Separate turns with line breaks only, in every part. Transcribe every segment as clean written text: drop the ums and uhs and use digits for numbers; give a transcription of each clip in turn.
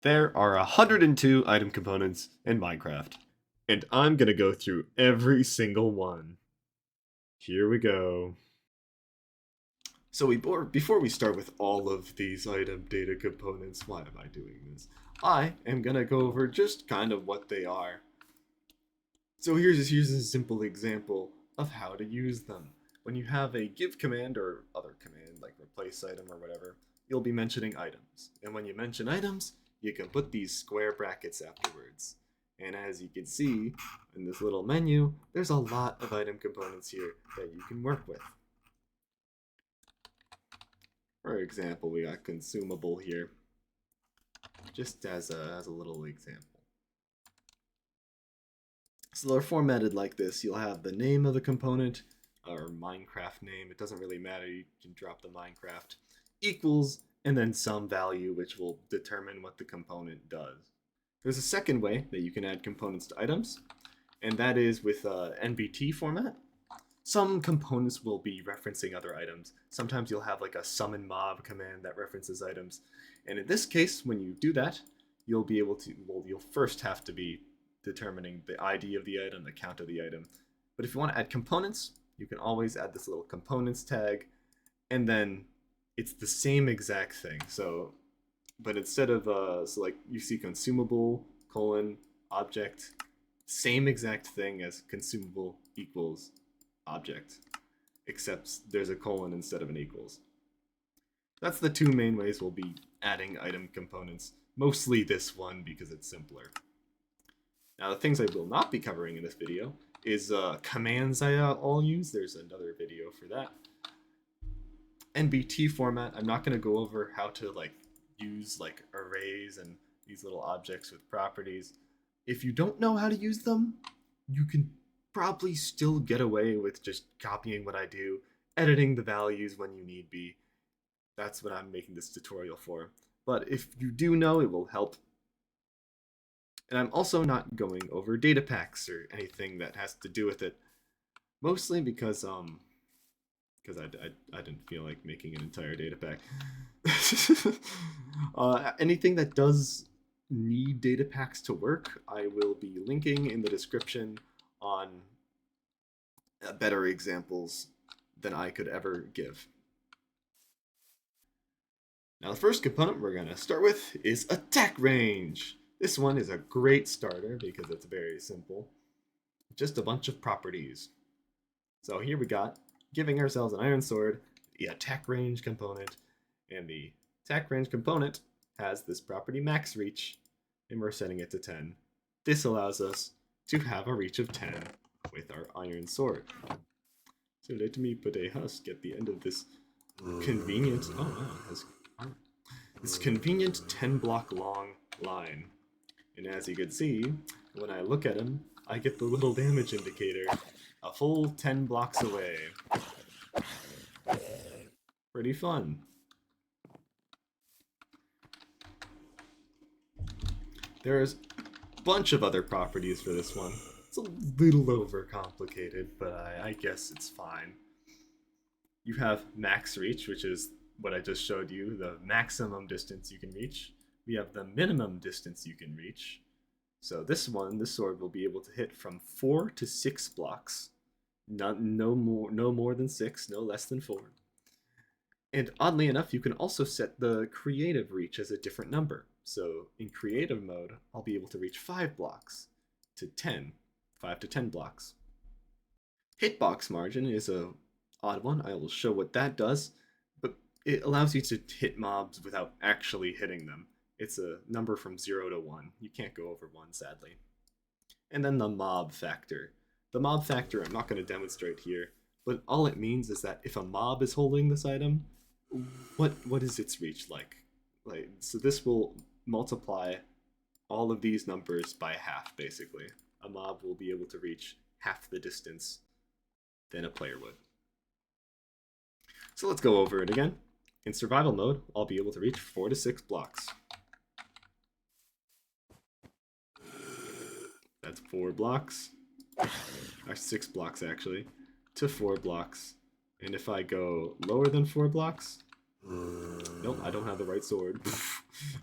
There are 102 item components in Minecraft, and I'm gonna go through every single one. Here we go. So before we start with all of these item data components, why am I doing this? I am gonna go over just kind of what they are. So here's a simple example of how to use them. When you have a give command or other command like replace item or whatever, you'll be mentioning items. And when you mention items, you can put these square brackets afterwards. And as you can see in this little menu, there's a lot of item components here that you can work with. For example, we got consumable here, just as a little example. So they're formatted like this. You'll have the name of the component, or Minecraft name, it doesn't really matter, you can drop the Minecraft, equals, and then some value which will determine what the component does. There's a second way that you can add components to items, and that is with NBT format. Some components will be referencing other items. Sometimes you'll have like a summon mob command that references items. And in this case, when you do that, you'll be able to, well, you'll first have to be determining the ID of the item, the count of the item. But if you want to add components, you can always add this little components tag, and then it's the same exact thing. So, but instead of, so like you see consumable, object, same exact thing as consumable equals object, except there's a colon instead of an equals. That's the two main ways we'll be adding item components, mostly this one because it's simpler. Now the things I will not be covering in this video is commands I'll use. There's another video for that. NBT format, I'm not going to go over how to like use like arrays and these little objects with properties. If you don't know how to use them, you can probably still get away with just copying what I do, editing the values when you need be. That's what I'm making this tutorial for. But if you do know, it will help. And I'm also not going over data packs or anything that has to do with it, mostly because I didn't feel like making an entire data pack. Anything that does need data packs to work, I will be linking in the description on better examples than I could ever give. Now the first component we're going to start with is attack range. This one is a great starter because it's very simple. Just a bunch of properties. So here we got giving ourselves an iron sword, the attack range component, and the attack range component has this property max reach, and we're setting it to 10. This allows us to have a reach of 10 with our iron sword. So let me put a husk at the end of this convenient, oh wow, it has this convenient 10 block long line. And as you can see, when I look at him, I get the little damage indicator a full 10 blocks away. Pretty fun. There's a bunch of other properties for this one. It's a little overcomplicated, but I guess it's fine. You have max reach, which is what I just showed you, the maximum distance you can reach. We have the minimum distance you can reach. So this sword will be able to hit from 4 to 6 blocks. No more than 6, no less than 4. And oddly enough, you can also set the creative reach as a different number. So in creative mode, I'll be able to reach 5 blocks to 10, 5 to 10 blocks. Hitbox margin is a odd one. I will show what that does, but it allows you to hit mobs without actually hitting them. It's a number from 0 to 1. You can't go over 1, sadly. And then the mob factor. The mob factor I'm not going to demonstrate here, but all it means is that if a mob is holding this item, what is its reach like? So this will multiply all of these numbers by half, basically. A mob will be able to reach half the distance than a player would. So let's go over it again. In survival mode, I'll be able to reach 4 to 6 blocks. That's 4 blocks, or 6 blocks actually, to 4 blocks. And if I go lower than 4 blocks, nope, I don't have the right sword.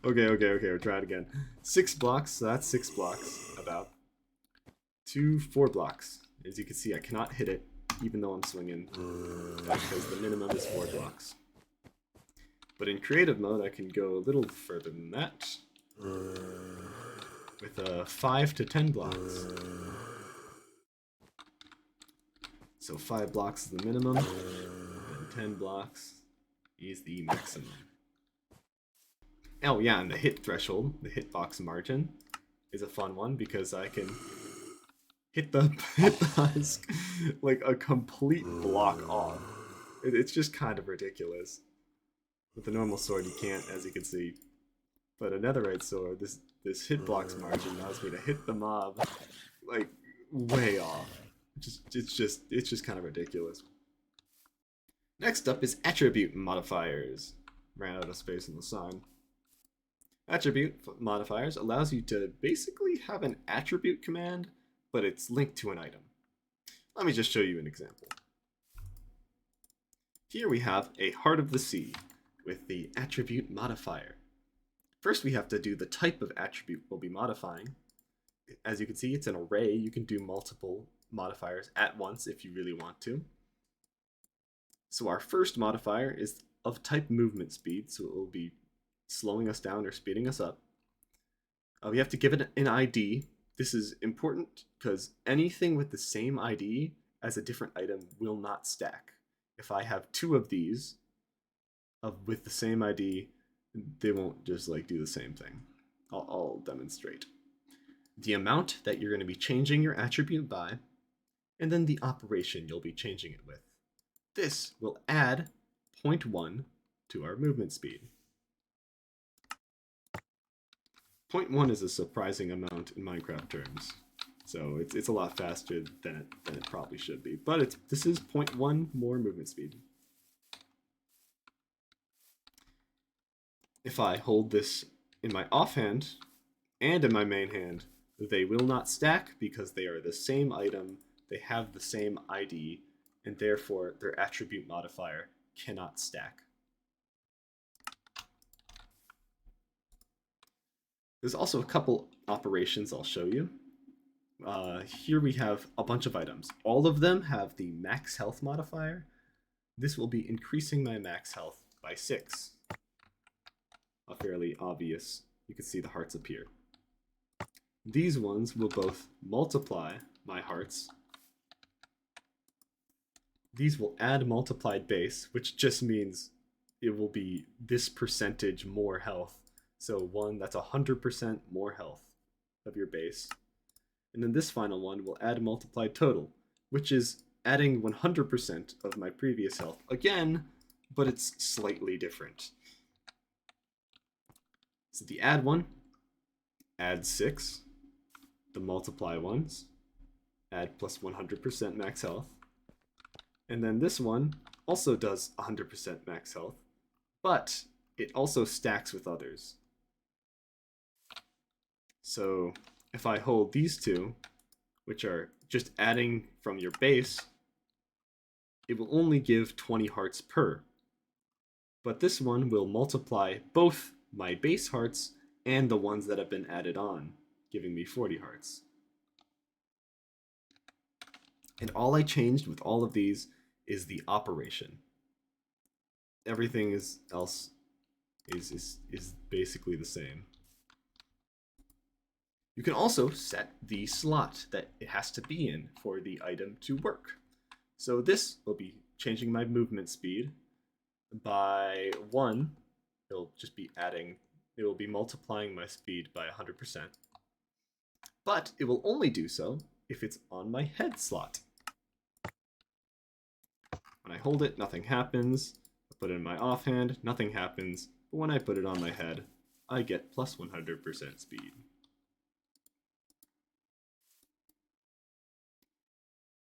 Okay, we'll try it again. 6 blocks, so that's 6 blocks, about. 2, 4 blocks. As you can see, I cannot hit it, even though I'm swinging, because the minimum is 4 blocks. But in creative mode, I can go a little further than that, with 5 to 10 blocks. So 5 blocks is the minimum, and 10 blocks is the maximum. Oh yeah, and the hit threshold, the hitbox margin, is a fun one because I can hit the husk like a complete block off. It's just kind of ridiculous. With the normal sword, you can't, as you can see. But a netherite sword, this hitbox margin allows me to hit the mob like way off. It's just kind of ridiculous. Next up is attribute modifiers. Ran out of space in the sign. Attribute modifiers allows you to basically have an attribute command, but it's linked to an item. Let me just show you an example. Here we have a Heart of the Sea with the attribute modifier. First we have to do the type of attribute we'll be modifying. As you can see, it's an array. You can do multiple modifiers at once if you really want to. So our first modifier is of type movement speed, so it will be slowing us down or speeding us up. We have to give it an ID. This is important because anything with the same ID as a different item will not stack. If I have 2 of these with the same ID, they won't just like do the same thing. I'll demonstrate. The amount that you're going to be changing your attribute by, and then the operation you'll be changing it with. This will add 0.1 to our movement speed. 0.1 is a surprising amount in Minecraft terms, so it's a lot faster than it probably should be. But this is 0.1 more movement speed. If I hold this in my offhand and in my main hand, they will not stack because they are the same item, they have the same ID, and therefore their attribute modifier cannot stack. There's also a couple operations I'll show you. Here we have a bunch of items. All of them have the max health modifier. This will be increasing my max health by 6. A fairly obvious, you can see the hearts appear. These ones will both multiply my hearts. These will add multiplied base, which just means it will be this percentage more health. So one, that's 100% more health of your base. And then this final one will add multiplied total, which is adding 100% of my previous health again, but it's slightly different. So the add one adds 6. The multiply ones add plus 100% max health. And then this one also does 100% max health, but it also stacks with others. So if I hold these two, which are just adding from your base, it will only give 20 hearts per. But this one will multiply both my base hearts and the ones that have been added on, giving me 40 hearts. And all I changed with all of these is the operation. Everything else is basically the same. You can also set the slot that it has to be in for the item to work. So this will be changing my movement speed by 1. It'll just be adding, it will be multiplying my speed by 100%. But it will only do so if it's on my head slot. When I hold it, nothing happens. I put it in my offhand, nothing happens. But when I put it on my head, I get plus 100% speed.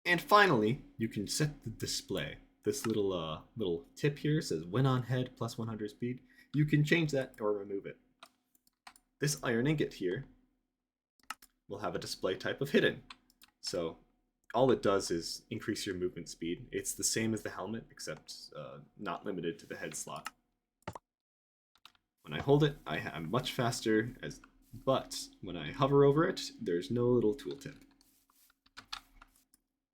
And finally, you can set the display. This little tip here says when on head plus 100 speed. You can change that or remove it. This iron ingot here will have a display type of hidden. So all it does is increase your movement speed. It's the same as the helmet, except not limited to the head slot. When I hold it, I'm much faster, but when I hover over it, there's no little tooltip.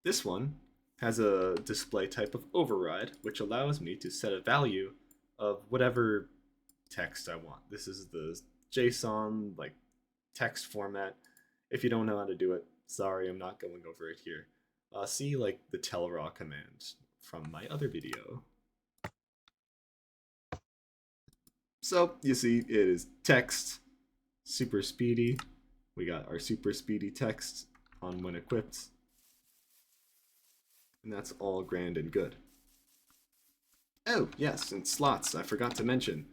This one has a display type of override, which allows me to set a value of whatever text I want. This is the JSON like text format. If you don't know how to do it, sorry, I'm not going over it here. See like the telraw command from my other video. So you see it is text, super speedy. We got our super speedy text on when equipped. And that's all grand and good. Oh, yes, and slots, I forgot to mention.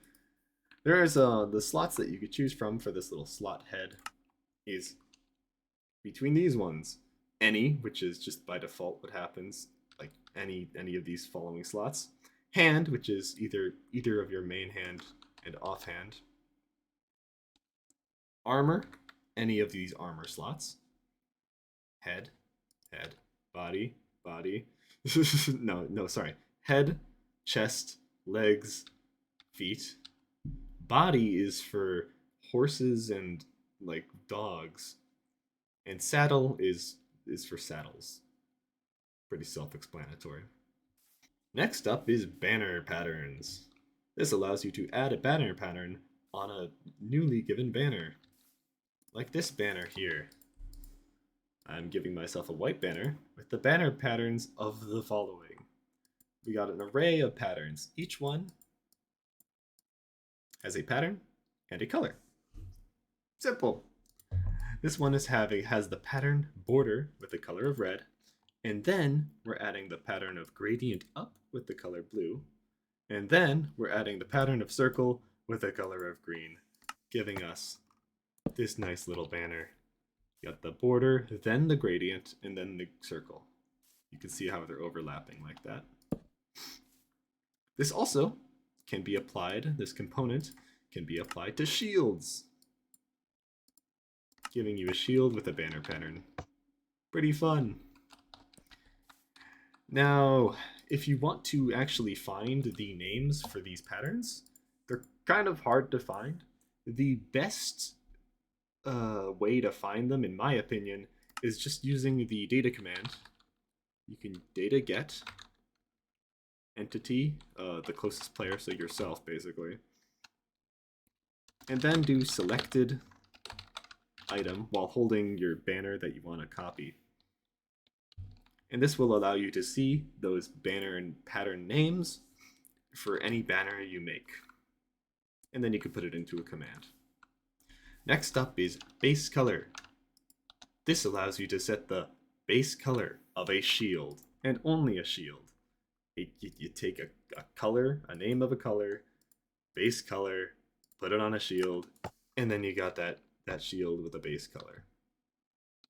There's the slots that you could choose from for this little slot head is between these ones. Any, which is just by default what happens, like any of these following slots. Hand, which is either of your main hand and offhand. Armor, any of these armor slots. Head, body, no, sorry. Head, chest, legs, feet. Body is for horses and like dogs. And saddle is for saddles. Pretty self-explanatory. Next up is banner patterns. This allows you to add a banner pattern on a newly given banner. Like this banner here. I'm giving myself a white banner with the banner patterns of the following. We got an array of patterns. Each one has a pattern and a color. Simple. This one has the pattern border with the color of red, and then we're adding the pattern of gradient up with the color blue, and then we're adding the pattern of circle with the color of green, giving us this nice little banner. You got the border, then the gradient, and then the circle. You can see how they're overlapping like that. This also can be applied, this component can be applied to shields, giving you a shield with a banner pattern. Pretty fun. Now, if you want to actually find the names for these patterns, they're kind of hard to find. The best way to find them, in my opinion, is just using the data command. You can data get entity, the closest player, so yourself basically, and then do selected item while holding your banner that you want to copy. And this will allow you to see those banner and pattern names for any banner you make. And then you can put it into a command. Next up is base color. This allows you to set the base color of a shield, and only a shield. You take a color, a name of a color, base color, put it on a shield, and then you got that shield with a base color.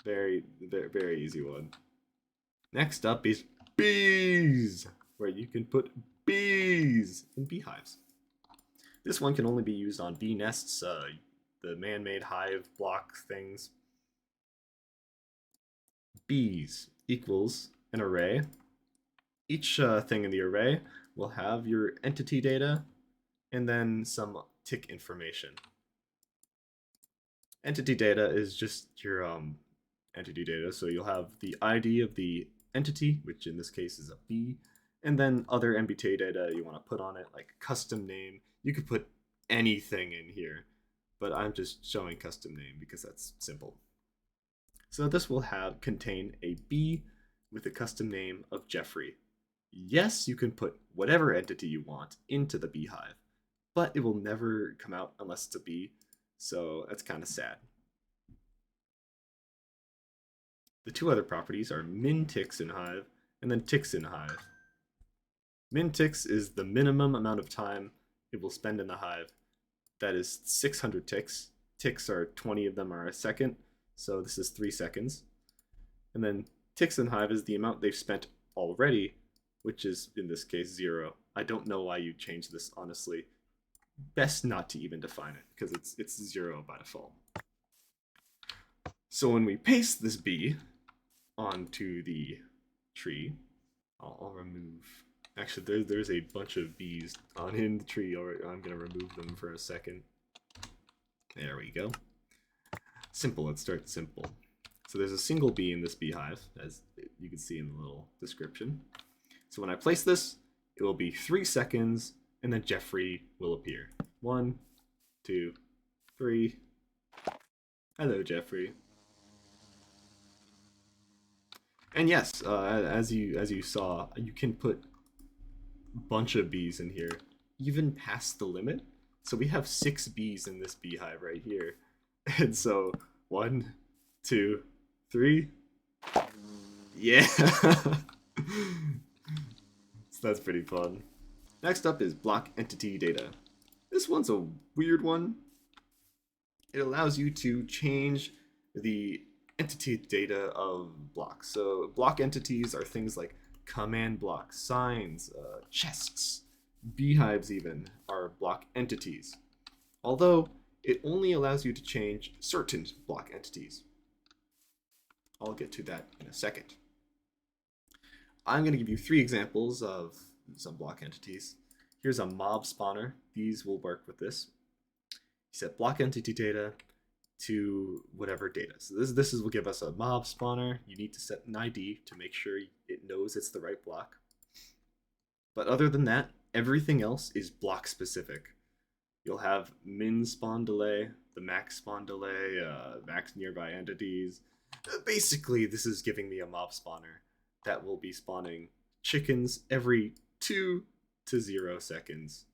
Very easy one. Next up is bees, where you can put bees in beehives. This one can only be used on bee nests, the man-made hive block things. Bees equals an array. Each thing in the array will have your entity data and then some tick information. Entity data is just your entity data, so you'll have the ID of the entity, which in this case is a bee, and then other MBT data you want to put on it, like custom name. You could put anything in here, but I'm just showing custom name because that's simple. So this will contain a bee with a custom name of Jeffrey. Yes, you can put whatever entity you want into the beehive, but it will never come out unless it's a bee, so that's kind of sad. The two other properties are min ticks in hive and then ticks in hive. Min ticks is the minimum amount of time it will spend in the hive. That is 600 ticks. Ticks are 20 of them are a second, so this is 3 seconds. And then ticks in hive is the amount they've spent already, which is in this case 0. I don't know why you changed this, honestly. Best not to even define it because it's 0 by default. So when we paste this bee onto the tree, I'll remove Actually, there's a bunch of bees on in the tree, or I'm gonna remove them for a second. There we go. Simple, let's start simple. So there's a single bee in this beehive, as you can see in the little description. So when I place this, it will be 3 seconds, and then Jeffrey will appear. 1, 2, 3. Hello, Jeffrey. And yes, as you saw, you can put a bunch of bees in here, even past the limit. So we have 6 bees in this beehive right here. And so 1, 2, 3. Yeah. So that's pretty fun. Next up is block entity data. This one's a weird one. It allows you to change the entity data of blocks. So block entities are things like command blocks, signs, chests, beehives even are block entities. Although it only allows you to change certain block entities. I'll get to that in a second. I'm going to give you 3 examples of some block entities. Here's a mob spawner. These will work with this. You set block entity data to whatever data. So this will give us a mob spawner. You need to set an ID to make sure it knows it's the right block. But other than that, everything else is block specific. You'll have min spawn delay, the max spawn delay, max nearby entities. Basically, this is giving me a mob spawner that will be spawning chickens every 2 to 0 seconds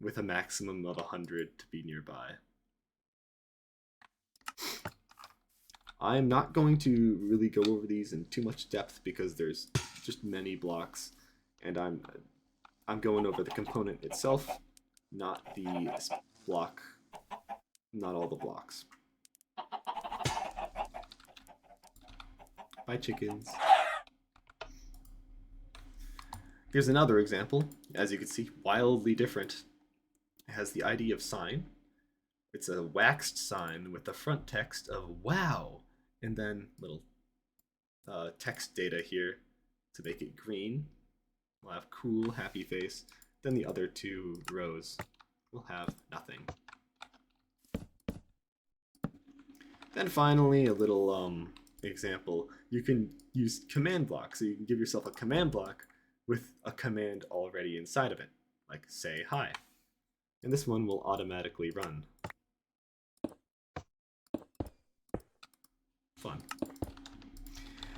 with a maximum of 100 to be nearby. I'm not going to really go over these in too much depth because there's just many blocks, and I'm going over the component itself, not the block, not all the blocks. Bye, chickens. Here's another example. As you can see, wildly different. It has the ID of sign. It's a waxed sign with the front text of wow, and then little text data here to make it green. We'll have cool, happy face. Then the other 2 rows will have nothing. Then finally, a little example. You can use command block. So you can give yourself a command block with a command already inside of it, like say hi. And this one will automatically run. Fun.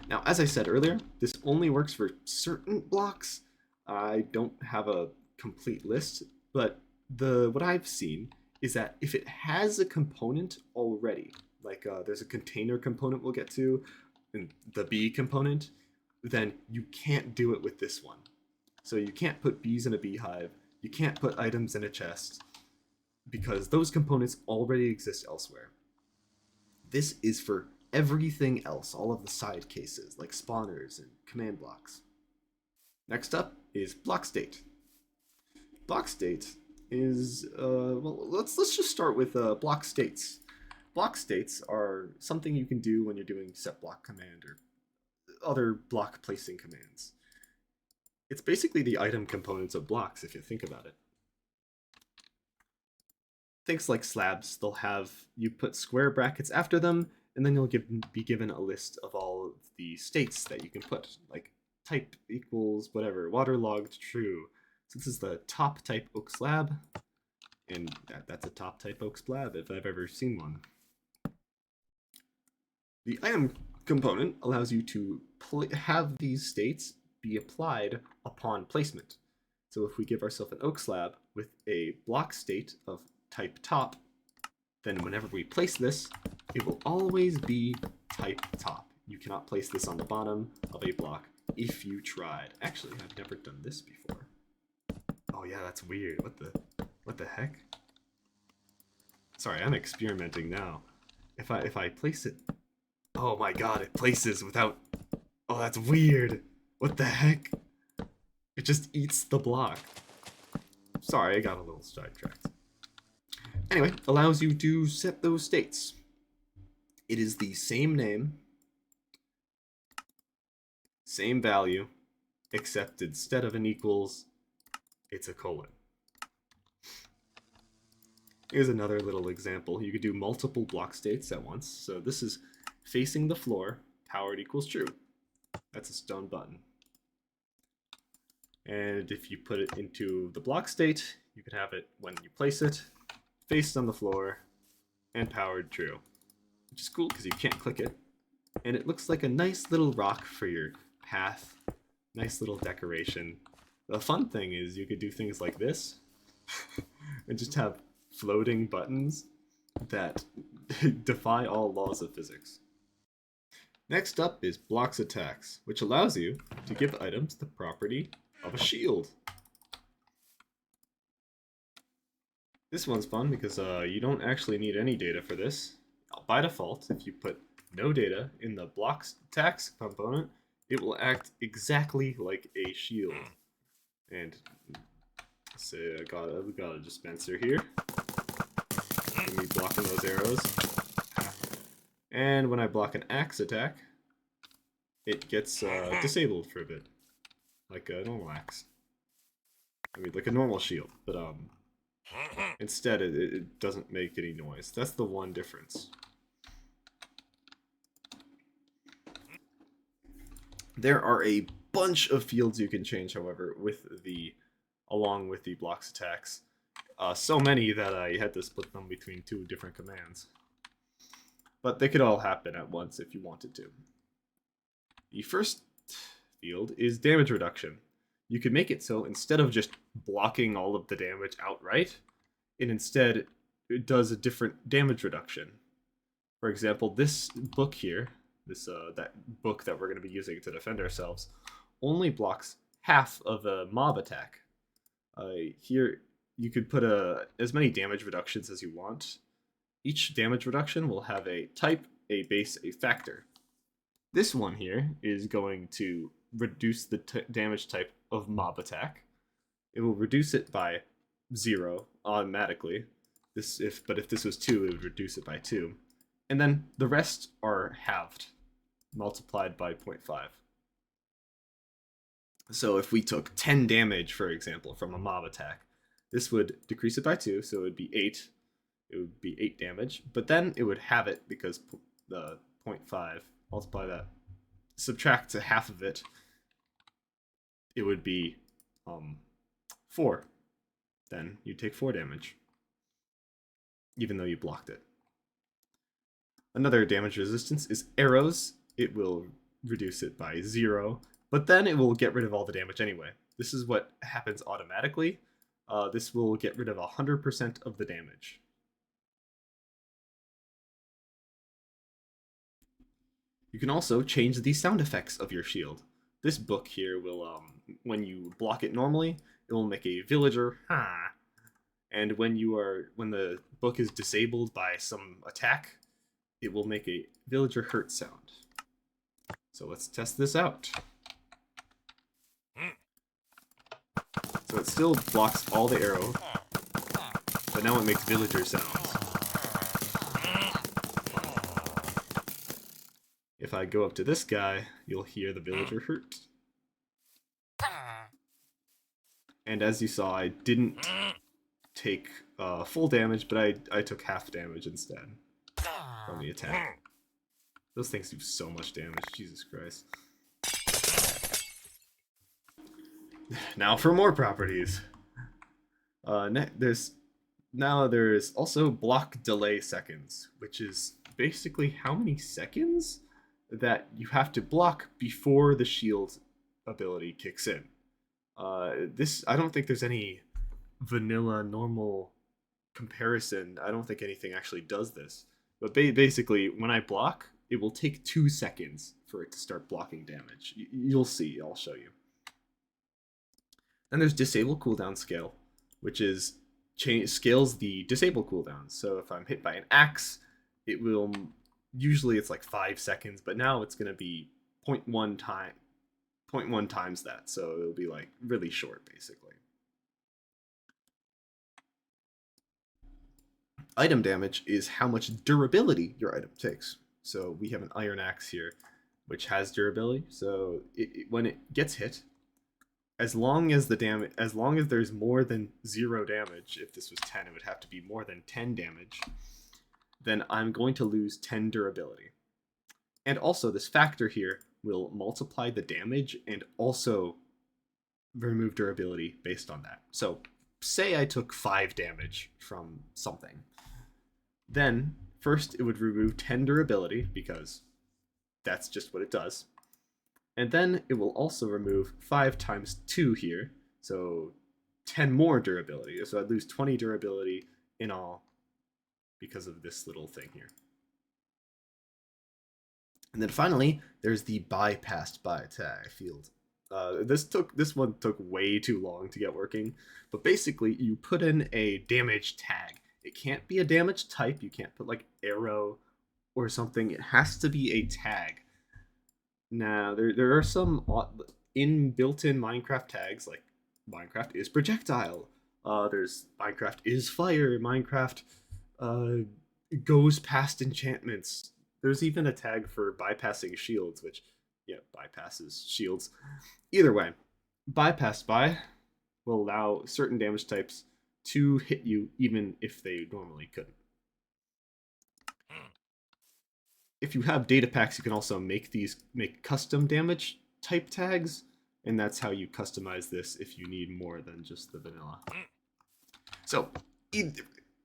Now, as I said earlier, this only works for certain blocks. I don't have a complete list, but what I've seen is that if it has a component already, like there's a container component we'll get to, and the bee component, then you can't do it with this one. So you can't put bees in a beehive, you can't put items in a chest, because those components already exist elsewhere. This is for everything else, all of the side cases, like spawners and command blocks. Next up is block state. Block state is, well, let's just start with block states. Block states are something you can do when you're doing set block command or other block placing commands. It's basically the item components of blocks if you think about it. Things like slabs, they'll have, you put square brackets after them, and then you'll be given a list of all of the states that you can put, like type equals whatever, waterlogged true. So this is the top type oak slab, and that's a top type oak slab if I've ever seen one. The item component allows you to have these states be applied upon placement. So if we give ourselves an oak slab with a block state of type top, then whenever we place this, it will always be type top. You cannot place this on the bottom of a block if you tried. Actually, I've never done this before. Oh yeah, that's weird. What the heck? Sorry, I'm experimenting now. If I place it, oh my god, it places without. Oh, that's weird. What the heck? It just eats the block. Sorry, I got a little sidetracked. Anyway, allows you to set those states. It is the same name, same value, except instead of an equals, it's a colon. Here's another little example. You could do multiple block states at once. So this is facing the floor, powered equals true. That's a stone button. And if you put it into the block state, you can have it when you place it, faced on the floor, and powered true. Which is cool because you can't click it. And it looks like a nice little rock for your path. Nice little decoration. The fun thing is you could do things like this and just have floating buttons that defy all laws of physics. Next up is blocks attacks, which allows you to give items the property of a shield. This one's fun because you don't actually need any data for this. By default, if you put no data in the blocks attacks component, it will act exactly like a shield. And say we got a dispenser here. Me blocking those arrows. And when I block an axe attack, it gets disabled for a bit. Like a normal axe. I mean, like a normal shield. But instead, it doesn't make any noise. That's the one difference. There are a bunch of fields you can change, however, along with the blocks attacks. So many that I had to split them between two different commands. But they could all happen at once if you wanted to. The first field is damage reduction. You could make it so instead of just blocking all of the damage outright, it does a different damage reduction. For example, this book here, that book that we're going to be using to defend ourselves, only blocks half of a mob attack. Here, you could put as many damage reductions as you want. Each damage reduction will have a type, a base, a factor. This one here is going to reduce the damage type of mob attack. It will reduce it by 0 automatically. But if this was 2, it would reduce it by 2. And then the rest are halved, multiplied by 0.5. So if we took 10 damage, for example, from a mob attack, this would decrease it by 2, so it would be 8. It would be 8 damage, but then it would have it because the 0.5, multiply that, subtract to half of it, it would be 4. Then you take 4 damage, even though you blocked it. Another damage resistance is arrows. It will reduce it by 0, but then it will get rid of all the damage anyway. This is what happens automatically. This will get rid of 100% of the damage. You can also change the sound effects of your shield. This book here will, when you block it normally, it will make a villager ha. And when the book is disabled by some attack, it will make a villager hurt sound. So let's test this out. So it still blocks all the arrow, but now it makes villager sounds. If I go up to this guy, you'll hear the villager hurt. And as you saw, I didn't take full damage, but I took half damage instead from the attack. Those things do so much damage, Jesus Christ. Now for more properties. There's also block delay seconds, which is basically how many seconds that you have to block before the shield ability kicks in. I don't think there's any vanilla normal comparison. I don't think anything actually does this. But basically, when I block, it will take 2 seconds for it to start blocking damage. You'll see, I'll show you. Then there's disable cooldown scale, which is scales the disable cooldown. So if I'm hit by an axe, it will, usually it's like 5 seconds, but now it's going to be 0.1 times that. So it'll be like really short, basically. Item damage is how much durability your item takes. So we have an iron axe here, which has durability. So when it gets hit, as long as there's more than 0 damage, if this was 10, it would have to be more than 10 damage, then I'm going to lose 10 durability. And also, this factor here will multiply the damage and also remove durability based on that. So, say I took 5 damage from something. Then, first it would remove 10 durability, because that's just what it does. And then it will also remove 5 times 2 here, so 10 more durability. So I'd lose 20 durability in all because of this little thing here. And then finally, there's the bypassed by tag field. This one took way too long to get working, but basically you put in a damage tag. It can't be a damage type. You can't put like arrow or something. It has to be a tag. Now, there are some built-in Minecraft tags, like Minecraft is projectile. There's Minecraft is fire. Minecraft goes past enchantments. There's even a tag for bypassing shields, which, yeah, bypasses shields. Either way, bypassed by will allow certain damage types to hit you even if they normally couldn't. If you have data packs, you can also make custom damage type tags, and that's how you customize this if you need more than just the vanilla. So it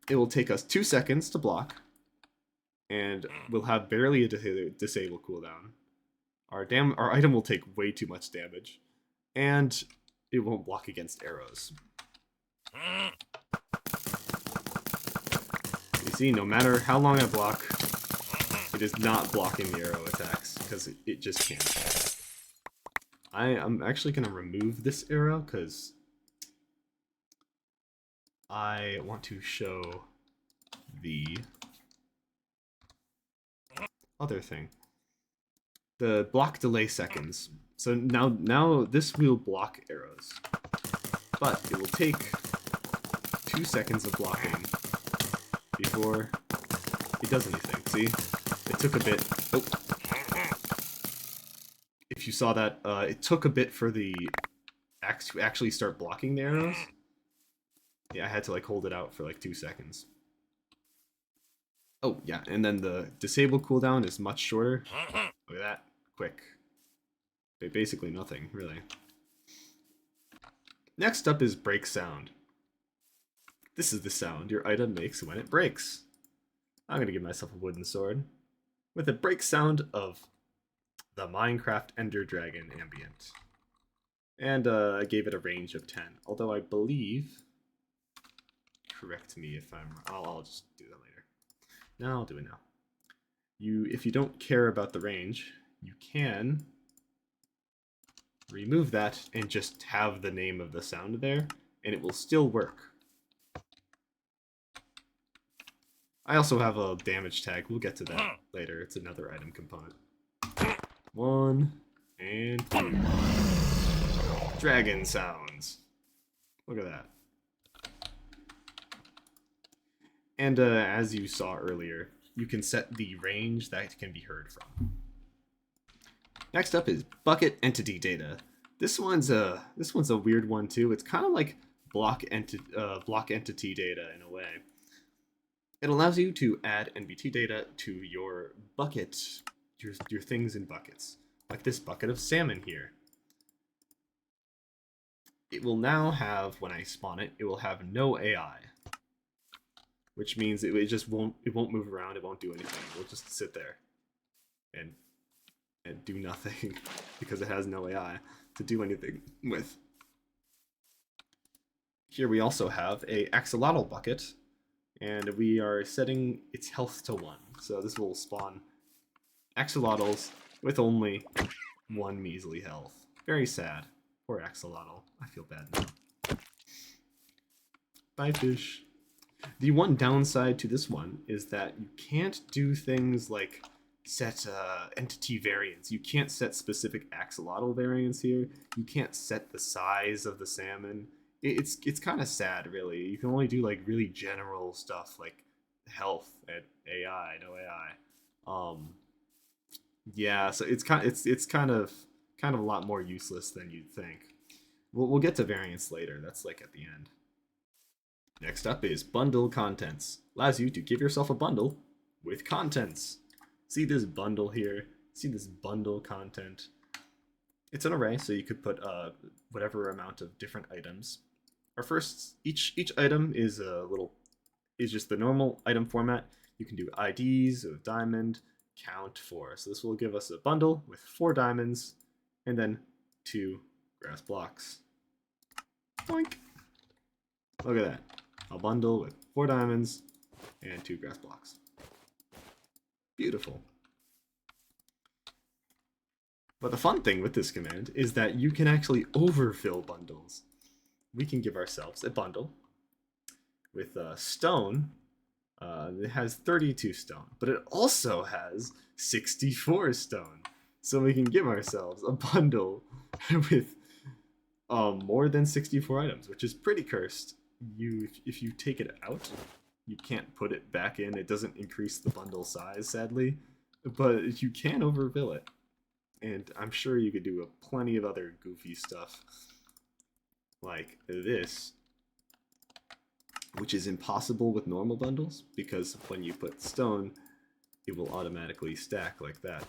will take us 2 seconds to block, and we'll have barely a disable cooldown. Our item will take way too much damage, and it won't block against arrows. You see, no matter how long I block, it is not blocking the arrow attacks, because it just can't. I'm actually going to remove this arrow, because I want to show the other thing. The block delay seconds. So now this will block arrows, but it will take 2 seconds of blocking before it does anything. See? It took a bit. Oh. If you saw that, it took a bit for the axe to actually start blocking the arrows. Yeah, I had to like hold it out for like 2 seconds. Oh, yeah, and then the disable cooldown is much shorter. Look at that. Quick. Basically nothing, really. Next up is break sound. This is the sound your item makes when it breaks. I'm going to give myself a wooden sword with a break sound of the Minecraft Ender Dragon ambient. And I gave it a range of 10, although I believe... Correct me if I'm... I'll just do that later. No, I'll do it now. If you don't care about the range, you can remove that and just have the name of the sound there, and it will still work. I also have a damage tag. We'll get to that later. It's another item component. 1 and 2. Dragon sounds. Look at that. And as you saw earlier, you can set the range that can be heard from. Next up is bucket entity data. This one's a weird one too. It's kind of like block entity data in a way. It allows you to add NBT data to your bucket, your things in buckets, like this bucket of salmon here. It will now have, when I spawn it, it will have no AI, which means it just won't move around. It won't do anything. It will just sit there and do nothing because it has no AI to do anything with. Here we also have a axolotl bucket, and we are setting its health to 1. So this will spawn axolotls with only 1 measly health. Very sad. Poor axolotl. I feel bad now. Bye, fish. The one downside to this one is that you can't do things like set entity variants. You can't set specific axolotl variants here. You can't set the size of the salmon. It's kind of sad, really. You can only do like really general stuff like health and AI, no AI. Yeah, so it's kind of a lot more useless than you'd think. We'll get to variants later. That's like at the end. Next up is bundle contents. Allows you to give yourself a bundle with contents. See this bundle here? See this bundle content? It's an array, so you could put whatever amount of different items. Our first, each item is just the normal item format. You can do IDs of diamond, count 4. So this will give us a bundle with 4 diamonds and then 2 grass blocks. Boink! Look at that. A bundle with 4 diamonds and 2 grass blocks. Beautiful. But the fun thing with this command is that you can actually overfill bundles. We can give ourselves a bundle with stone. It has 32 stone, but it also has 64 stone. So we can give ourselves a bundle with more than 64 items, which is pretty cursed. If you take it out, you can't put it back in. It doesn't increase the bundle size, sadly, but you can overfill it. And I'm sure you could do plenty of other goofy stuff like this, which is impossible with normal bundles, because when you put stone, it will automatically stack like that.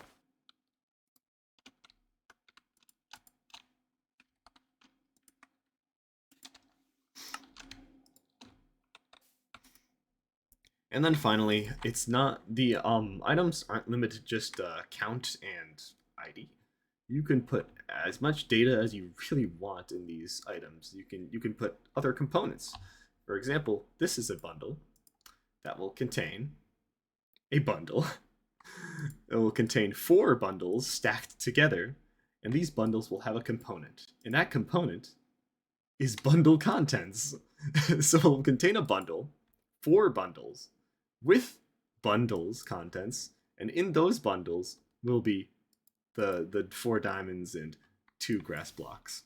And then finally, it's not the items aren't limited to just count and ID. You can put as much data as you really want in these items. You can put other components. For example, this is a bundle that will contain a bundle. It will contain 4 bundles stacked together, and these bundles will have a component. And that component is bundle contents. So it will contain a bundle, 4 bundles, with bundles contents, and in those bundles will be the 4 diamonds and 2 grass blocks.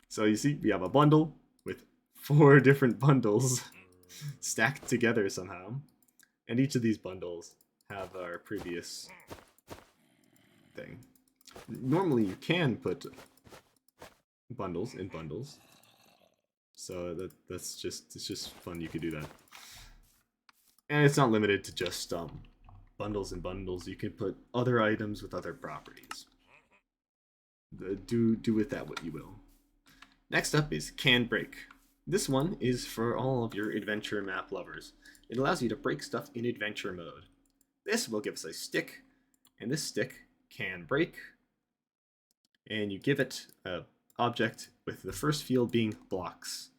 So you see, we have a bundle with 4 different bundles stacked together somehow, and each of these bundles have our previous thing. Normally you can put bundles in bundles, so it's just fun. You could do that, and it's not limited to just bundles and bundles. You can put other items with other properties. Do with that what you will. Next up is can break. This one is for all of your adventure map lovers. It allows you to break stuff in adventure mode. This will give us a stick, and this stick can break, and you give it a object with the first field being blocks.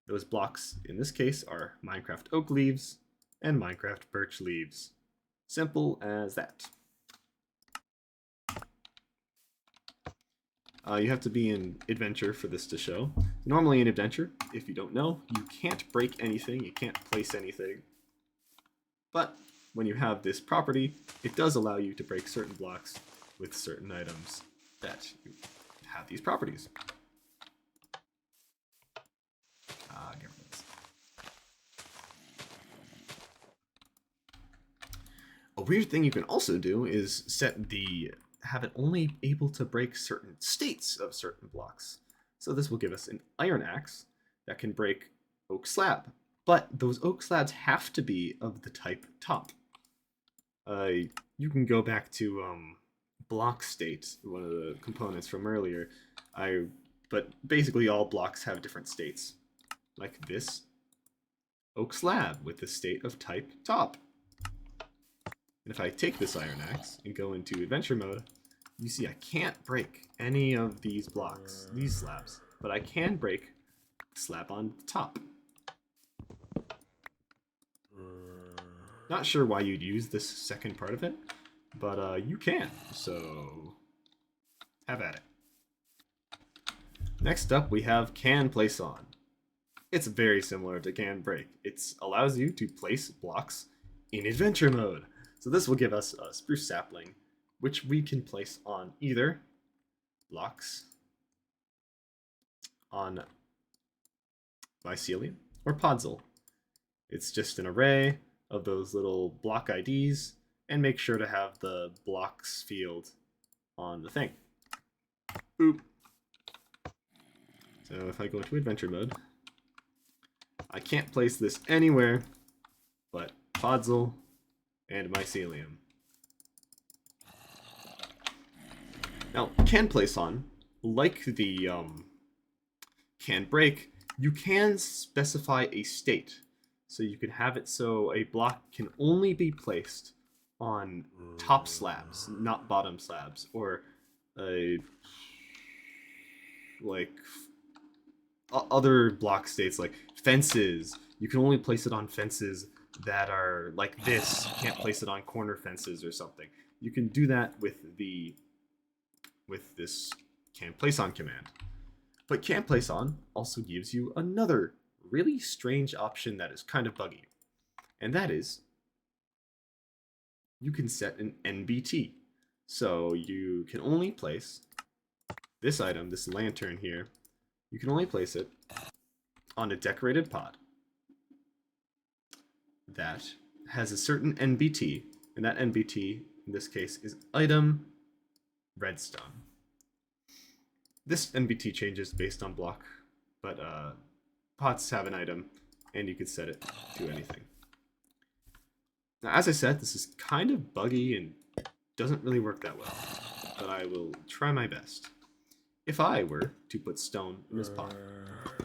Those blocks in this case are Minecraft oak leaves and Minecraft birch leaves. Simple as that. You have to be in adventure for this to show. Normally in adventure, if you don't know, you can't break anything, you can't place anything. But when you have this property, it does allow you to break certain blocks with certain items that have these properties. A weird thing you can also do is have it only able to break certain states of certain blocks. So this will give us an iron axe that can break oak slab, but those oak slabs have to be of the type top. You can go back to block state, one of the components from earlier. But basically all blocks have different states, like this oak slab with the state of type top. And if I take this iron axe and go into adventure mode, you see I can't break any of these blocks, these slabs, but I can break the slab on the top. Not sure why you'd use this second part of it, but you can, so have at it. Next up we have can place on. It's very similar to can break. It allows you to place blocks in adventure mode. So this will give us a spruce sapling, which we can place on either blocks on mycelium or podzol. It's just an array of those little block IDs, and make sure to have the blocks field on the thing. Boop. So if I go into adventure mode, I can't place this anywhere but Podzol and Mycelium. Now, can place on, like the can break, you can specify a state. So you can have it so a block can only be placed on top slabs, not bottom slabs, or other block states like fences. You can only place it on fences that are like this. You can't place it on corner fences or something. You can do that with this can place on command. But can place on also gives you another really strange option that is kind of buggy. And that is you can set an NBT. So you can only place this item, this lantern here, you can only place it on a decorated pot that has a certain NBT, and that NBT in this case is item redstone. This NBT changes based on block, but pots have an item, and you can set it to anything. Now, as I said, this is kind of buggy and doesn't really work that well, but I will try my best. If I were to put stone in this pot,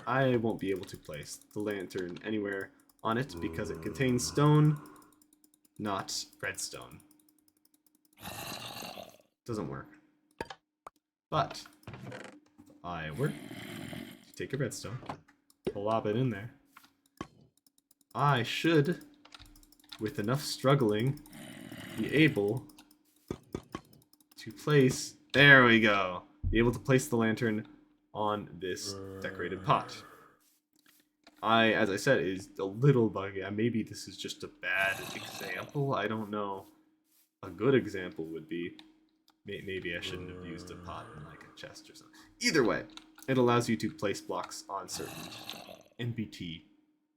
I won't be able to place the lantern anywhere on it because it contains stone, not redstone. Doesn't work. But if I were to take a redstone, lob it in there, I should, with enough struggling, be able to place, there we go, be able to place the lantern on this decorated pot. As I said, is a little buggy. Maybe this is just a bad example. I don't know. A good example would be, maybe I shouldn't have used a pot in like a chest or something. Either way, it allows you to place blocks on certain NBT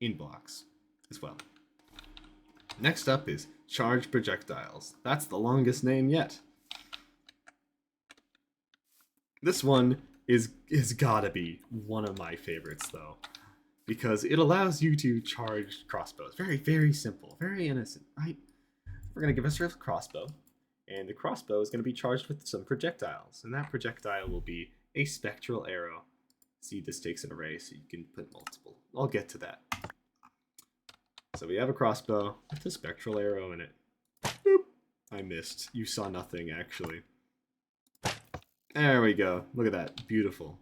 in blocks as well. Next up is charge projectiles. That's the longest name yet. This one is gotta be one of my favorites though, because it allows you to charge crossbows. Very, very simple, very innocent, right? We're gonna give us a crossbow, and the crossbow is gonna be charged with some projectiles, and that projectile will be a spectral arrow. See, this takes an array, so you can put multiple. I'll get to that. So we have a crossbow with a spectral arrow in it. Boop. I missed. You saw nothing, actually. There we go. Look at that. Beautiful.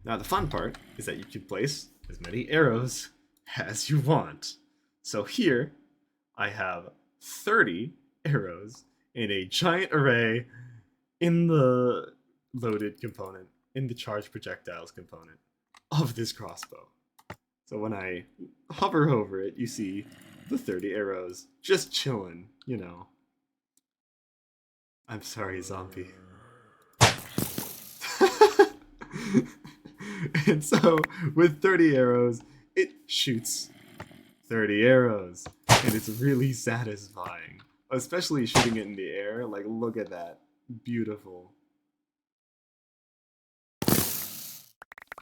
Now the fun part is that you can place as many arrows as you want. So here, I have 30 arrows in a giant array in the loaded component, in the charged projectiles component of this crossbow. So when I hover over it, you see the 30 arrows just chilling, you know. I'm sorry, zombie. And so, with 30 arrows, it shoots 30 arrows. And it's really satisfying. Especially shooting it in the air. Like, look at that. Beautiful.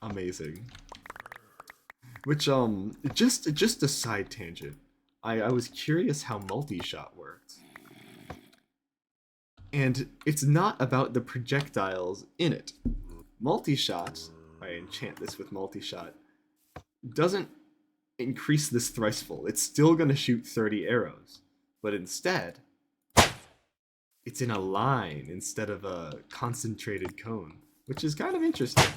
Amazing. Which, just a side tangent. I was curious how multi-shot worked. And it's not about the projectiles in it. Multi-shot, I enchant this with multi-shot, doesn't increase this thrice-full. It's still going to shoot 30 arrows. But instead, it's in a line instead of a concentrated cone, which is kind of interesting.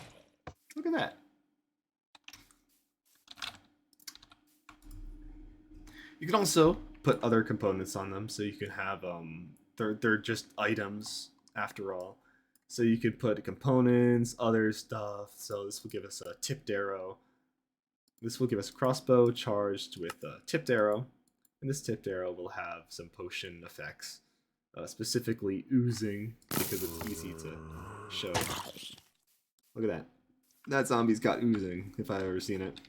Look at that. You can also put other components on them, so you can have, they're just items after all. So you could put components, other stuff. So this will give us a tipped arrow. This will give us a crossbow charged with a tipped arrow. And this tipped arrow will have some potion effects, specifically oozing, because it's easy to show. Look at that. That zombie's got oozing, if I've ever seen it.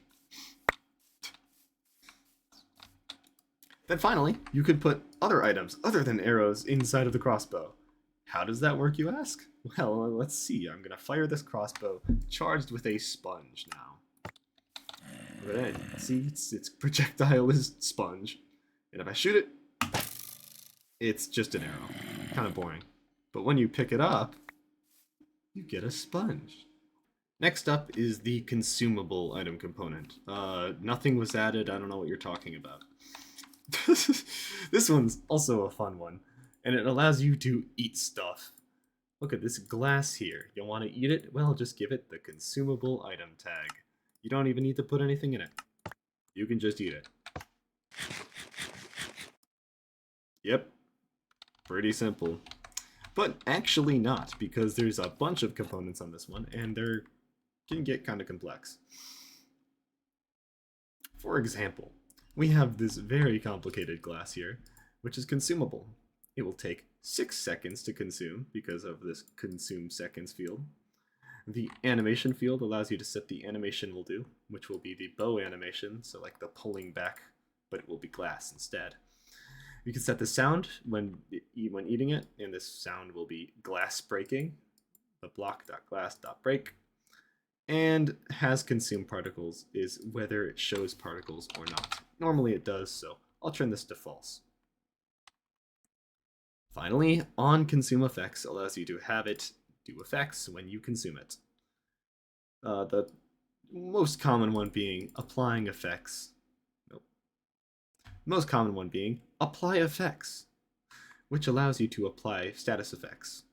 Then finally, you could put other items other than arrows inside of the crossbow. How does that work, you ask? Well, let's see. I'm going to fire this crossbow charged with a sponge now. Right. See, its projectile is sponge. And if I shoot it, it's just an arrow. Kind of boring. But when you pick it up, you get a sponge. Next up is the consumable item component. Nothing was added. I don't know what you're talking about. This one's also a fun one, and it allows you to eat stuff. Look at this glass here. You want to eat it? Well, just give it the consumable item tag. You don't even need to put anything in it. You can just eat it. Yep. Pretty simple. But actually not, because there's a bunch of components on this one, and they're can get kind of complex. For example, we have this very complicated glass here, which is consumable. It will take 6 seconds to consume because of this consume seconds field. The animation field allows you to set the animation will do, which will be the bow animation, so like the pulling back, but it will be glass instead. You can set the sound when eating it, and this sound will be glass breaking, the block.glass.break. And has consume particles is whether it shows particles or not. Normally it does, so I'll turn this to false. Finally, on consume effects allows you to have it do effects when you consume it. The most common one being applying effects. Nope. Most common one being apply effects, which allows you to apply status effects.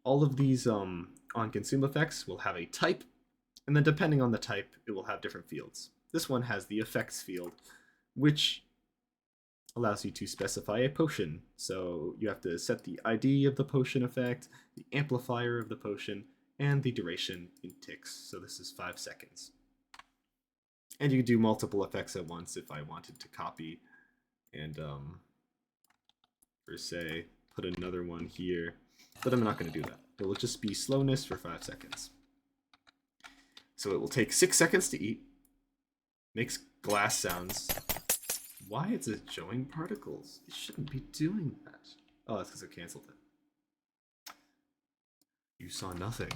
All of these on consume effects will have a type, and then depending on the type, it will have different fields. This one has the effects field, which allows you to specify a potion. So you have to set the ID of the potion effect, the amplifier of the potion, and the duration in ticks. So this is 5 seconds. And you can do multiple effects at once if I wanted to copy and, per se, put another one here. But I'm not going to do that. It will just be slowness for 5 seconds. So it will take 6 seconds to eat. Makes glass sounds. Why is it showing particles? It shouldn't be doing that. Oh, that's because I canceled it. You saw nothing.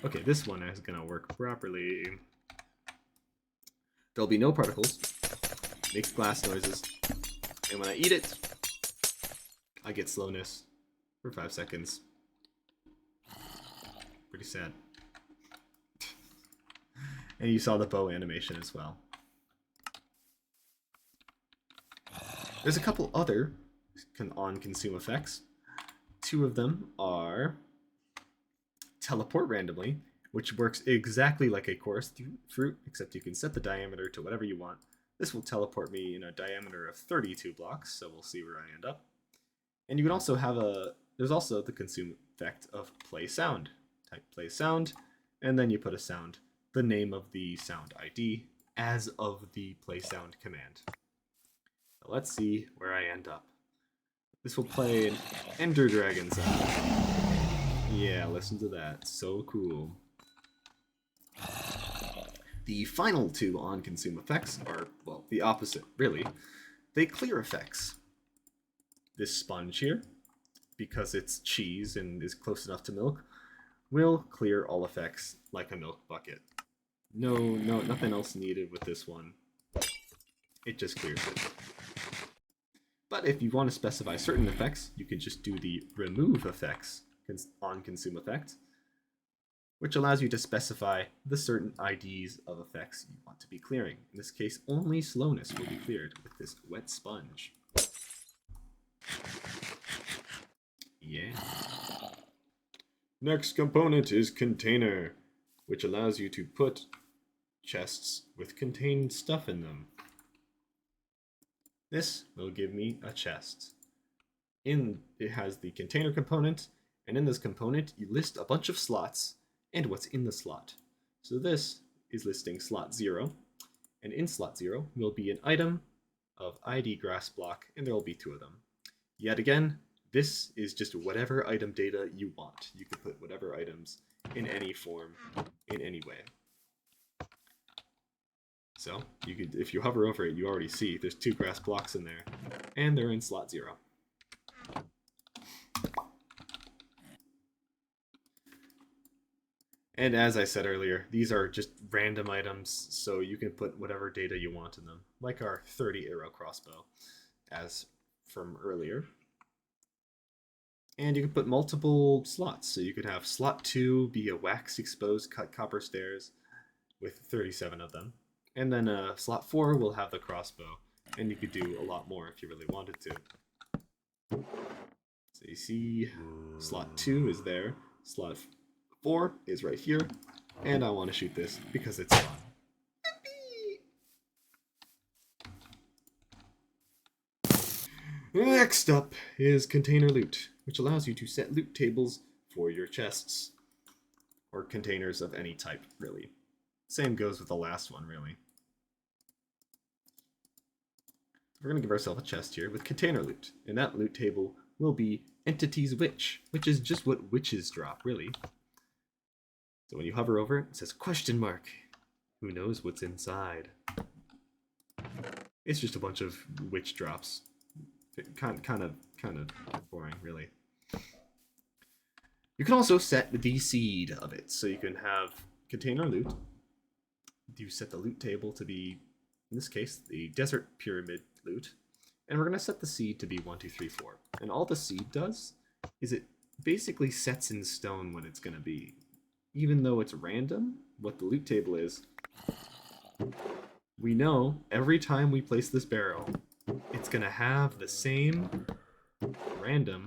Okay, this one is going to work properly. There'll be no particles. Makes glass noises. And when I eat it, I get slowness for 5 seconds. Pretty sad. And you saw the bow animation as well. There's a couple other on consume effects. 2 of them are teleport randomly, which works exactly like a chorus fruit, except you can set the diameter to whatever you want. This will teleport me in a diameter of 32 blocks, so we'll see where I end up. And you can also have there's also the consume effect of play sound. Type play sound, and then you put a sound, the name of the sound ID, as of the play sound command. So let's see where I end up. This will play an Ender Dragon sound. Yeah, listen to that. So cool. The final 2 on consume effects are, well, the opposite, really. They clear effects. This sponge here, because it's cheese and is close enough to milk, will clear all effects like a milk bucket. No, nothing else needed with this one. It just clears it. But if you want to specify certain effects, you can just do the remove effects on consume effect, which allows you to specify the certain IDs of effects you want to be clearing. In this case, only slowness will be cleared with this wet sponge. Yeah. Next component is container, which allows you to put chests with contained stuff in them. This will give me a chest. It has the container component, and in this component you list a bunch of slots and what's in the slot. So this is listing slot 0, and in slot 0 will be an item of ID grass block, and there will be 2 of them. Yet again, this is just whatever item data you want. You can put whatever items in any form, in any way. So, you could, if you hover over it, you already see there's 2 grass blocks in there, and they're in slot 0. And as I said earlier, these are just random items, so you can put whatever data you want in them, like our 30 arrow crossbow, as from earlier. And you can put multiple slots, so you could have slot 2 be a wax exposed cut copper stairs with 37 of them. And then slot 4 will have the crossbow, and you could do a lot more if you really wanted to. So you see, slot 2 is there, slot 4 is right here, and I want to shoot this because it's fun. Next up is container loot, which allows you to set loot tables for your chests, or containers of any type, really. Same goes with the last one, really. We're going to give ourselves a chest here with container loot, and that loot table will be entities witch, which is just what witches drop, really. So when you hover over it, it says question mark. Who knows what's inside? It's just a bunch of witch drops. Kind of boring, really. You can also set the seed of it, so you can have container loot. You set the loot table to be, in this case, the desert pyramid loot, and we're going to set the seed to be 1, 2, 3, 4. And all the seed does is it basically sets in stone what it's going to be. Even though it's random, what the loot table is, we know every time we place this barrel, it's going to have the same random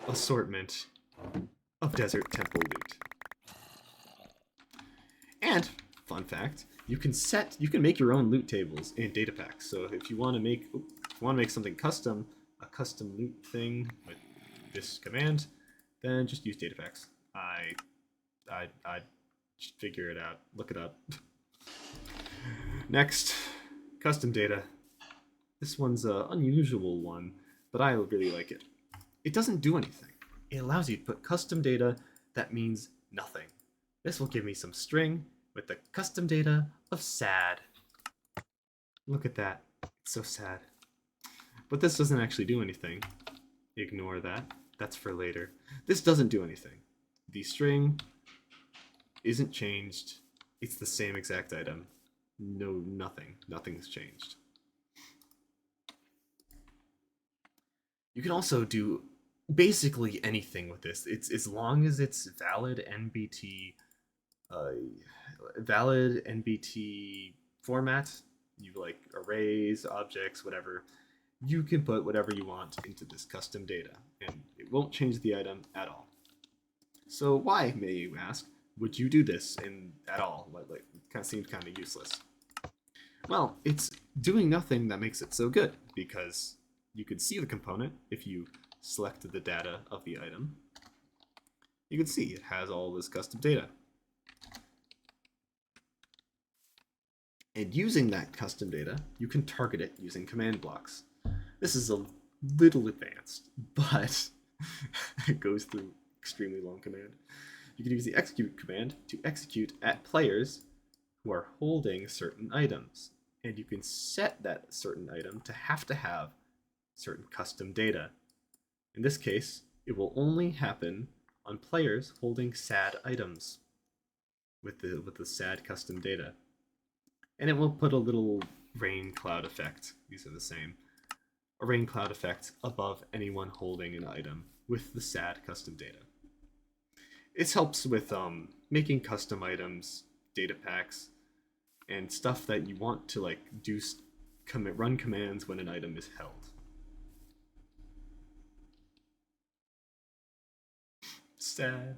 assortment of desert temple loot. And, fun fact, you can make your own loot tables in data packs. So if you want to make something custom, a custom loot thing with this command, then just use data packs. I figure it out. Look it up. Next, custom data. This one's an unusual one, but I really like it. It doesn't do anything. It allows you to put custom data that means nothing. This will give me some string with the custom data of sad. Look at that. It's so sad. But this doesn't actually do anything. Ignore that. That's for later. This doesn't do anything. The string isn't changed. It's the same exact item. No, nothing. Nothing's changed. You can also do basically anything with this. It's as long as it's valid NBT format. You like arrays, objects, whatever. You can put whatever you want into this custom data, and it won't change the item at all. So why, may you ask, would you do this at all? Like, it kind of seems kind of useless. Well, it's doing nothing that makes it so good, because you can see the component if you select the data of the item. You can see it has all this custom data. And using that custom data, you can target it using command blocks. This is a little advanced, but it goes through extremely long command. You can use the execute command to execute at players who are holding certain items. And you can set that certain item to have certain custom data. In this case, it will only happen on players holding sad items with the sad custom data. And it will put a little rain cloud effect. These are the same. A rain cloud effect above anyone holding an item with the sad custom data. It helps with making custom items, data packs, and stuff that you want to like run commands when an item is held. Sad.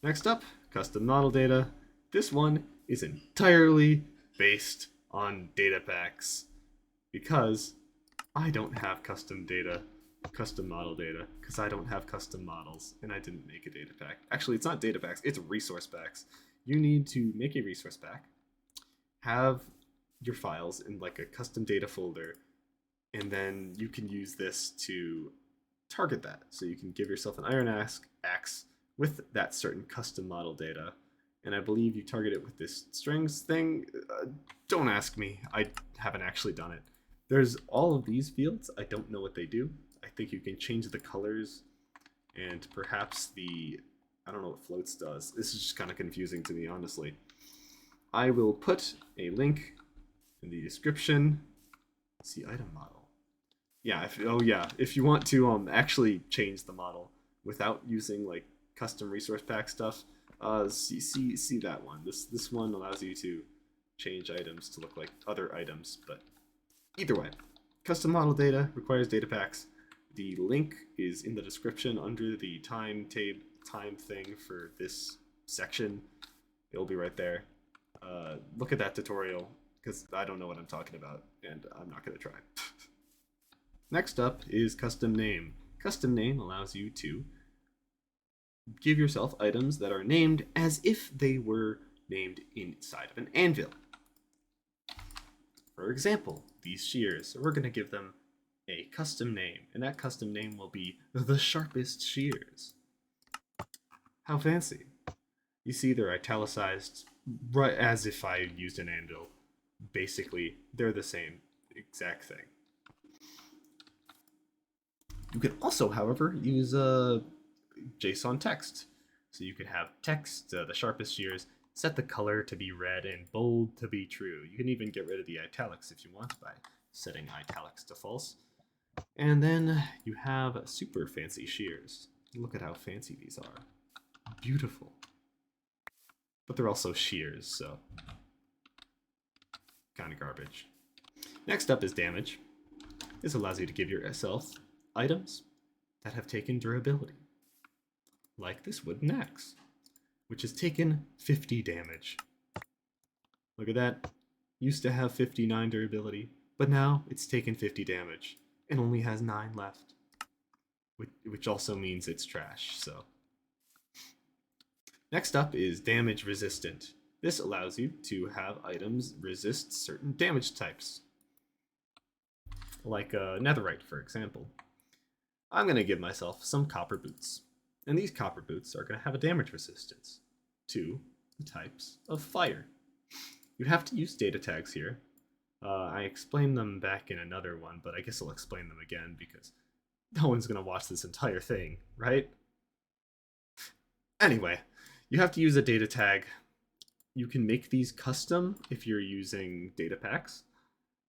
Next up, custom model data. This one is entirely based on data packs because I don't have custom model data, because I don't have custom models and I didn't make a data pack. Actually, it's not data packs, it's resource packs. You need to make a resource pack, have your files in like a custom data folder, and then you can use this to target that. So you can give yourself an iron axe with that certain custom model data. And I believe you target it with this strings thing. Don't ask me. I haven't actually done it. There's all of these fields. I don't know what they do. I think you can change the colors and perhaps the I don't know what floats does. This is just kind of confusing to me, honestly. I will put a link in the description. See item model. Yeah, if you want to actually change the model without using like custom resource pack stuff, see that one. This one allows you to change items to look like other items, but either way, custom model data requires data packs. The link is in the description under the time thing for this section. It'll be right there. Look at that tutorial, because I don't know what I'm talking about, and I'm not going to try. Next up is custom name. Custom name allows you to give yourself items that are named as if they were named inside of an anvil. For example, these shears, we're going to give them a custom name, and that custom name will be the sharpest shears. How fancy. You see they're italicized right as if I used an anvil. Basically, they're the same exact thing. You can also, however, use JSON text. So you can have text, the sharpest shears, set the color to be red and bold to be true. You can even get rid of the italics if you want by setting italics to false. And then you have super fancy shears. Look at how fancy these are. Beautiful. But they're also shears, so kind of garbage. Next up is damage. This allows you to give yourself items that have taken durability. Like this wooden axe, which has taken 50 damage. Look at that. Used to have 59 durability, but now it's taken 50 damage and only has 9 left. Which also means it's trash, so. Next up is damage resistant. This allows you to have items resist certain damage types. Like netherite, for example. I'm going to give myself some copper boots. And these copper boots are going to have a damage resistance to the types of fire. You have to use data tags here. I explained them back in another one, but I guess I'll explain them again because no one's going to watch this entire thing, right? Anyway, you have to use a data tag. You can make these custom if you're using data packs,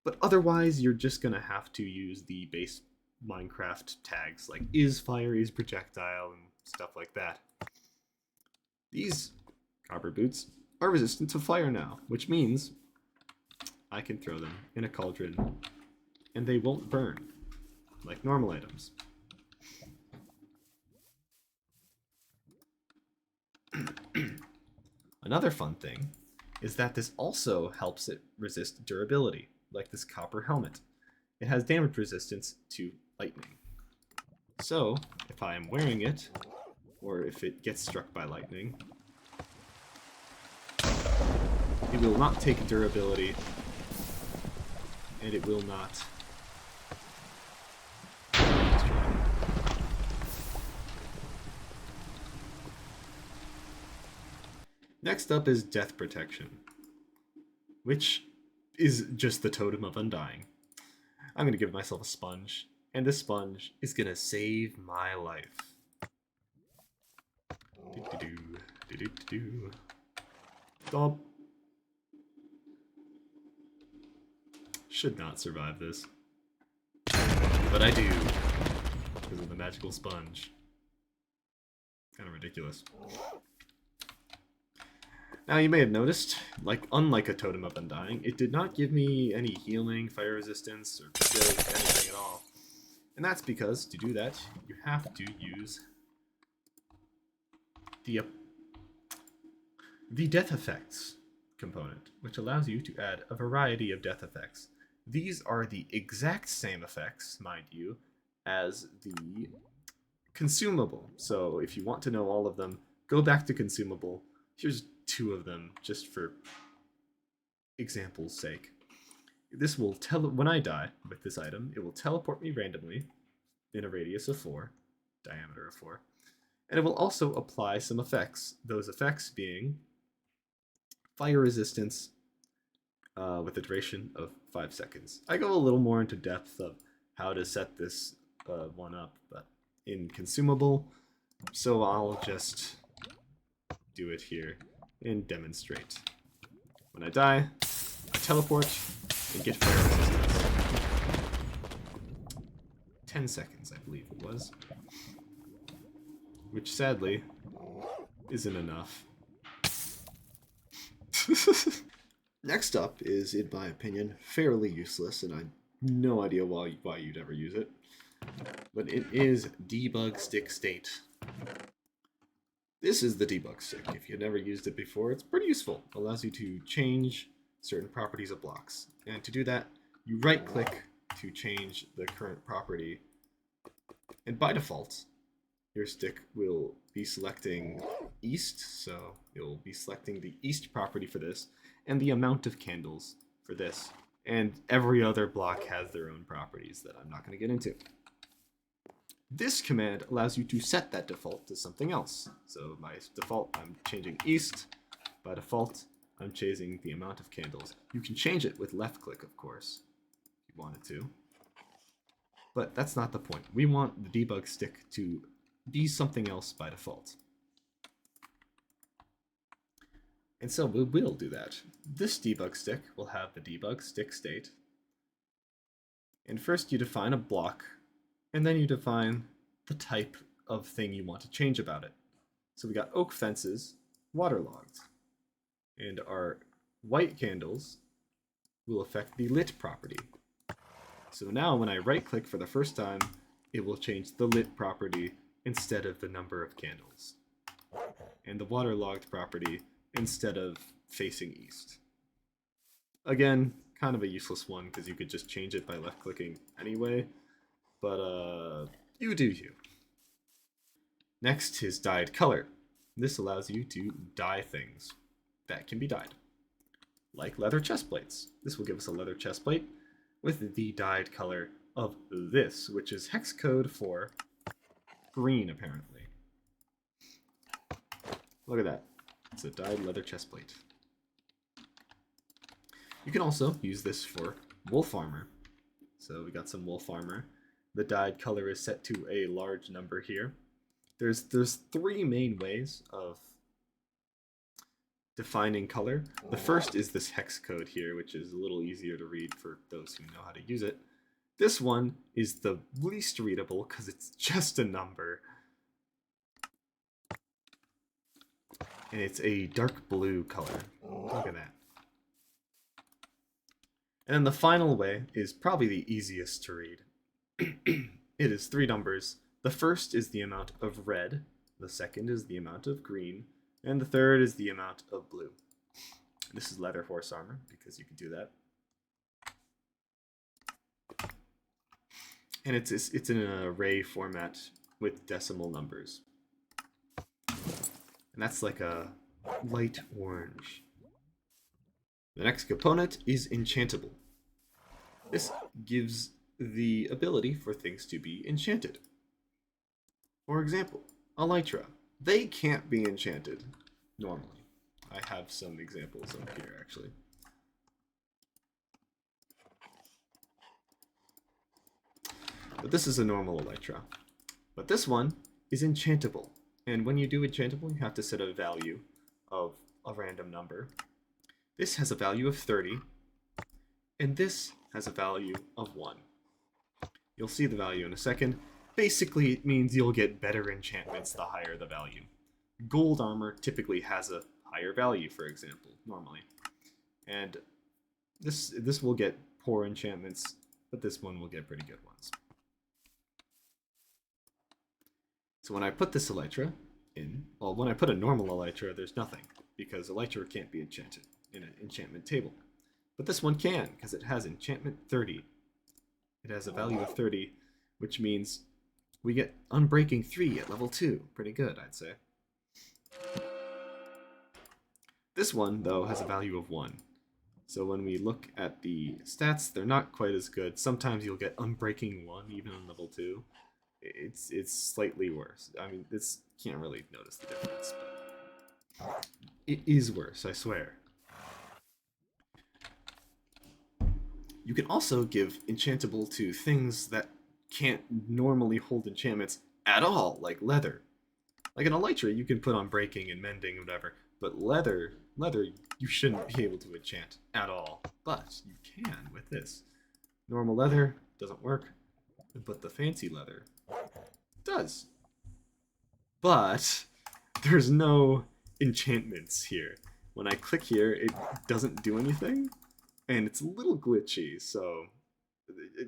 but otherwise you're just going to have to use the base Minecraft tags like is fire, is projectile, and stuff like that. These copper boots are resistant to fire now, which means I can throw them in a cauldron and they won't burn like normal items. Another fun thing is that this also helps it resist durability, like this copper helmet. It has damage resistance to lightning. So, if I am wearing it, or if it gets struck by lightning, it will not take durability, and it will not Next up is death protection, which is just the totem of undying. I'm going to give myself a sponge, and this sponge is going to save my life. Stop. Should not survive this. But I do, because of the magical sponge. Kind of ridiculous. Now you may have noticed, unlike a Totem of Undying, it did not give me any healing, fire resistance, or really anything at all. And that's because, to do that, you have to use the death effects component, which allows you to add a variety of death effects. These are the exact same effects, mind you, as the consumable. So if you want to know all of them, go back to consumable. Here's 2 of them, just for example's sake. This will when I die with this item, it will teleport me randomly in a radius of 4, diameter of 4, and it will also apply some effects. Those effects being fire resistance with a duration of 5 seconds. I go a little more into depth of how to set this one up, but in consumable, so I'll just do it here and demonstrate. When I die, I teleport and get fire resistance. 10 seconds, I believe it was. Which sadly isn't enough. Next up is, in my opinion, fairly useless, and I have no idea why you'd ever use it. But it is debug stick state. This is the debug stick. If you've never used it before, it's pretty useful. It allows you to change certain properties of blocks. And to do that, you right-click to change the current property. And by default, your stick will be selecting east, so you'll be selecting the east property for this, and the amount of candles for this. And every other block has their own properties that I'm not going to get into. This command allows you to set that default to something else. So by default, I'm changing east. By default, I'm changing the amount of candles. You can change it with left click, of course, if you wanted to. But that's not the point. We want the debug stick to be something else by default. And so we will do that. This debug stick will have the debug stick state. And first you define a block, and then you define the type of thing you want to change about it. So we got oak fences, waterlogged. And our white candles will affect the lit property. So now when I right click for the first time, it will change the lit property instead of the number of candles. And the waterlogged property instead of facing east. Again, kind of a useless one because you could just change it by left clicking anyway, but you do you. Next is dyed color. This allows you to dye things that can be dyed, like leather chest plates. This will give us a leather chest plate with the dyed color of this, which is hex code for green, apparently. Look at that. It's a dyed leather chest plate. You can also use this for wolf armor. So we got some wolf armor. The dyed color is set to a large number here. There's three main ways of defining color. The first is this hex code here, which is a little easier to read for those who know how to use it. This one is the least readable because it's just a number. And it's a dark blue color. Look at that. And then the final way is probably the easiest to read. It is three numbers. The first is the amount of red, the second is the amount of green, and the third is the amount of blue. This is leather horse armor, because you can do that. And it's in an array format with decimal numbers. And that's like a light orange. The next component is enchantable. This gives the ability for things to be enchanted. For example, elytra. They can't be enchanted normally. I have some examples up here, actually. But this is a normal elytra. But this one is enchantable. And when you do enchantable, you have to set a value of a random number. This has a value of 30, and this has a value of 1. You'll see the value in a second. Basically, it means you'll get better enchantments the higher the value. Gold armor typically has a higher value, for example, normally. And this will get poor enchantments, but this one will get pretty good ones. So when I put this elytra in, well, when I put a normal elytra, there's nothing, because elytra can't be enchanted in an enchantment table. But this one can, because it has enchantment 30. It has a value of 30, which means we get unbreaking 3 at level 2. Pretty good, I'd say. This one, though, has a value of 1. So when we look at the stats, they're not quite as good. Sometimes you'll get unbreaking 1, even on level 2. It's slightly worse. I mean, this can't really notice the difference, but it is worse, I swear. You can also give enchantable to things that can't normally hold enchantments at all, like leather. Like an elytra you can put on breaking and mending and whatever, but leather you shouldn't be able to enchant at all. But you can with this. Normal leather doesn't work, but the fancy leather does. But there's no enchantments here. When I click here, it doesn't do anything, and it's a little glitchy, so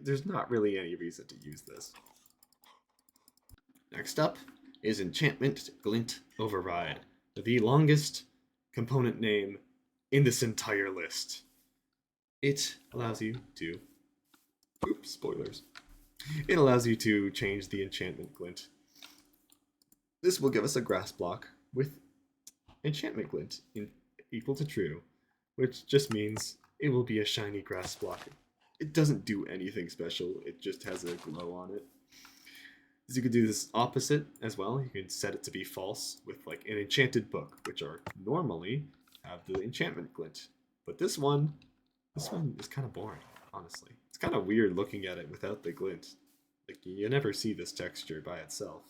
there's not really any reason to use this. Next up is enchantment glint override, the longest component name in this entire list. It allows you to, oops, spoilers. It allows you to change the enchantment glint. This will give us a grass block with enchantment glint equal to true, which just means it will be a shiny grass block. It doesn't do anything special, it just has a glow on it. So you could do this opposite as well. You can set it to be false with like an enchanted book, which are normally have the enchantment glint. But this one is kind of boring, honestly. It's kind of weird looking at it without the glint. Like you never see this texture by itself.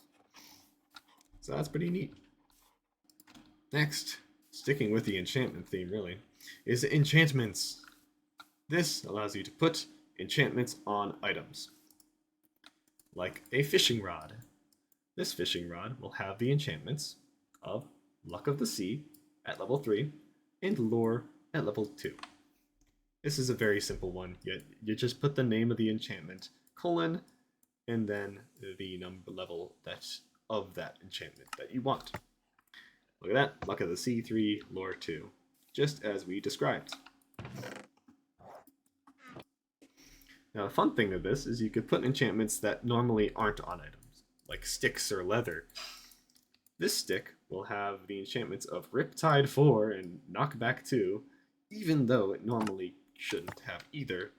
So that's pretty neat. Next, sticking with the enchantment theme really, is enchantments. This allows you to put enchantments on items. Like a fishing rod. This fishing rod will have the enchantments of Luck of the Sea at level 3 and Lore at level 2. This is a very simple one. You just put the name of the enchantment, colon, and then the number level of that enchantment that you want. Look at that, Luck of the Sea 3, Lore 2, just as we described. Now the fun thing of this is you could put enchantments that normally aren't on items, like sticks or leather. This stick will have the enchantments of Riptide 4 and Knockback 2, even though it normally shouldn't have either,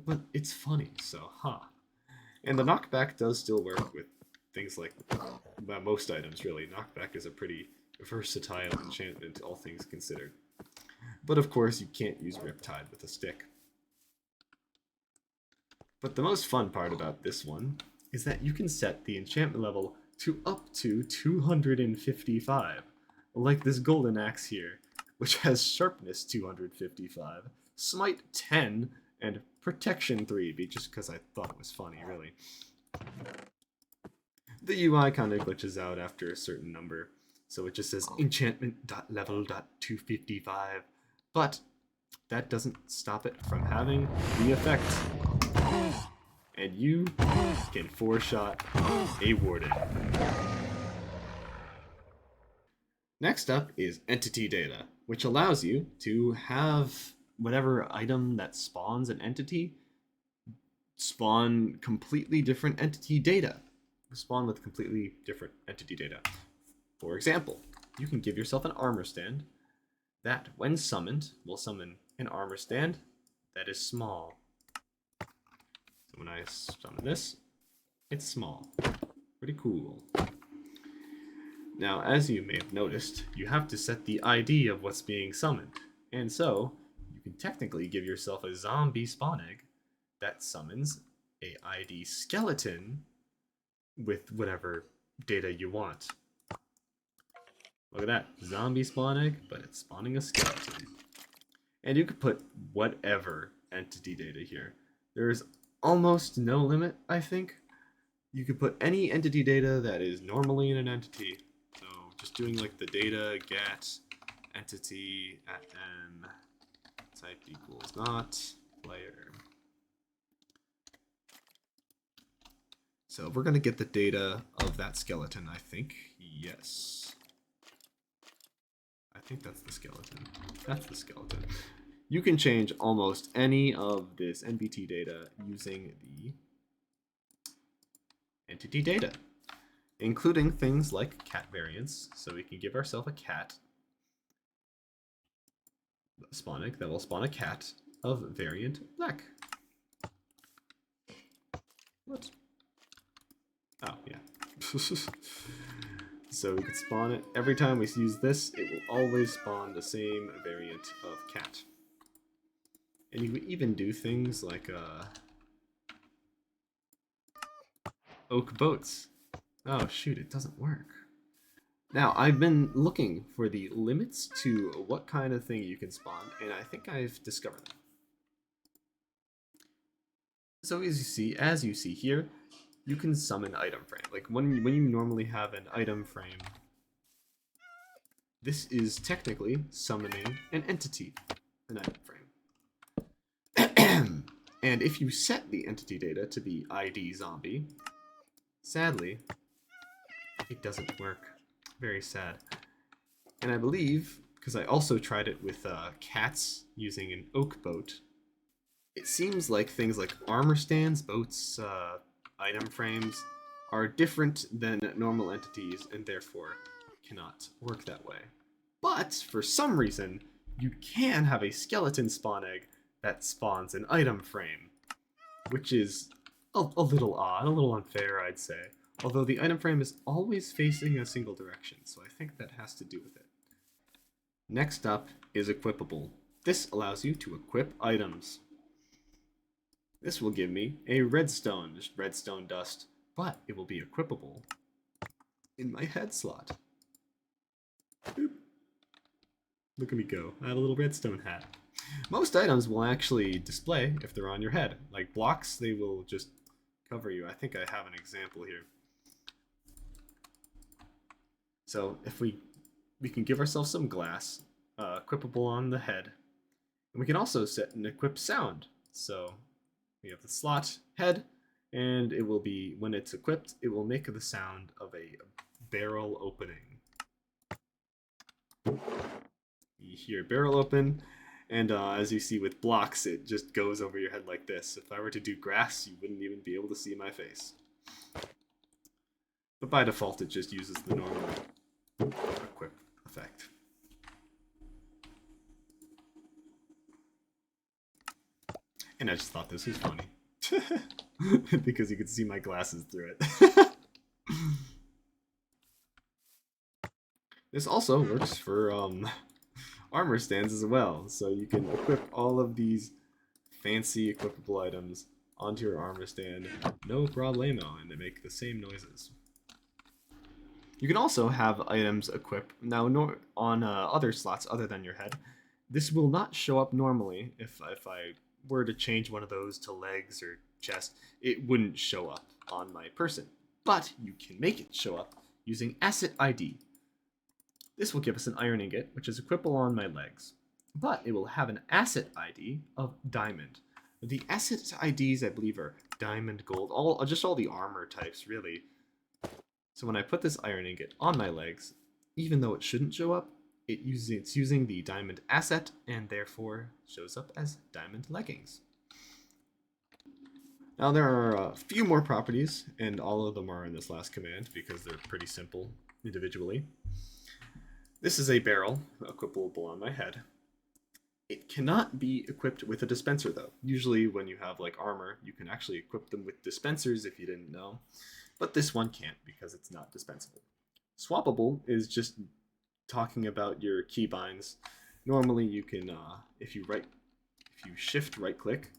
but it's funny, so And the Knockback does still work with things like most items really. Knockback is a pretty versatile enchantment, all things considered. But of course you can't use Riptide with a stick. But the most fun part about this one is that you can set the enchantment level to up to 255, like this golden axe here, which has sharpness 255, smite 10, and protection 3, just because I thought it was funny, really. The UI kind of glitches out after a certain number, so it just says enchantment.level.255, but that doesn't stop it from having the effect. And you can 4-shot a warden. Next up is entity data, which allows you to have whatever item that spawns an entity spawn completely different entity data. Spawn with completely different entity data. For example, you can give yourself an armor stand that, when summoned, will summon an armor stand that is small. So when I summon this, it's small. Pretty cool. Now, as you may have noticed, you have to set the ID of what's being summoned. And so, you can technically give yourself a zombie spawn egg that summons a ID skeleton with whatever data you want. Look at that, zombie spawn egg, but it's spawning a skeleton. And you could put whatever entity data here. There's almost no limit, I think. You could put any entity data that is normally in an entity. So just doing like the data get entity at n type equals not player. So we're gonna get the data of that skeleton, I think. Yes. I think that's the skeleton. That's the skeleton. You can change almost any of this NBT data using the entity data, including things like cat variants. So we can give ourselves a cat spawn egg that will spawn a cat of variant black. What? Oh, yeah. So we can spawn it. Every time we use this, it will always spawn the same variant of cat. And you can even do things like oak boats. Oh shoot, it doesn't work. Now, I've been looking for the limits to what kind of thing you can spawn, and I think I've discovered them. So as you see here, you can summon item frame. Like when you normally have an item frame, this is technically summoning an entity, an item frame. And if you set the entity data to be ID zombie, sadly, it doesn't work. Very sad. And I believe, because I also tried it with cats using an oak boat, it seems like things like armor stands, boats, item frames are different than normal entities and therefore cannot work that way. But for some reason, you can have a skeleton spawn egg that spawns an item frame, which is a little odd, a little unfair, I'd say. Although the item frame is always facing a single direction, so I think that has to do with it. Next up is equippable. This allows you to equip items. This will give me a redstone, just redstone dust, but it will be equippable in my head slot. Boop. Look at me go. I have a little redstone hat. Most items will actually display if they're on your head. Like blocks, they will just cover you. I think I have an example here. So if we can give ourselves some glass, equipable on the head, and we can also set an equip sound. So we have the slot head, and it will be, when it's equipped, it will make the sound of a barrel opening. You hear a barrel open, and as you see with blocks, it just goes over your head like this. If I were to do grass, you wouldn't even be able to see my face. But by default, it just uses the normal equip effect. And I just thought this was funny. Because you could see my glasses through it. This also works for armor stands as well. So you can equip all of these fancy equipable items onto your armor stand, no problemo, and they make the same noises. You can also have items equip now on other slots other than your head. This will not show up normally. If I were to change one of those to legs or chest, it wouldn't show up on my person. But you can make it show up using asset ID. This will give us an iron ingot, which is equipable on my legs. But it will have an asset ID of diamond. The asset IDs, I believe, are diamond, gold, just all the armor types, really. So when I put this iron ingot on my legs, even though it shouldn't show up, it's using the diamond asset and therefore shows up as diamond leggings. Now there are a few more properties, and all of them are in this last command because they're pretty simple individually. This is a barrel, equipable on my head. It cannot be equipped with a dispenser though. Usually when you have like armor, you can actually equip them with dispensers if you didn't know. But this one can't because it's not dispensable. Swappable is just talking about your keybinds. Normally you can, if you shift right click,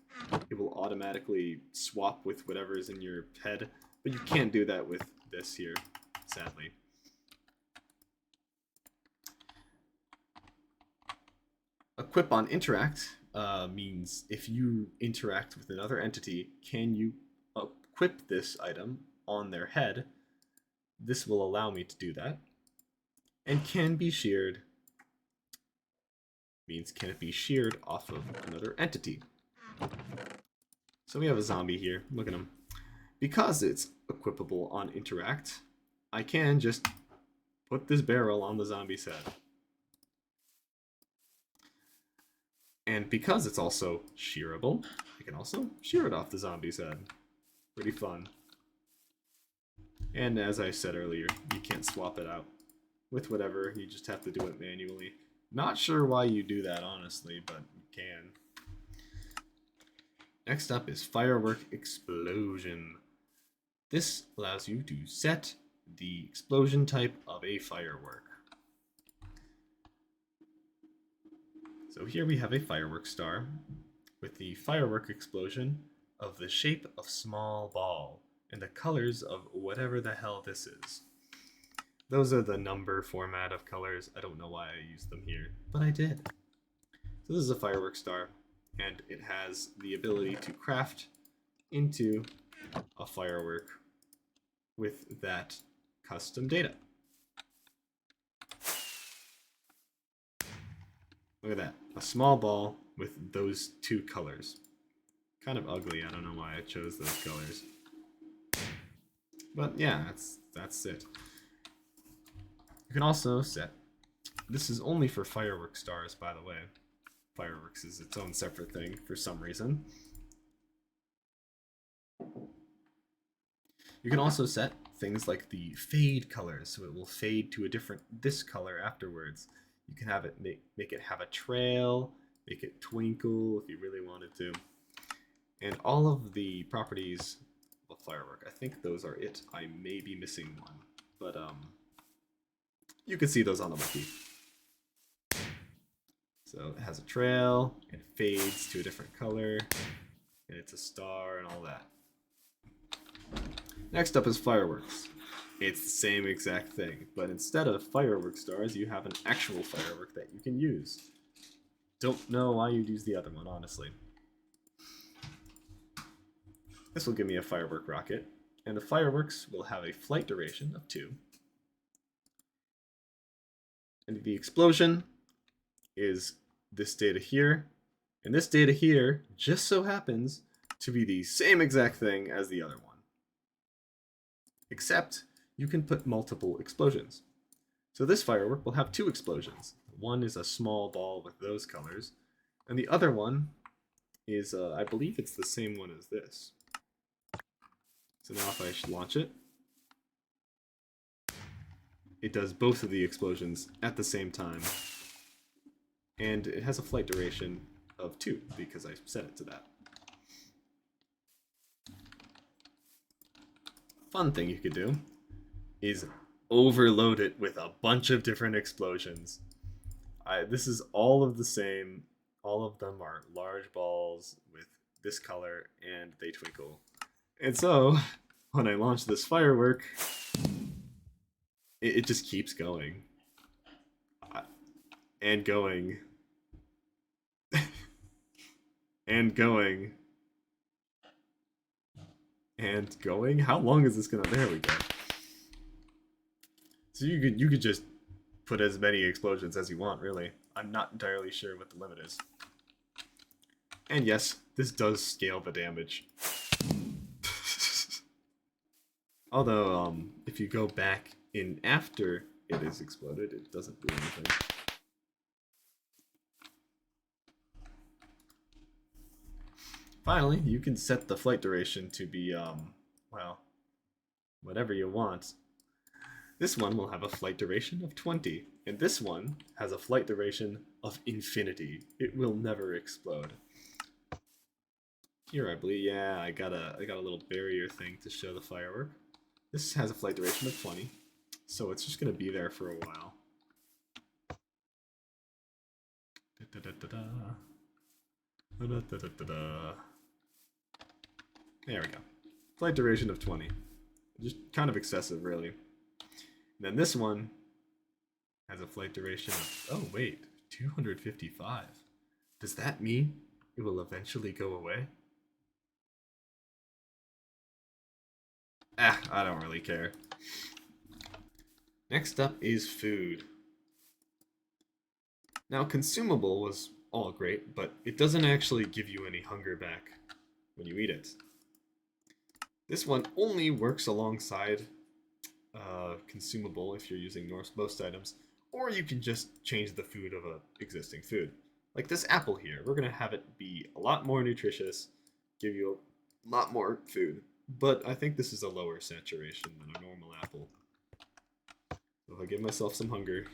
it will automatically swap with whatever is in your head, but you can't do that with this here, sadly. Equip on interact means if you interact with another entity, can you equip this item on their head? This will allow me to do that. And can be sheared means can it be sheared off of another entity. So we have a zombie here. Look at him. Because it's equipable on interact, I can just put this barrel on the zombie's head. And because it's also shearable, I can also shear it off the zombie's head. Pretty fun. And as I said earlier, you can't swap it out with whatever, you just have to do it manually. Not sure why you do that, honestly, but you can. Next up is Firework Explosion. This allows you to set the explosion type of a firework. So here we have a firework star with the firework explosion of the shape of small ball and the colors of whatever the hell this is. Those are the number format of colors. I don't know why I used them here, but I did. So this is a fireworks star, and it has the ability to craft into a firework with that custom data. Look at that, a small ball with those two colors. Kind of ugly, I don't know why I chose those colors. But yeah, that's it. You can also set, this is only for fireworks stars, by the way. Fireworks is its own separate thing for some reason. You can also set things like the fade colors, so it will fade to a different this color afterwards. You can have it make it have a trail, make it twinkle if you really wanted to. And all of the properties of firework, I think those are it. I may be missing one, but you can see those on the wiki. So it has a trail, it fades to a different color, and it's a star and all that. Next up is fireworks. It's the same exact thing, but instead of firework stars, you have an actual firework that you can use. Don't know why you'd use the other one, honestly. This will give me a firework rocket, and the fireworks will have a flight duration of 2. And the explosion is this data here, and this data here just so happens to be the same exact thing as the other one. Except you can put multiple explosions. So this firework will have 2 explosions. One is a small ball with those colors, and the other one is, I believe it's the same one as this. So now if I should launch it, it does both of the explosions at the same time. And it has a flight duration of 2 because I set it to that. Fun thing you could do is overload it with a bunch of different explosions. This is all of the same. All of them are large balls with this color and they twinkle. And so when I launch this firework, it just keeps going. And going. And going. And going? How long is this gonna... There we go. So you could just put as many explosions as you want, really. I'm not entirely sure what the limit is. And yes, this does scale the damage. Although, if you go back in after it is exploded, it doesn't do anything. Finally, you can set the flight duration to be, well, whatever you want. This one will have a flight duration of 20, and this one has a flight duration of infinity. It will never explode. Here, I believe, yeah, I got a little barrier thing to show the firework. This has a flight duration of 20, so it's just gonna be there for a while. There we go. Flight duration of 20. Just kind of excessive, really. And then this one has a flight duration of, oh wait, 255. Does that mean it will eventually go away? I don't really care. Next up is food. Now, consumable was all great, but it doesn't actually give you any hunger back when you eat it. This one only works alongside consumable if you're using most items, or you can just change the food of an existing food. Like this apple here, we're going to have it be a lot more nutritious, give you a lot more food, but I think this is a lower saturation than a normal apple. So if I give myself some hunger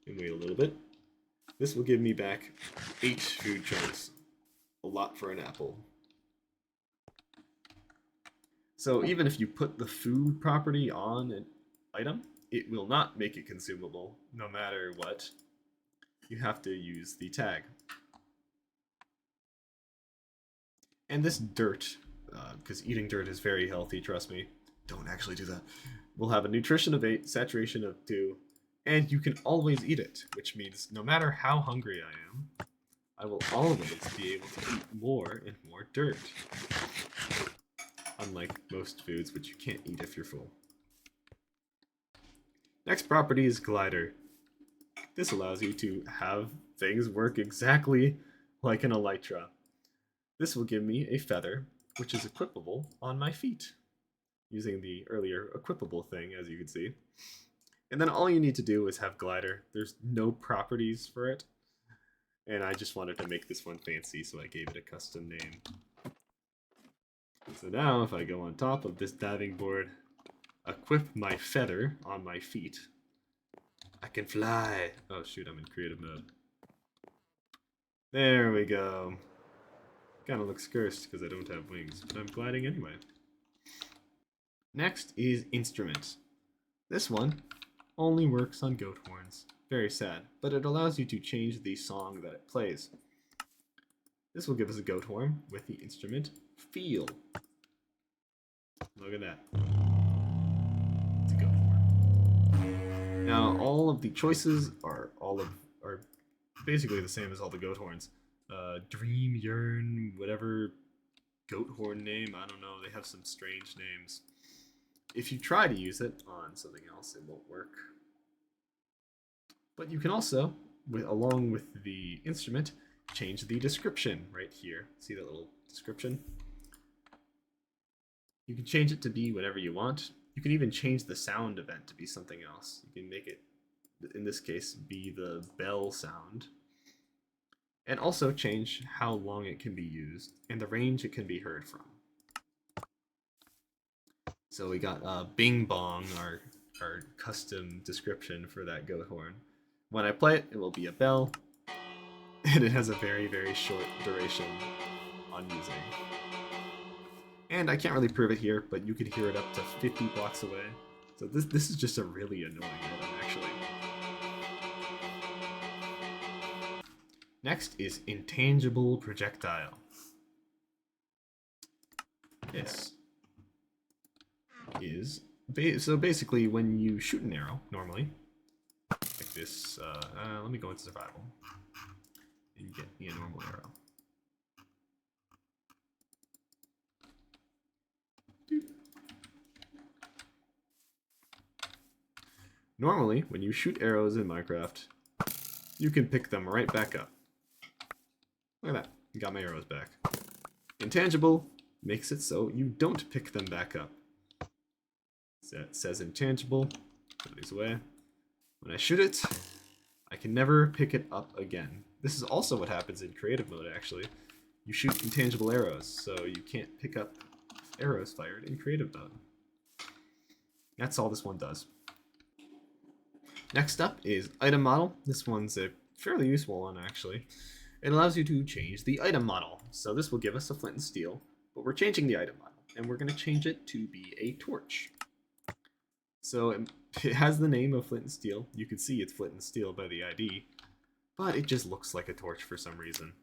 and wait a little bit, this will give me back 8 food chunks, a lot for an apple. So even if you put the food property on an item, it will not make it consumable, no matter what. You have to use the tag. And this dirt, because eating dirt is very healthy, trust me, don't actually do that. We'll have a nutrition of 8, saturation of 2, and you can always eat it, which means no matter how hungry I am, I will always be able to eat more and more dirt. Unlike most foods, which you can't eat if you're full. Next property is glider. This allows you to have things work exactly like an elytra. This will give me a feather, which is equippable on my feet, using the earlier equippable thing, as you can see. And then all you need to do is have glider. There's no properties for it. And I just wanted to make this one fancy, so I gave it a custom name. So now, if I go on top of this diving board, equip my feather on my feet, I can fly. Oh shoot, I'm in creative mode. There we go. Kinda looks cursed because I don't have wings, but I'm gliding anyway. Next is instruments. This one only works on goat horns. Very sad, but it allows you to change the song that it plays. This will give us a goat horn with the instrument feel. Look at that. It's a goat horn. Now all of the choices are basically the same as all the goat horns. Dream, yearn, whatever goat horn name, I don't know, they have some strange names. If you try to use it on something else, it won't work. But you can also, along with the instrument, change the description right here. See that little description? You can change it to be whatever you want. You can even change the sound event to be something else. You can make it, in this case, be the bell sound. And also change how long it can be used and the range it can be heard from. So we got Bing Bong, our custom description for that goat horn. When I play it, it will be a bell, and it has a very, very short duration on using. And I can't really prove it here, but you could hear it up to 50 blocks away. So this is just a really annoying rhythm, actually. Next is intangible projectile. This is so basically when you shoot an arrow normally, like this. Let me go into survival and get me a normal arrow. Normally, when you shoot arrows in Minecraft, you can pick them right back up. Look at that, got my arrows back. Intangible makes it so you don't pick them back up. So it says intangible, put these away. When I shoot it, I can never pick it up again. This is also what happens in creative mode, actually. You shoot intangible arrows, so you can't pick up arrows fired in creative mode. That's all this one does. Next up is item model. This one's a fairly useful one, actually. It allows you to change the item model. So this will give us a flint and steel, but we're changing the item model, and we're going to change it to be a torch. So it has the name of flint and steel. You can see it's flint and steel by the ID, but it just looks like a torch for some reason.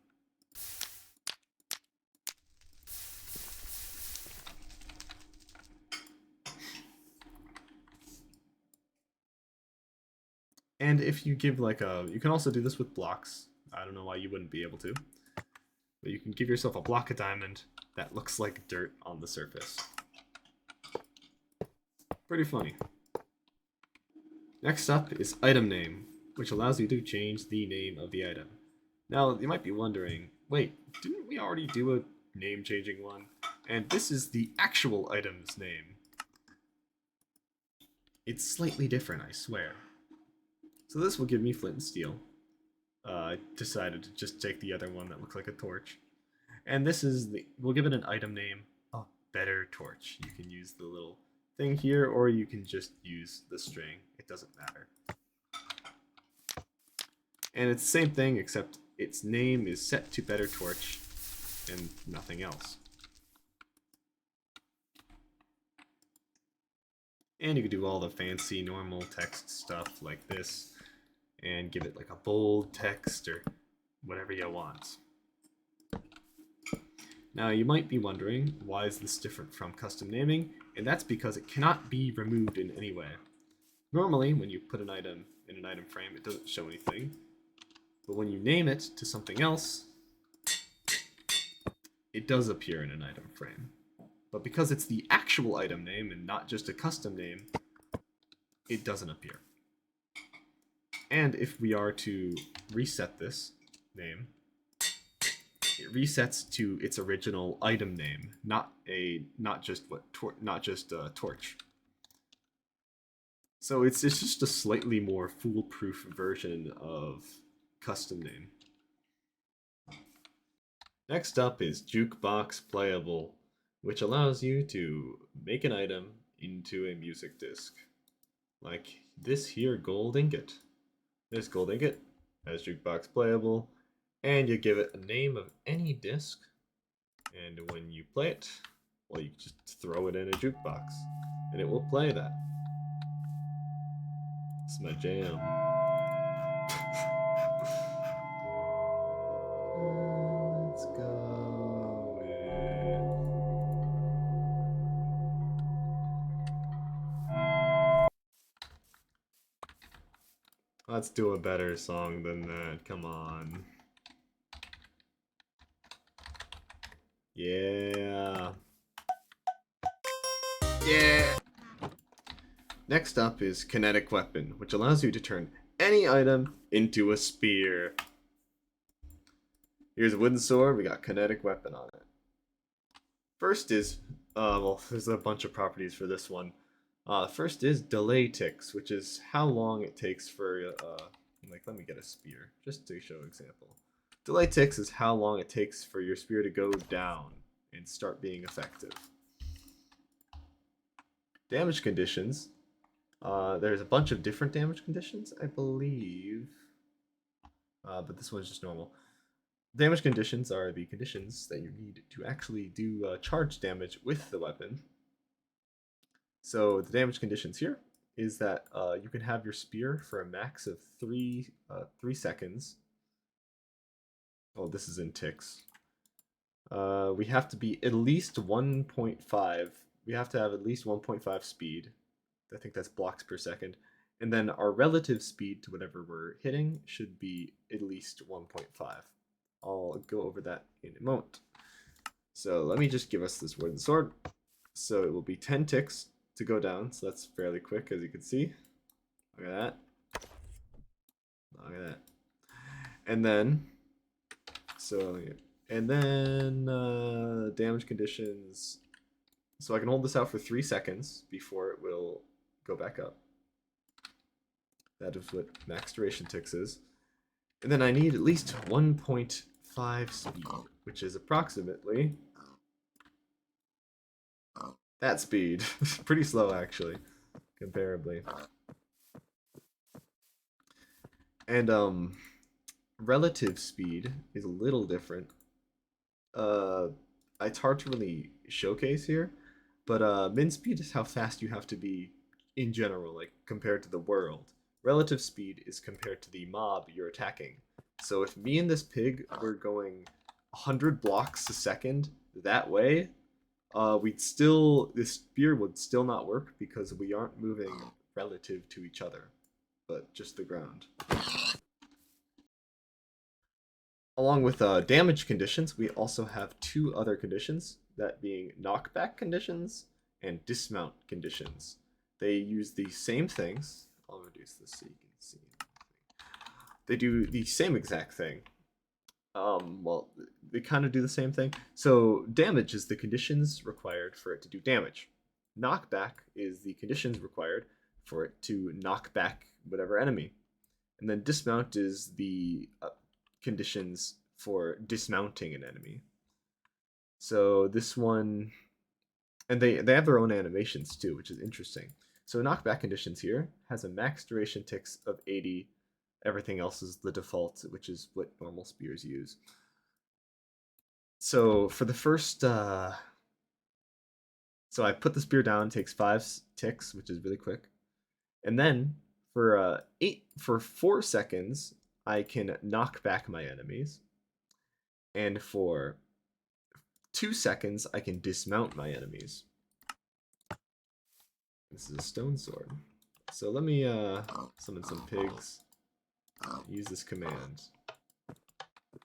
And if you give like you can also do this with blocks. I don't know why you wouldn't be able to. But you can give yourself a block of diamond that looks like dirt on the surface. Pretty funny. Next up is item name, which allows you to change the name of the item. Now, you might be wondering, wait, didn't we already do a name changing one? And this is the actual item's name. It's slightly different, I swear. So this will give me flint and steel. I decided to just take the other one that looks like a torch. And this is we'll give it an item name, a better torch. You can use the little thing here, or you can just use the string. It doesn't matter. And it's the same thing, except its name is set to better torch and nothing else. And you can do all the fancy normal text stuff like this and give it like a bold text or whatever you want. Now you might be wondering, why is this different from custom naming? And that's because it cannot be removed in any way. Normally, when you put an item in an item frame, it doesn't show anything. But when you name it to something else, it does appear in an item frame. But because it's the actual item name and not just a custom name, it doesn't appear. And if we are to reset this name, it resets to its original item name, not just torch. So it's just a slightly more foolproof version of custom name. Next up is jukebox playable, which allows you to make an item into a music disc, like this here gold ingot. This gold ingot has jukebox playable, and you give it a name of any disc, and when you play it, well, you just throw it in a jukebox, and it will play that. It's my jam. Let's go with... Let's do a better song than that, come on. Yeah. Yeah. Next up is kinetic weapon, which allows you to turn any item into a spear. Here's a wooden sword, we got kinetic weapon on it. First is, well, there's a bunch of properties for this one. First is delay ticks, which is how long it takes for, let me get a spear, just to show an example. Delay ticks is how long it takes for your spear to go down and start being effective. Damage conditions. There's a bunch of different damage conditions, I believe. But this one's just normal. Damage conditions are the conditions that you need to actually do charge damage with the weapon. So the damage conditions here is that you can have your spear for a max of 3 seconds. Oh, this is in ticks. We have to be at least 1.5. We have to have at least 1.5 speed. I think that's blocks per second. And then our relative speed to whatever we're hitting should be at least 1.5. I'll go over that in a moment. So let me just give us this wooden sword. So it will be 10 ticks to go down, so that's fairly quick, as you can see. Look at that. Look at that. And then, damage conditions. So I can hold this out for 3 seconds before it will go back up. That is what max duration ticks is. And then I need at least 1.5 speed, which is approximately that speed. Pretty slow, actually, comparably. And relative speed is a little different. It's hard to really showcase here, but min speed is how fast you have to be in general, like compared to the world. Relative speed is compared to the mob you're attacking. So if me and this pig were going 100 blocks a second that way, this spear would still not work because we aren't moving relative to each other, but just the ground. Along with damage conditions, we also have 2 other conditions, that being knockback conditions and dismount conditions. They use the same things. I'll reduce this so you can see. They do the same exact thing. Well, they kind of do the same thing. So damage is the conditions required for it to do damage. Knockback is the conditions required for it to knock back whatever enemy. And then dismount is the conditions for dismounting an enemy. So this one, and they have their own animations too, which is interesting. So knockback conditions here has a max duration ticks of 80. Everything else is the default, which is what normal spears use. So for the first, so I put the spear down, takes 5 ticks, which is really quick. And then for 4 seconds, I can knock back my enemies. And for 2 seconds, I can dismount my enemies. This is a stone sword. So let me summon some pigs. Use this command.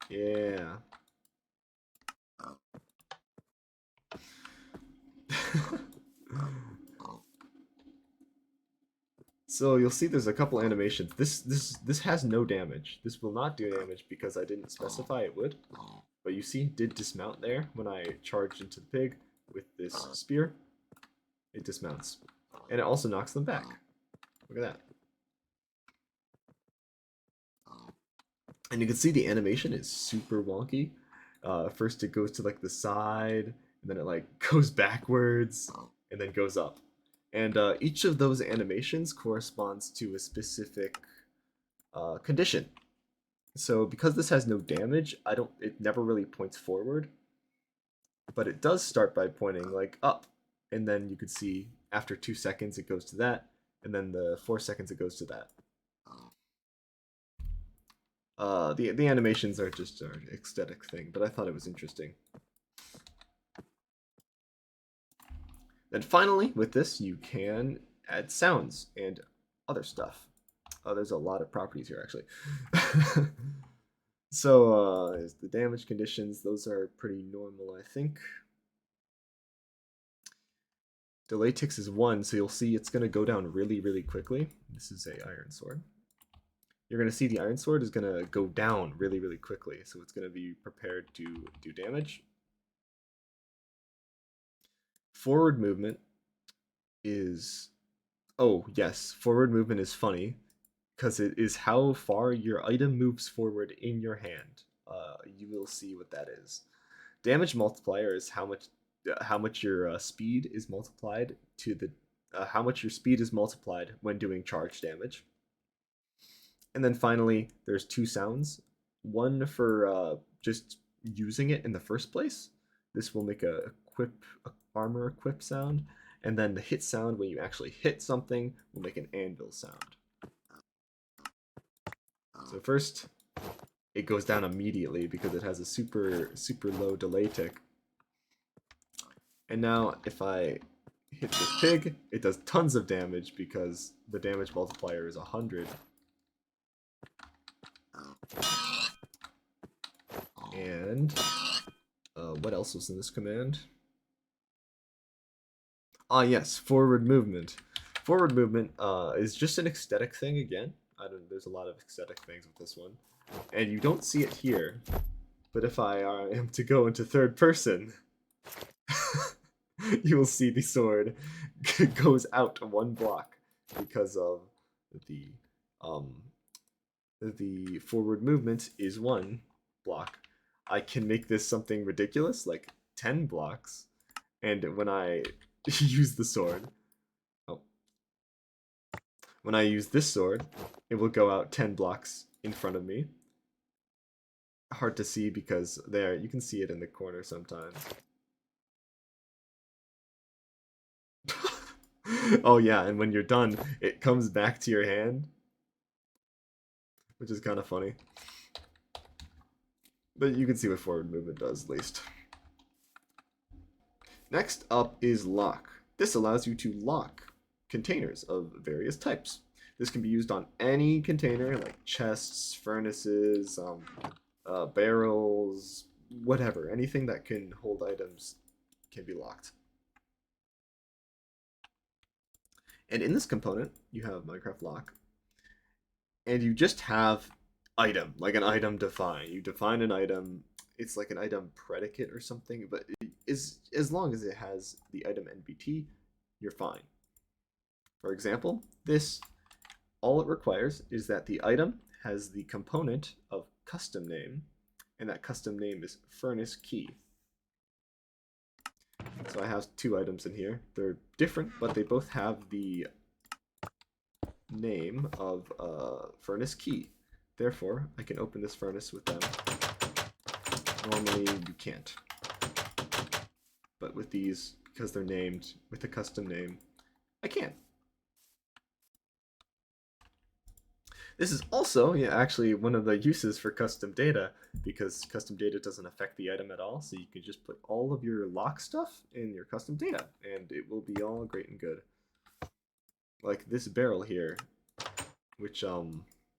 Yeah. So you'll see there's a couple animations. This has no damage. This will not do damage because I didn't specify it would. But you see, did dismount there when I charged into the pig with this spear. It dismounts. And it also knocks them back. Look at that. And you can see the animation is super wonky. First it goes to like the side, and then it like goes backwards, and then goes up. And each of those animations corresponds to a specific condition. So because this has no damage, it never really points forward. But it does start by pointing like up. And then you could see after 2 seconds it goes to that, and then the 4 seconds it goes to that. The animations are just an aesthetic thing, but I thought it was interesting. Then finally, with this, you can add sounds and other stuff. There's a lot of properties here, actually. So, the damage conditions, those are pretty normal, I think. Delay ticks is 1, so you'll see it's going to go down really, really quickly. This is a iron sword. You're going to see the iron sword is going to go down really, really quickly, so it's going to be prepared to do damage. Forward movement is... Oh, yes, forward movement is funny, because it is how far your item moves forward in your hand. You will see what that is. Damage multiplier is how much your speed is multiplied to the... how much your speed is multiplied when doing charge damage. And then finally, there's 2 sounds. One for just using it in the first place. This will make a armor equip sound. And then the hit sound, when you actually hit something, will make an anvil sound. So first, it goes down immediately because it has a super low delay tick. And now, if I hit this pig, it does tons of damage because the damage multiplier is 100. And what else was in this command? Ah, yes, forward movement. Forward movement is just an aesthetic thing again. There's a lot of aesthetic things with this one. And you don't see it here. But if I am to go into third person, you will see the sword goes out 1 block because of the forward movement is 1 block. I can make this something ridiculous, like 10 blocks. And when I use the sword, when I use this sword, it will go out 10 blocks in front of me. Hard to see because there, you can see it in the corner sometimes. Oh yeah, and when you're done, it comes back to your hand, which is kind of funny. But you can see what forward movement does, at least. Next up is lock. This allows you to lock containers of various types. This can be used on any container, like chests, furnaces, barrels, whatever. Anything that can hold items can be locked. And in this component, you have Minecraft lock. And you just have item, like an item define. You define an item. It's like an item predicate or something, but as long as it has the item NBT, you're fine. For example, this, all it requires is that the item has the component of custom name, and that custom name is furnace key. So I have 2 items in here. They're different, but they both have the name of furnace key. Therefore, I can open this furnace with them. Normally, you can't. But with these, because they're named with a custom name, I can. This is also, yeah, actually one of the uses for custom data, because custom data doesn't affect the item at all, so you can just put all of your lock stuff in your custom data, and it will be all great and good. Like this barrel here, which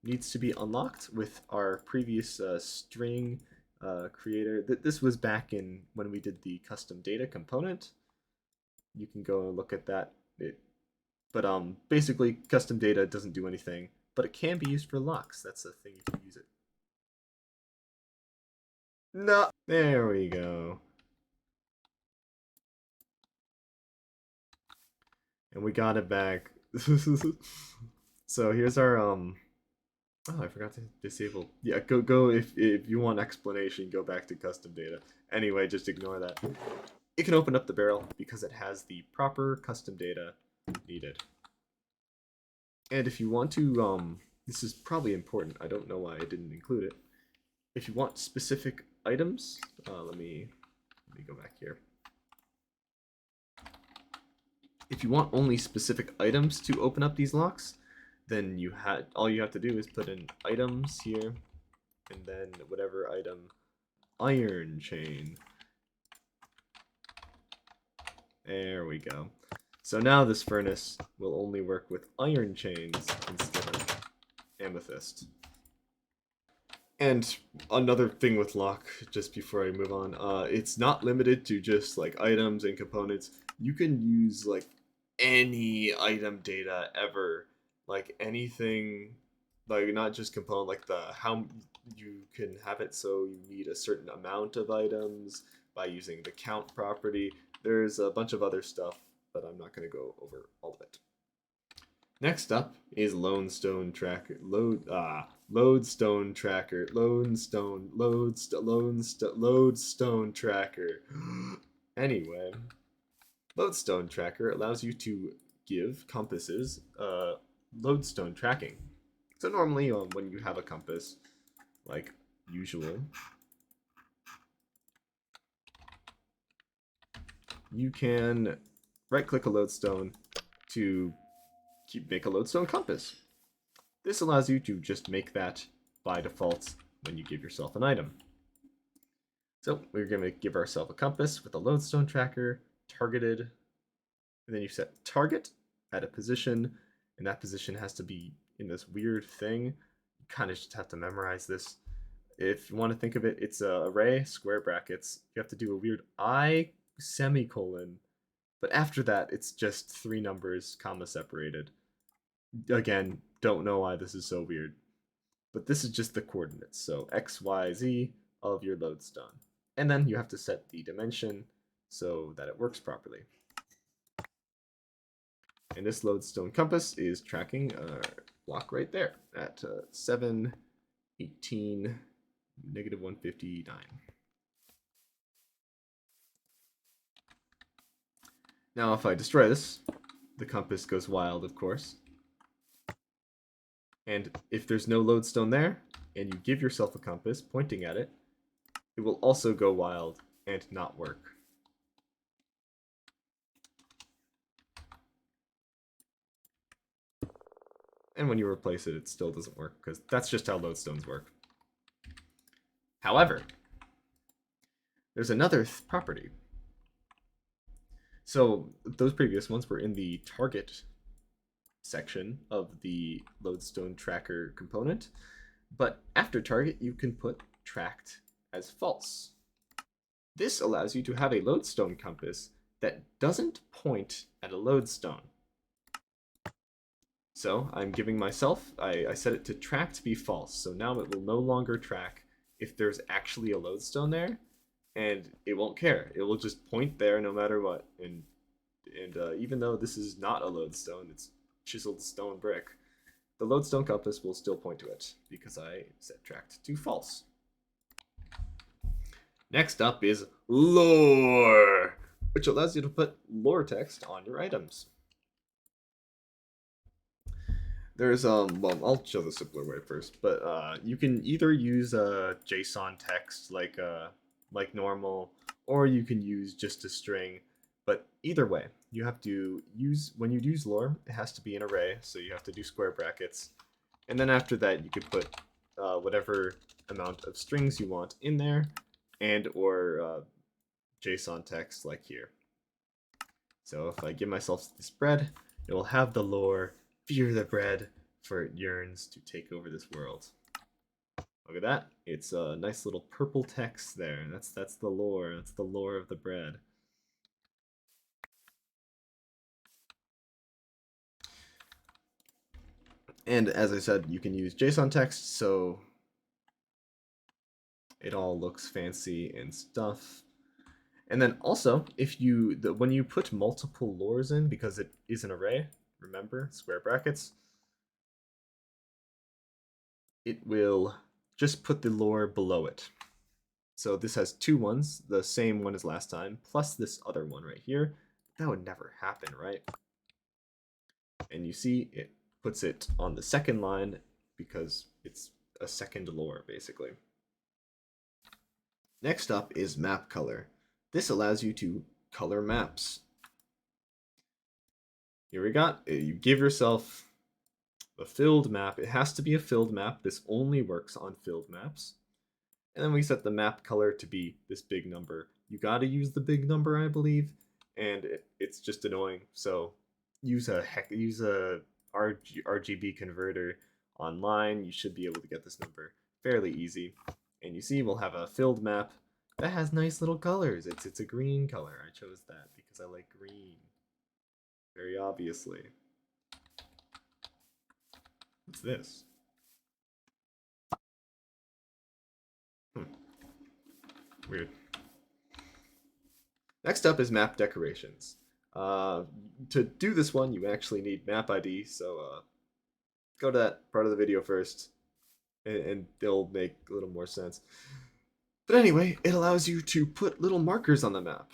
needs to be unlocked with our previous string creator. This was back in when we did the custom data component. You can go and look at that. But basically, custom data doesn't do anything, but it can be used for locks. That's the thing, you can use it. No, there we go. And we got it back. So here's our Oh, I forgot to disable. Yeah, go if you want explanation, go back to custom data. Anyway, just ignore that. It can open up the barrel because it has the proper custom data needed. And if you want to, this is probably important. I don't know why I didn't include it. If you want specific items, let me go back here. If you want only specific items to open up these locks, then all you have to do is put in items here, and then whatever item, iron chain. There we go. So now this furnace will only work with iron chains instead of amethyst. And another thing with lock, just before I move on, it's not limited to just like items and components. You can use like any item data ever, like anything, like not just component, like how you can have it so you need a certain amount of items by using the count property. There's a bunch of other stuff, but I'm not going to go over all of it. Next up is lodestone tracker. Lodestone tracker. Lodestone tracker. Anyway, lodestone tracker allows you to give compasses lodestone tracking. So normally when you have a compass, like usual, you can right-click a lodestone to make a lodestone compass. This allows you to just make that by default when you give yourself an item. So we're going to give ourselves a compass with a lodestone tracker, targeted, and then you set target at a position, and that position has to be in this weird thing. You kind of just have to memorize this. If you want to think of it, it's an array, square brackets. You have to do a weird I semicolon, but after that, it's just 3 numbers, comma separated. Again, don't know why this is so weird. But this is just the coordinates, so x, y, z of your lodestone. And then you have to set the dimension so that it works properly. And this lodestone compass is tracking a block right there at 7, 18, negative 159. Now if I destroy this, the compass goes wild, of course. And if there's no lodestone there, and you give yourself a compass pointing at it, it will also go wild and not work. And when you replace it, it still doesn't work, because that's just how lodestones work. However, there's another property. So those previous ones were in the target section of the lodestone tracker component, but after target you can put tracked as false. This allows you to have a lodestone compass that doesn't point at a lodestone. So I'm giving myself, I set it to track to be false, so now it will no longer track if there's actually a lodestone there, and it won't care. It will just point there no matter what, and even though this is not a lodestone, it's chiseled stone brick, the lodestone compass will still point to it because I set tracked to false. Next up is lore, which allows you to put lore text on your items. There's well, I'll show the simpler way first, but you can either use a JSON text like normal, or you can use just a string. But either way, you have to use, when you use lore, it has to be an array, so you have to do square brackets. And then after that, you could put whatever amount of strings you want in there, and or JSON text like here. So if I give myself this bread, it will have the lore, fear the bread, for it yearns to take over this world. Look at that. It's a nice little purple text there. That's the lore. That's the lore of the bread. And as I said, you can use JSON text, so it all looks fancy and stuff. And then also, if you when you put multiple lores in, because it is an array, remember, square brackets, it will just put the lore below it. So this has two ones, the same one as last time, plus this other one right here. That would never happen, right? And you see it puts it on the second line because it's a second lore, basically. Next up is map color. This allows you to color maps. Here we got, you give yourself a filled map. It has to be a filled map. This only works on filled maps. And then we set the map color to be this big number. You gotta use the big number, I believe, and it's just annoying. So use a RGB converter online. You should be able to get this number fairly easy. And you see we'll have a filled map that has nice little colors. It's a green color. I chose that because I like green. Very obviously. What's this? Weird. Next up is map decorations. To do this one, you actually need map ID, so go to that part of the video first, and it'll make a little more sense. But anyway, it allows you to put little markers on the map.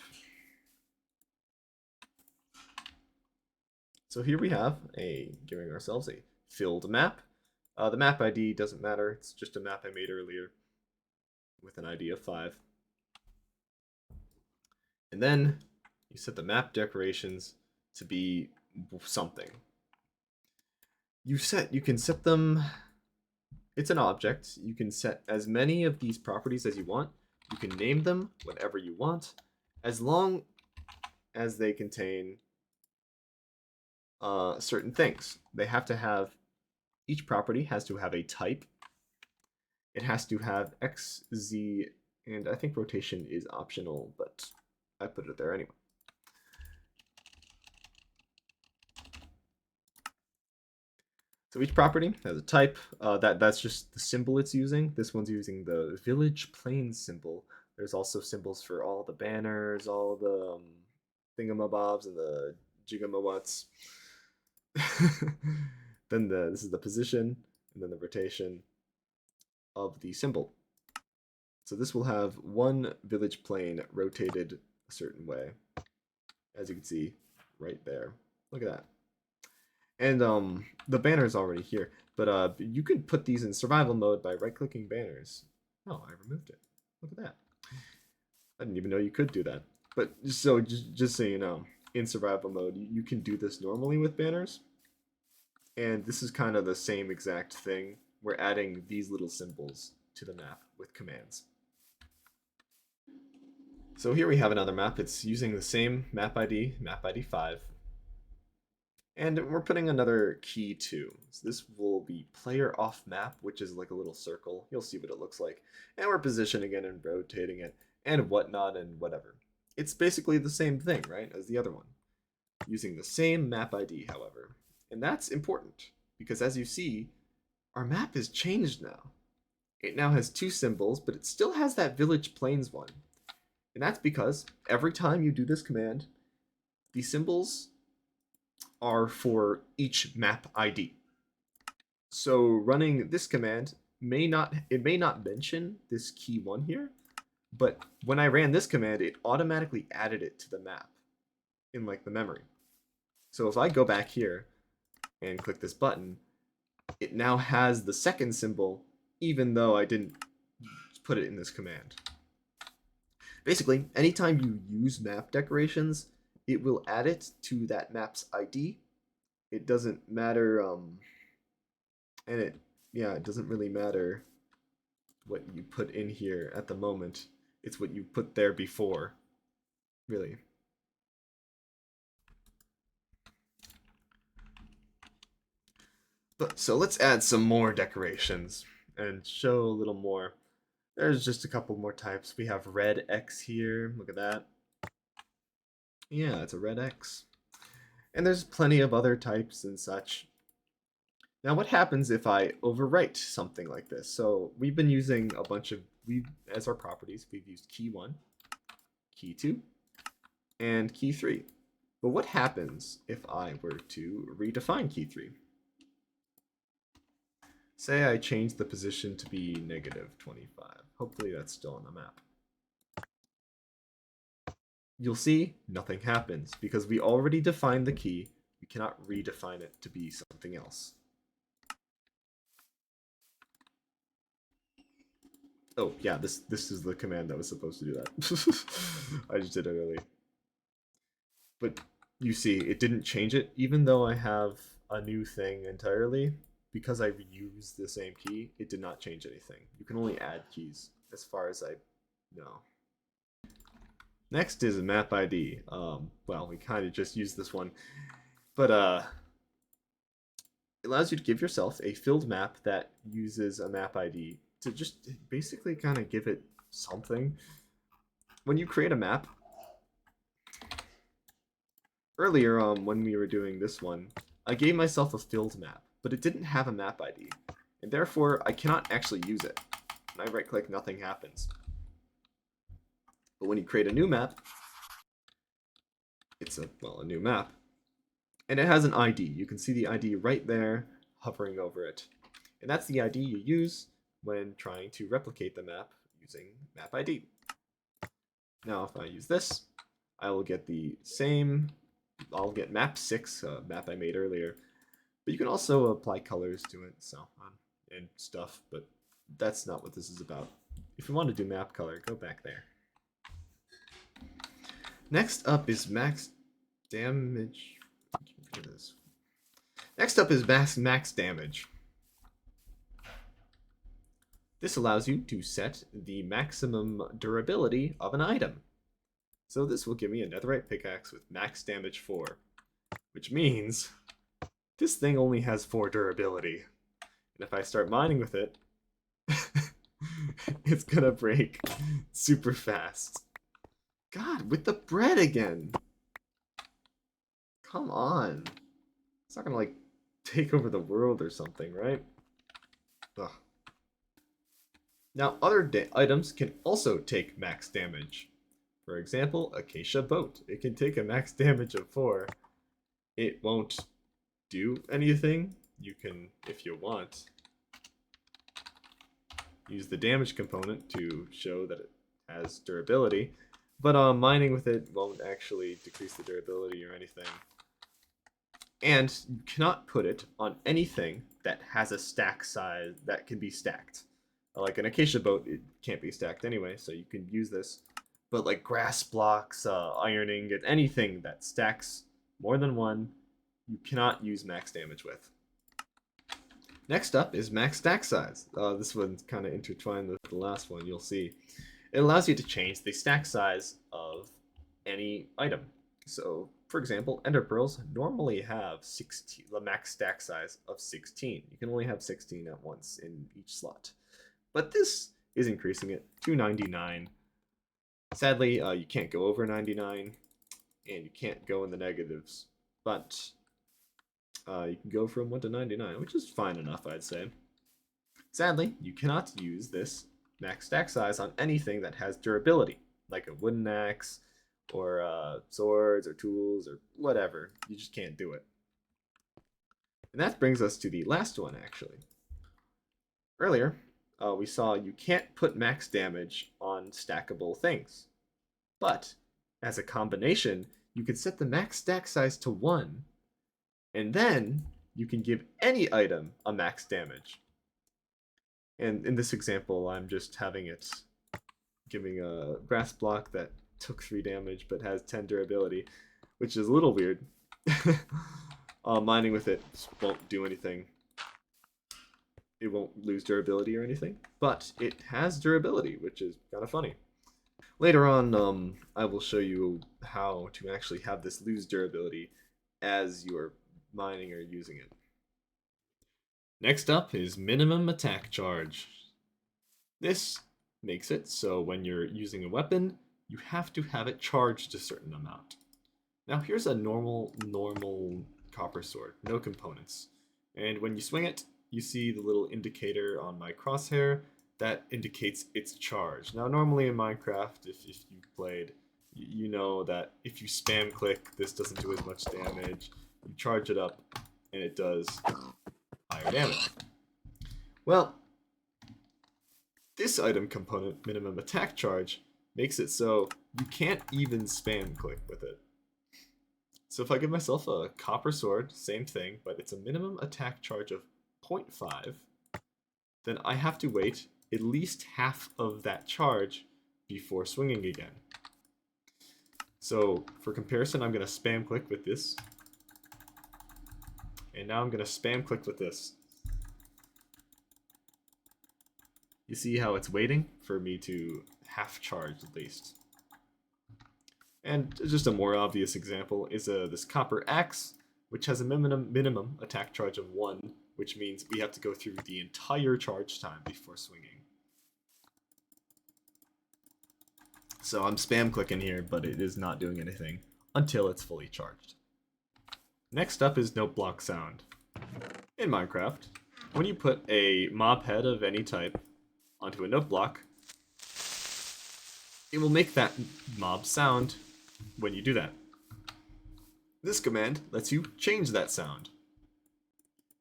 So here we have giving ourselves a filled map. The map ID doesn't matter, it's just a map I made earlier with an ID of 5. And then you set the map decorations to be something. You can set them, it's an object. You can set as many of these properties as you want. You can name them whatever you want, as long as they contain certain things. They have to have, each property has to have a type. It has to have X, Z, and I think rotation is optional, but I put it there anyway. So each property has a type. That's just the symbol it's using. This one's using the village plain symbol. There's also symbols for all the banners, all the thingamabobs, and the jigamawats. Then this is the position, and then the rotation of the symbol. So this will have one village plane rotated a certain way, as you can see right there. Look at that. And the banner is already here, but you can put these in survival mode by right-clicking banners. Oh, I removed it. Look at that. I didn't even know you could do that. But so just so you know, in survival mode, you can do this normally with banners. And this is kind of the same exact thing. We're adding these little symbols to the map with commands. So here we have another map. It's using the same map ID 5. And we're putting another key too. So this will be player off map, which is like a little circle. You'll see what it looks like. And we're positioning it and rotating it and whatnot and whatever. It's basically the same thing, right, as the other one. Using the same map ID, however. And that's important because as you see, our map has changed now. It now has 2 symbols, but it still has that village plains one. And that's because every time you do this command, the symbols are for each map ID. So running this command may not mention this key 1 here, but when I ran this command, it automatically added it to the map in like the memory. So if I go back here and click this button, it now has the second symbol, even though I didn't put it in this command. Basically, anytime you use map decorations, it will add it to that map's ID. It doesn't matter And it doesn't really matter what you put in here at the moment. It's what you put there before, really. But so let's add some more decorations and show a little more. There's just a couple more types. We have red X here. Look at that. Yeah, it's a red X. And there's plenty of other types and such. Now what happens if I overwrite something like this? So we've been using a bunch of, as our properties, we've used key 1, key 2, and key 3. But what happens if I were to redefine key 3? Say I change the position to be -25. Hopefully that's still on the map. You'll see nothing happens because we already defined the key. We cannot redefine it to be something else. Oh yeah, this is the command that was supposed to do that. I just did it early. But you see, it didn't change it, even though I have a new thing entirely. Because I reused the same key, it did not change anything. You can only add keys, as far as I know. Next is a map ID. Well, we kind of just used this one, but it allows you to give yourself a filled map that uses a map ID to just basically kind of give it something. When you create a map, earlier when we were doing this one, I gave myself a filled map, but it didn't have a map ID, and therefore I cannot actually use it. When I right-click, nothing happens. But when you create a new map, it's a new map, and it has an ID. You can see the ID right there, hovering over it. And that's the ID you use when trying to replicate the map using map ID. Now if I use this, I will get the same, I'll get map 6, map I made earlier. But you can also apply colors to it, and stuff, but that's not what this is about. If you want to do map color, go back there. Next up is max damage. Next up is max damage. This allows you to set the maximum durability of an item. So this will give me a netherite pickaxe with max damage 4, which means this thing only has 4 durability. And if I start mining with it, it's gonna break super fast. God, with the bread again. Come on. It's not gonna like take over the world or something, right? Ugh. Now, other items can also take max damage. For example, Acacia Boat. It can take a max damage of 4. It won't do anything. You can, if you want, use the damage component to show that it has durability. But mining with it won't actually decrease the durability or anything. And you cannot put it on anything that has a stack size that can be stacked. Like an Acacia Boat, it can't be stacked anyway, so you can use this. But like grass blocks, iron ingot, anything that stacks more than 1, you cannot use max damage with. Next up is max stack size. This one's kind of intertwined with the last one, you'll see. It allows you to change the stack size of any item. So, for example, ender pearls normally have 16, the max stack size of 16. You can only have 16 at once in each slot. But this is increasing it to 99. Sadly, you can't go over 99, and you can't go in the negatives. But you can go from 1 to 99, which is fine enough, I'd say. Sadly, you cannot use this max stack size on anything that has durability, like a wooden axe, or swords, or tools, or whatever. You just can't do it. And that brings us to the last one, actually. Earlier, we saw you can't put max damage on stackable things. But, as a combination, you can set the max stack size to 1, and then you can give any item a max damage. And in this example, I'm just having it giving a grass block that took 3 damage but has 10 durability, which is a little weird. Mining with it won't do anything. it won't lose durability or anything, but it has durability, which is kind of funny. Later on, I will show you how to actually have this lose durability as you're mining or using it. Next up is minimum attack charge. This makes it so when you're using a weapon, you have to have it charged a certain amount. Now here's a normal copper sword, no components. And when you swing it, you see the little indicator on my crosshair that indicates its charge. Now normally in Minecraft, if you've played, you know that if you spam click, this doesn't do as much damage. You charge it up, and it does higher damage. Well, this item component, minimum attack charge, makes it so you can't even spam click with it. So if I give myself a copper sword, same thing, but it's a minimum attack charge of 0.5, then I have to wait at least half of that charge before swinging again. So for comparison, I'm going to spam click with this. And now I'm going to spam click with this. You see how it's waiting for me to half charge at least. And just a more obvious example is this copper axe, which has a minimum attack charge of 1, which means we have to go through the entire charge time before swinging. So I'm spam clicking here, but it is not doing anything until it's fully charged. Next up is note block sound. In Minecraft, when you put a mob head of any type onto a note block, it will make that mob sound when you do that. This command lets you change that sound.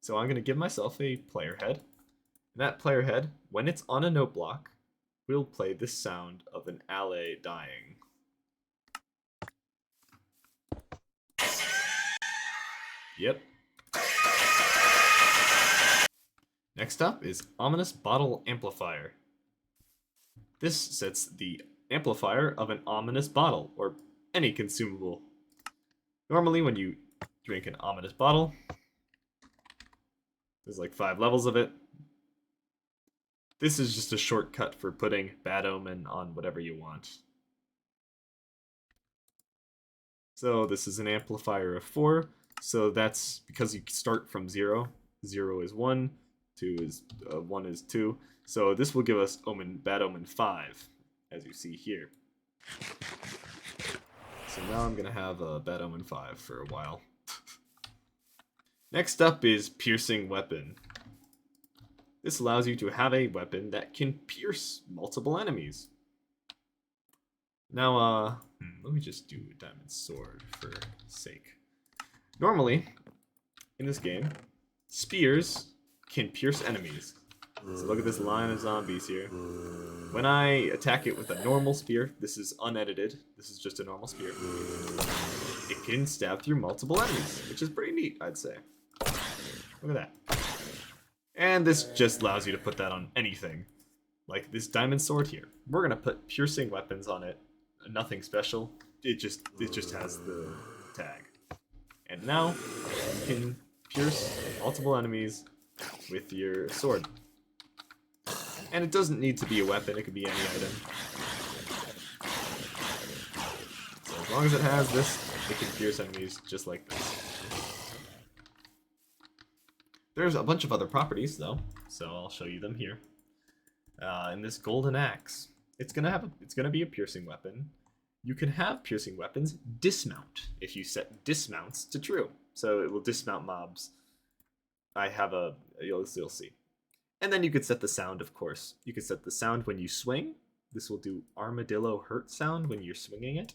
So I'm going to give myself a player head. And that player head, when it's on a note block, will play this sound of an ally dying. Yep. Next up is ominous bottle amplifier. This sets the amplifier of an ominous bottle, or any consumable. Normally when you drink an ominous bottle, there's like 5 levels of it. This is just a shortcut for putting bad omen on whatever you want. So this is an amplifier of 4, so that's because you start from 0. 0 is 1, 2 is 1 is 2. So this will give us bad omen 5, as you see here. So now I'm gonna have a bad omen 5 for a while. Next up is piercing weapon. This allows you to have a weapon that can pierce multiple enemies. Now, let me just do a diamond sword for sake. Normally, in this game, spears can pierce enemies. So look at this line of zombies here. When I attack it with a normal spear, this is unedited, this is just a normal spear, it can stab through multiple enemies, which is pretty neat, I'd say. Look at that. And this just allows you to put that on anything. Like this diamond sword here. We're gonna put piercing weapons on it. Nothing special. It just has the tag. And now you can pierce multiple enemies with your sword. And it doesn't need to be a weapon, it could be any item. So as long as it has this, it can pierce enemies just like this. There's a bunch of other properties though, so I'll show you them here. In this golden axe, it's gonna be a piercing weapon. You can have piercing weapons dismount if you set dismounts to true, so it will dismount mobs. You'll see. And then you could set the sound, of course. You could set the sound when you swing. This will do armadillo hurt sound when you're swinging it.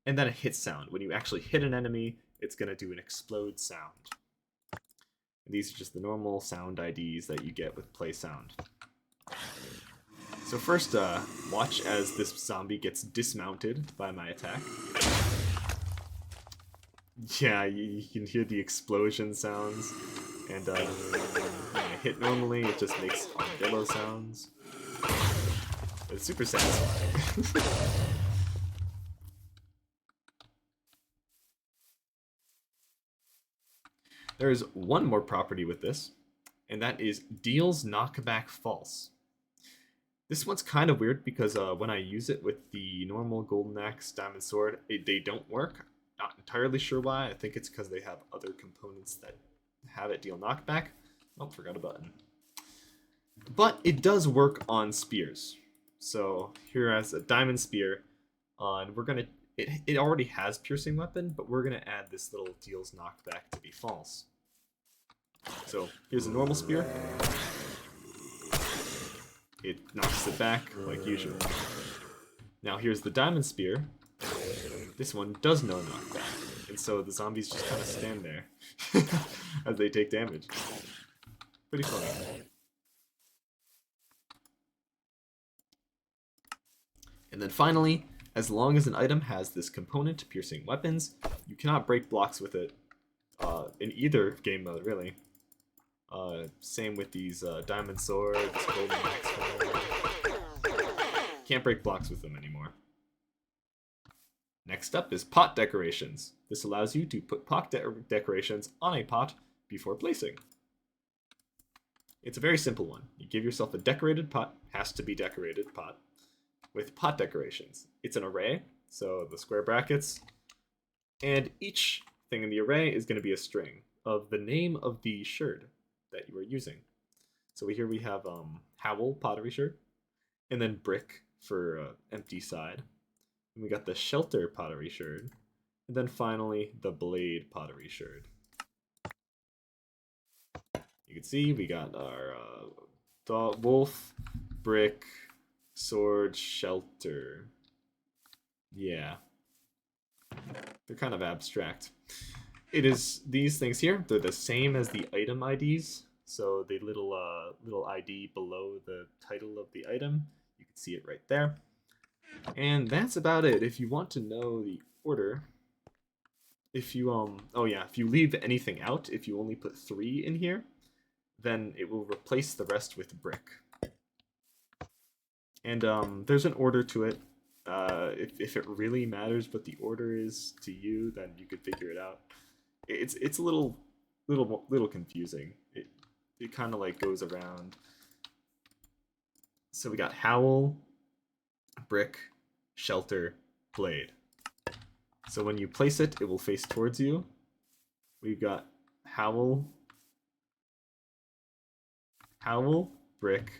And then a hit sound. When you actually hit an enemy, it's gonna do an explode sound. These are just the normal sound IDs that you get with play sound. So first, watch as this zombie gets dismounted by my attack. Yeah, you can hear the explosion sounds. And when I hit normally, it just makes armadillo sounds. It's super satisfying. There's one more property with this, and that is deals knockback false. This one's kind of weird because when I use it with the normal golden axe diamond sword, they don't work. Not entirely sure why. I think it's because they have other components that have it deal knockback. Oh, forgot a button. But it does work on spears. So here has a diamond spear, and we're gonna. It already has piercing weapon, but we're gonna add this little deals knockback to be false. So here's a normal spear. It knocks it back like usual. Now here's the diamond spear. This one does no knockback, and so the zombies just kind of stand there as they take damage. Pretty funny. And then finally, as long as an item has this component, piercing weapons, you cannot break blocks with it in either game mode, really. Same with these diamond swords, golden axe. Can't break blocks with them anymore. Next up is pot decorations. This allows you to put pot decorations on a pot before placing. It's a very simple one. You give yourself a decorated pot, has to be decorated pot, with pot decorations. It's an array, so the square brackets, and each thing in the array is going to be a string of the name of the sherd that you are using. So here we have Howl pottery sherd, and then brick for empty side. And we got the shelter pottery sherd, and then finally the blade pottery sherd. You can see we got our wolf, brick, sword, shelter. Yeah. They're kind of abstract. It is these things here, they're the same as the item IDs. So the little ID below the title of the item, you can see it right there. And that's about it. If you want to know the order, if you if you leave anything out, if you only put 3 in here, then it will replace the rest with brick. And there's an order to it. If it really matters what the order is to you, then you could figure it out. It's a little confusing. It kind of like goes around. So we got Howl, brick, shelter, blade. So when you place it, it will face towards you. We've got Howl, brick,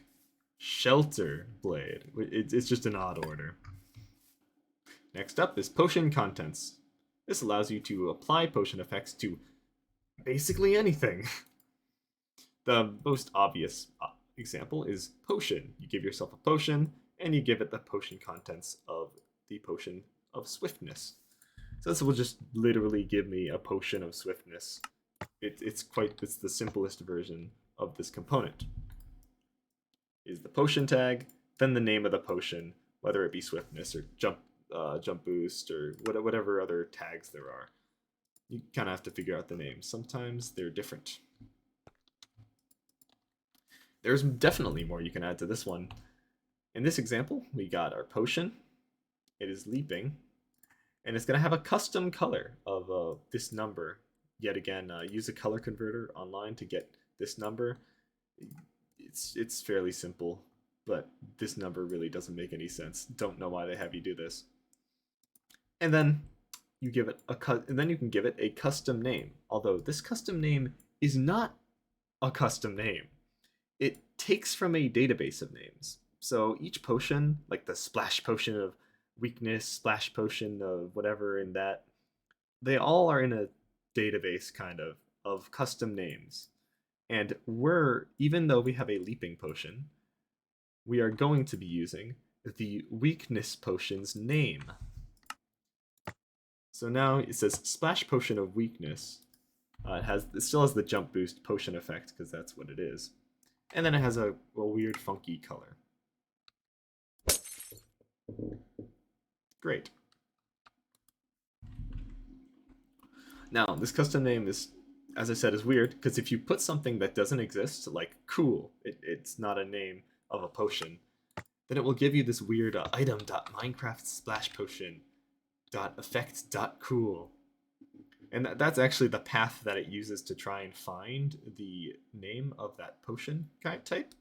shelter, blade. It's just an odd order. Next up is potion contents. This allows you to apply potion effects to basically anything. The most obvious example is potion. You give yourself a potion, and you give it the potion contents of the potion of swiftness. So this will just literally give me a potion of swiftness. It's the simplest version of this component. Is the potion tag, then the name of the potion, whether it be swiftness or jump boost or whatever other tags there are. You kind of have to figure out the names. Sometimes they're different. There's definitely more you can add to this one. In this example, we got our potion. It is leaping, and it's going to have a custom color of this number. Yet again, use a color converter online to get this number. It's fairly simple, but this number really doesn't make any sense. Don't know why they have you do this. And then you give it you can give it a custom name. Although this custom name is not a custom name. It takes from a database of names. So each potion, like the splash potion of weakness, splash potion of whatever in that, they all are in a database kind of custom names. And even though we have a leaping potion, we are going to be using the weakness potion's name. So now it says splash potion of weakness. It still has the jump boost potion effect because that's what it is. And then it has a weird funky color. Great. Now, this custom name is, as I said, is weird because if you put something that doesn't exist, like cool, it's not a name of a potion, then it will give you this weird item.minecraft splash potion .effect.cool. And that's actually the path that it uses to try and find the name of that potion kind type.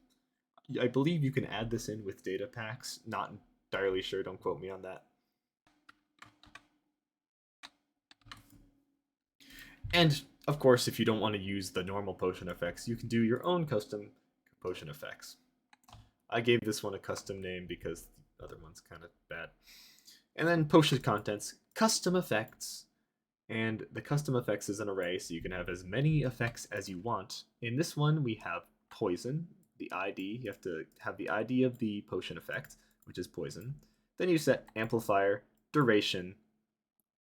I believe you can add this in with data packs. Not entirely sure, don't quote me on that. And of course, if you don't want to use the normal potion effects, you can do your own custom potion effects. I gave this one a custom name because the other one's kind of bad. And then potion contents, custom effects. And the custom effects is an array, so you can have as many effects as you want. In this one, we have poison, the ID. You have to have the ID of the potion effect, which is poison. Then you set amplifier, duration,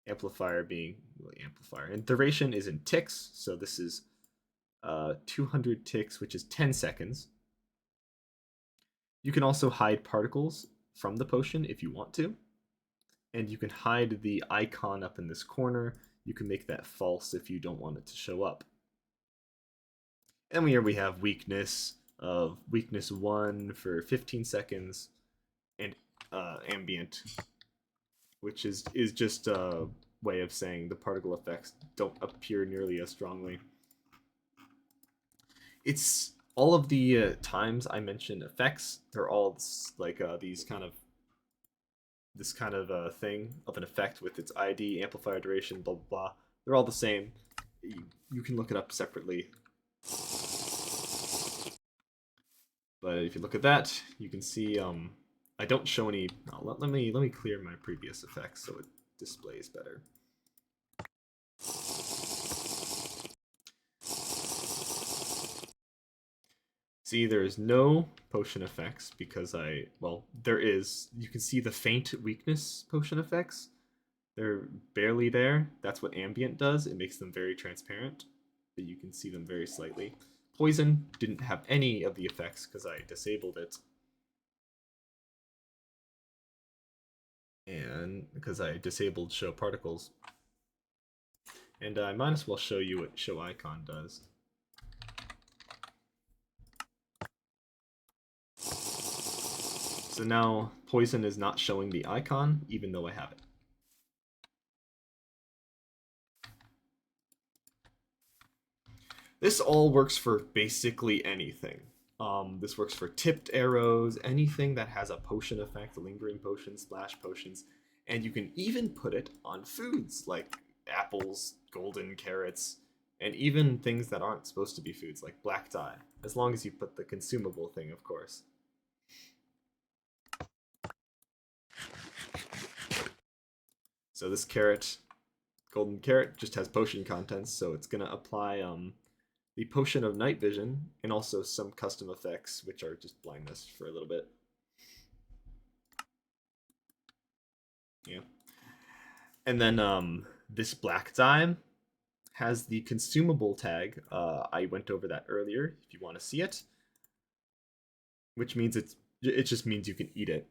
amplifier being really amplifier. And duration is in ticks, so this is 200 ticks, which is 10 seconds. You can also hide particles from the potion if you want to. And you can hide the icon up in this corner. You can make that false if you don't want it to show up. And here we have weakness of weakness 1 for 15 seconds and ambient, which is just a way of saying the particle effects don't appear nearly as strongly. It's all of the times I mentioned effects, they're all like this kind of thing of an effect with its ID, amplifier, duration, blah, blah, blah. They're all the same. You can look it up separately. But if you look at that, you can see I don't show any. No, let me clear my previous effects so it displays better. See, there's no potion effects because there is. You can see the faint weakness potion effects. They're barely there. That's what ambient does. It makes them very transparent, but you can see them very slightly. Poison didn't have any of the effects because I disabled it. And because I disabled show particles. And I might as well show you what show icon does. So now poison is not showing the icon even though I have it. This all works for basically anything. This works for tipped arrows, anything that has a potion effect, lingering potions, splash potions, and you can even put it on foods like apples, golden carrots, and even things that aren't supposed to be foods like black dye, as long as you put the consumable thing, of course. So this carrot, golden carrot, just has potion contents, so it's gonna apply the potion of night vision and also some custom effects, which are just blindness for a little bit. Yeah. And then this black dye has the consumable tag. I went over that earlier if you want to see it, which means it just means you can eat it.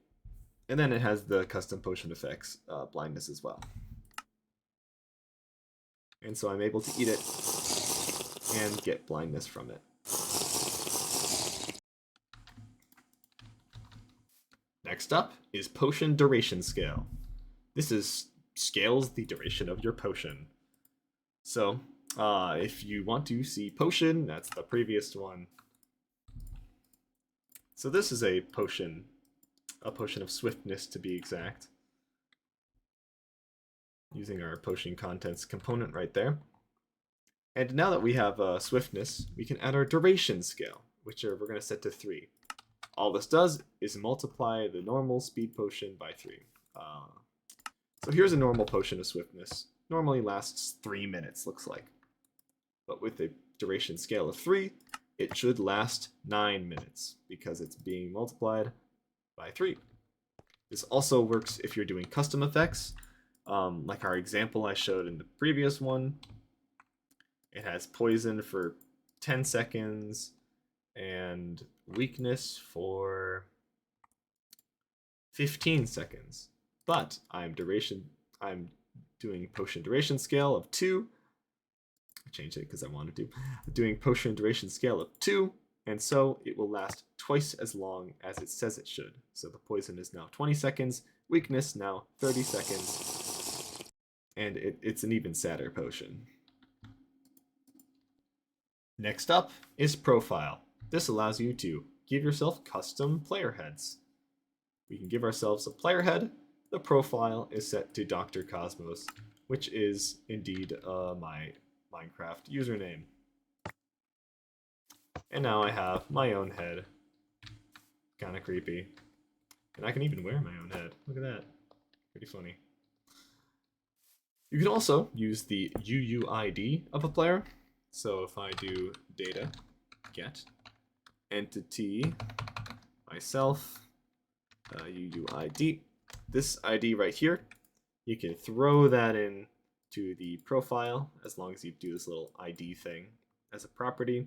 And then it has the custom potion effects, blindness as well. And so I'm able to eat it and get blindness from it. Next up is potion duration scale. This scales the duration of your potion. So if you want to see potion, that's the previous one. So this is a potion of swiftness to be exact. Using our potion contents component right there. And now that we have swiftness, we can add our duration scale, which we're going to set to 3. All this does is multiply the normal speed potion by 3. So here's a normal potion of swiftness. Normally lasts 3 minutes, looks like. But with a duration scale of 3, it should last 9 minutes because it's being multiplied by 3. This also works if you're doing custom effects, like our example I showed in the previous one. It has poison for 10 seconds and weakness for 15 seconds. But I'm doing potion duration scale of 2. I changed it because I wanted to. I'm doing potion duration scale of 2, and so it will last twice as long as it says it should. So the poison is now 20 seconds, weakness now 30 seconds, and it's an even sadder potion. Next up is Profile. This allows you to give yourself custom player heads. We can give ourselves a player head. The profile is set to Dr. Cosmos, which is indeed my Minecraft username. And now I have my own head. Kind of creepy. And I can even wear my own head. Look at that. Pretty funny. You can also use the UUID of a player. So if I do data get entity myself UUID, this ID right here, you can throw that in to the profile as long as you do this little ID thing as a property,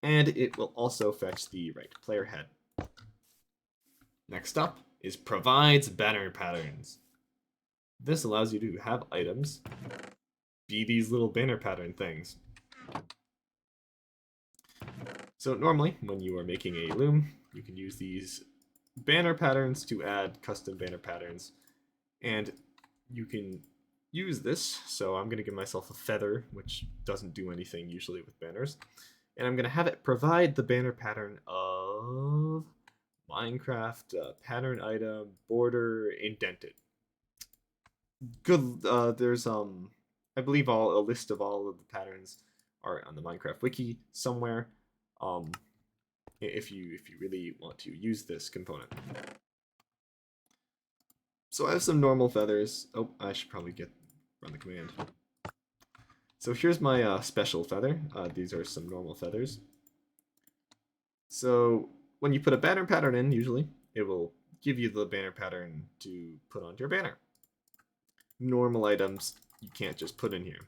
and it will also fetch the right player head. Next up is provides banner patterns. This allows you to have items be these little banner pattern things. So normally, when you are making a loom, you can use these banner patterns to add custom banner patterns, and you can use this. So I'm going to give myself a feather, which doesn't do anything usually with banners, and I'm going to have it provide the banner pattern of Minecraft pattern item border indented. Good. There's I believe a list of all of the patterns are on the Minecraft wiki somewhere. If you really want to use this component. So I have some normal feathers. Oh, I should probably run the command. So here's my special feather. These are some normal feathers. So when you put a banner pattern in, usually it will give you the banner pattern to put onto your banner. Normal items you can't just put in here.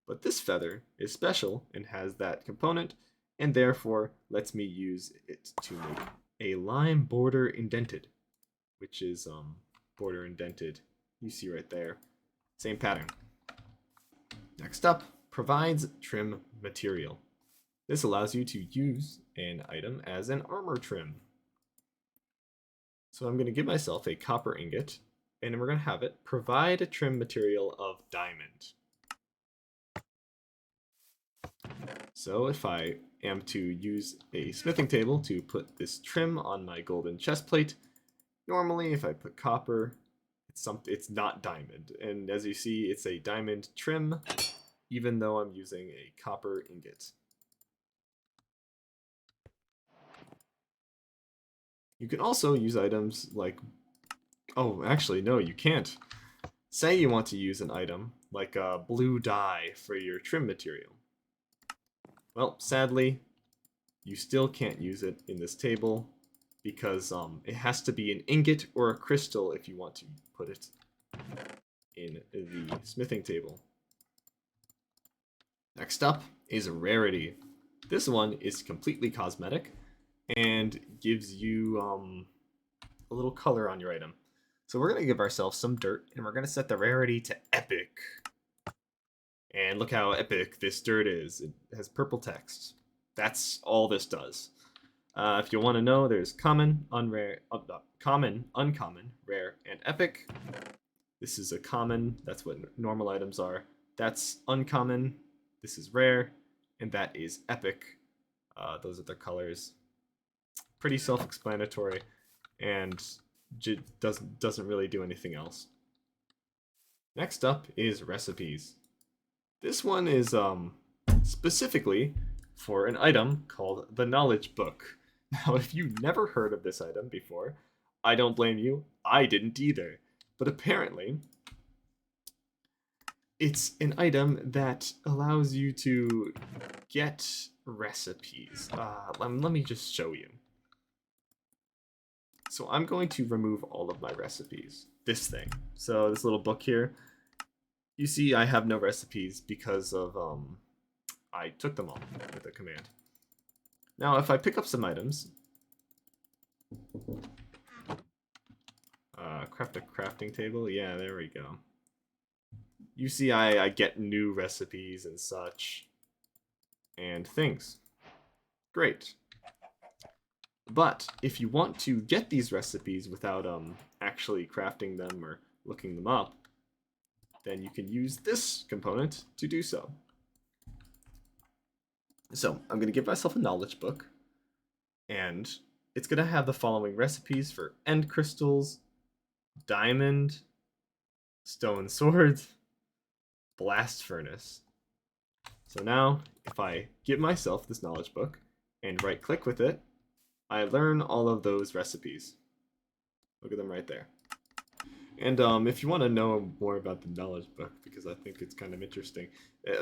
But this feather is special and has that component, and therefore lets me use it to make a line border indented, which is border indented. You see right there. Same pattern. Next up, provides trim material. This allows you to use an item as an armor trim. So I'm going to give myself a copper ingot, and we're going to have it provide a trim material of diamond. So if I am to use a smithing table to put this trim on my golden chest plate, normally if I put copper, it's not diamond. And as you see, it's a diamond trim, even though I'm using a copper ingot. You can also use items like, oh, actually, no, you can't. Say you want to use an item like a blue dye for your trim material. Well, sadly, you still can't use it in this table because it has to be an ingot or a crystal if you want to put it in the smithing table. Next up is rarity. This one is completely cosmetic and gives you a little color on your item. So we're going to give ourselves some dirt, and we're going to set the rarity to epic. And look how epic this dirt is. It has purple text. That's all this does. If you want to know, there's common, common, uncommon, rare, and epic. This is a common. That's what normal items are. That's uncommon. This is rare, and that is epic. Those are the colors. Pretty self-explanatory, and doesn't really do anything else. Next up is recipes. This one is specifically for an item called the Knowledge Book. Now, if you've never heard of this item before, I don't blame you. I didn't either. But apparently, it's an item that allows you to get recipes. Let me just show you. So I'm going to remove all of my recipes. This thing. So this little book here. You see I have no recipes because of, I took them all with a command. Now if I pick up some items, craft a crafting table, yeah, there we go. You see I get new recipes and such, and things. Great. But if you want to get these recipes without actually crafting them or looking them up, then you can use this component to do so. So I'm going to give myself a knowledge book, and it's going to have the following recipes for end crystals, diamond, stone sword, blast furnace. So now, if I give myself this knowledge book and right click with it, I learn all of those recipes. Look at them right there. And if you want to know more about the knowledge book, because I think it's kind of interesting,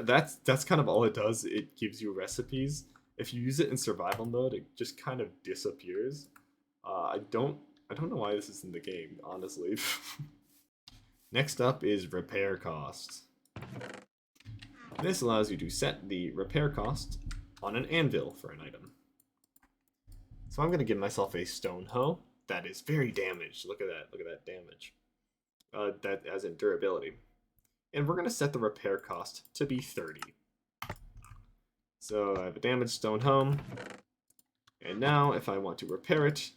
that's kind of all it does. It gives you recipes. If you use it in survival mode, it just kind of disappears. I don't know why this is in the game, honestly. Next up is repair cost. This allows you to set the repair cost on an anvil for an item. So I'm going to give myself a stone hoe that is very damaged. Look at that damage. That as in durability. And we're going to set the repair cost to be 30. So I have a damaged stone hoe. And now if I want to repair it,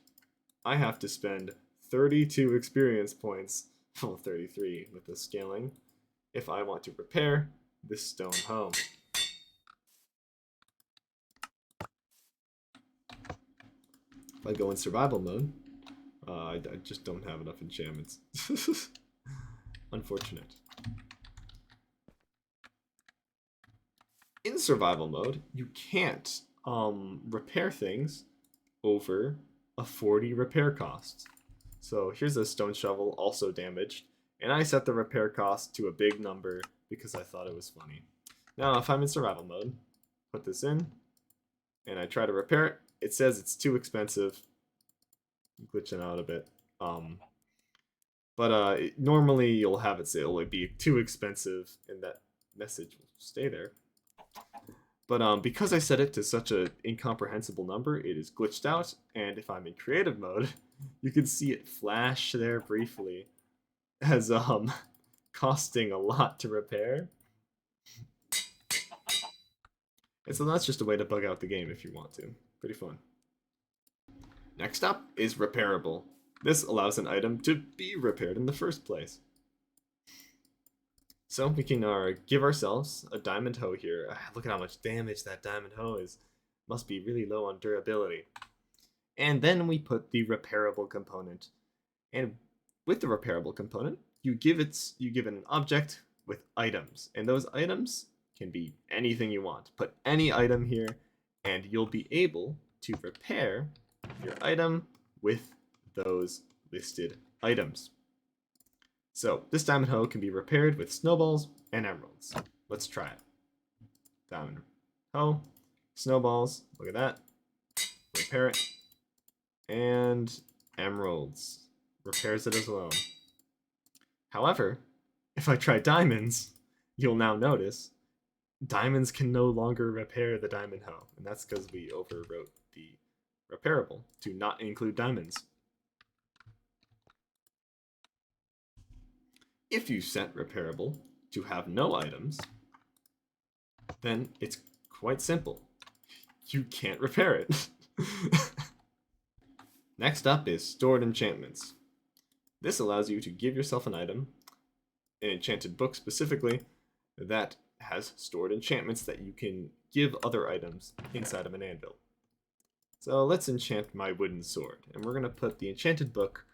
I have to spend 32 experience points, well 33 with the scaling, if I want to repair this stone hoe. If I go in survival mode, I just don't have enough enchantments. Unfortunate. In survival mode, you can't repair things over a 40 repair cost. So here's a stone shovel, also damaged, and I set the repair cost to a big number because I thought it was funny. Now, if I'm in survival mode, put this in, and I try to repair it, it says it's too expensive. I'm glitching out a bit. Normally you'll have it say it'll be too expensive, and that message will stay there. But because I set it to such an incomprehensible number, it is glitched out, and if I'm in creative mode, you can see it flash there briefly as costing a lot to repair. And so that's just a way to bug out the game if you want to. Pretty fun. Next up is repairable. This allows an item to be repaired in the first place. So we can give ourselves a diamond hoe here. Look at how much damage that diamond hoe is. Must be really low on durability. And then we put the repairable component. And with the repairable component, you give it an object with items. And those items can be anything you want. Put any item here, and you'll be able to repair your item with those listed items. So this diamond hoe can be repaired with snowballs and emeralds. Let's try it. Diamond hoe, snowballs, look at that. Repair it. And emeralds. Repairs it as well. However, if I try diamonds, you'll now notice diamonds can no longer repair the diamond hoe. And that's because we overwrote the repairable to not include diamonds. If you set repairable to have no items, then it's quite simple. You can't repair it. Next up is stored enchantments. This allows you to give yourself an item, an enchanted book specifically, that has stored enchantments that you can give other items inside of an anvil. So let's enchant my wooden sword, and we're going to put the enchanted book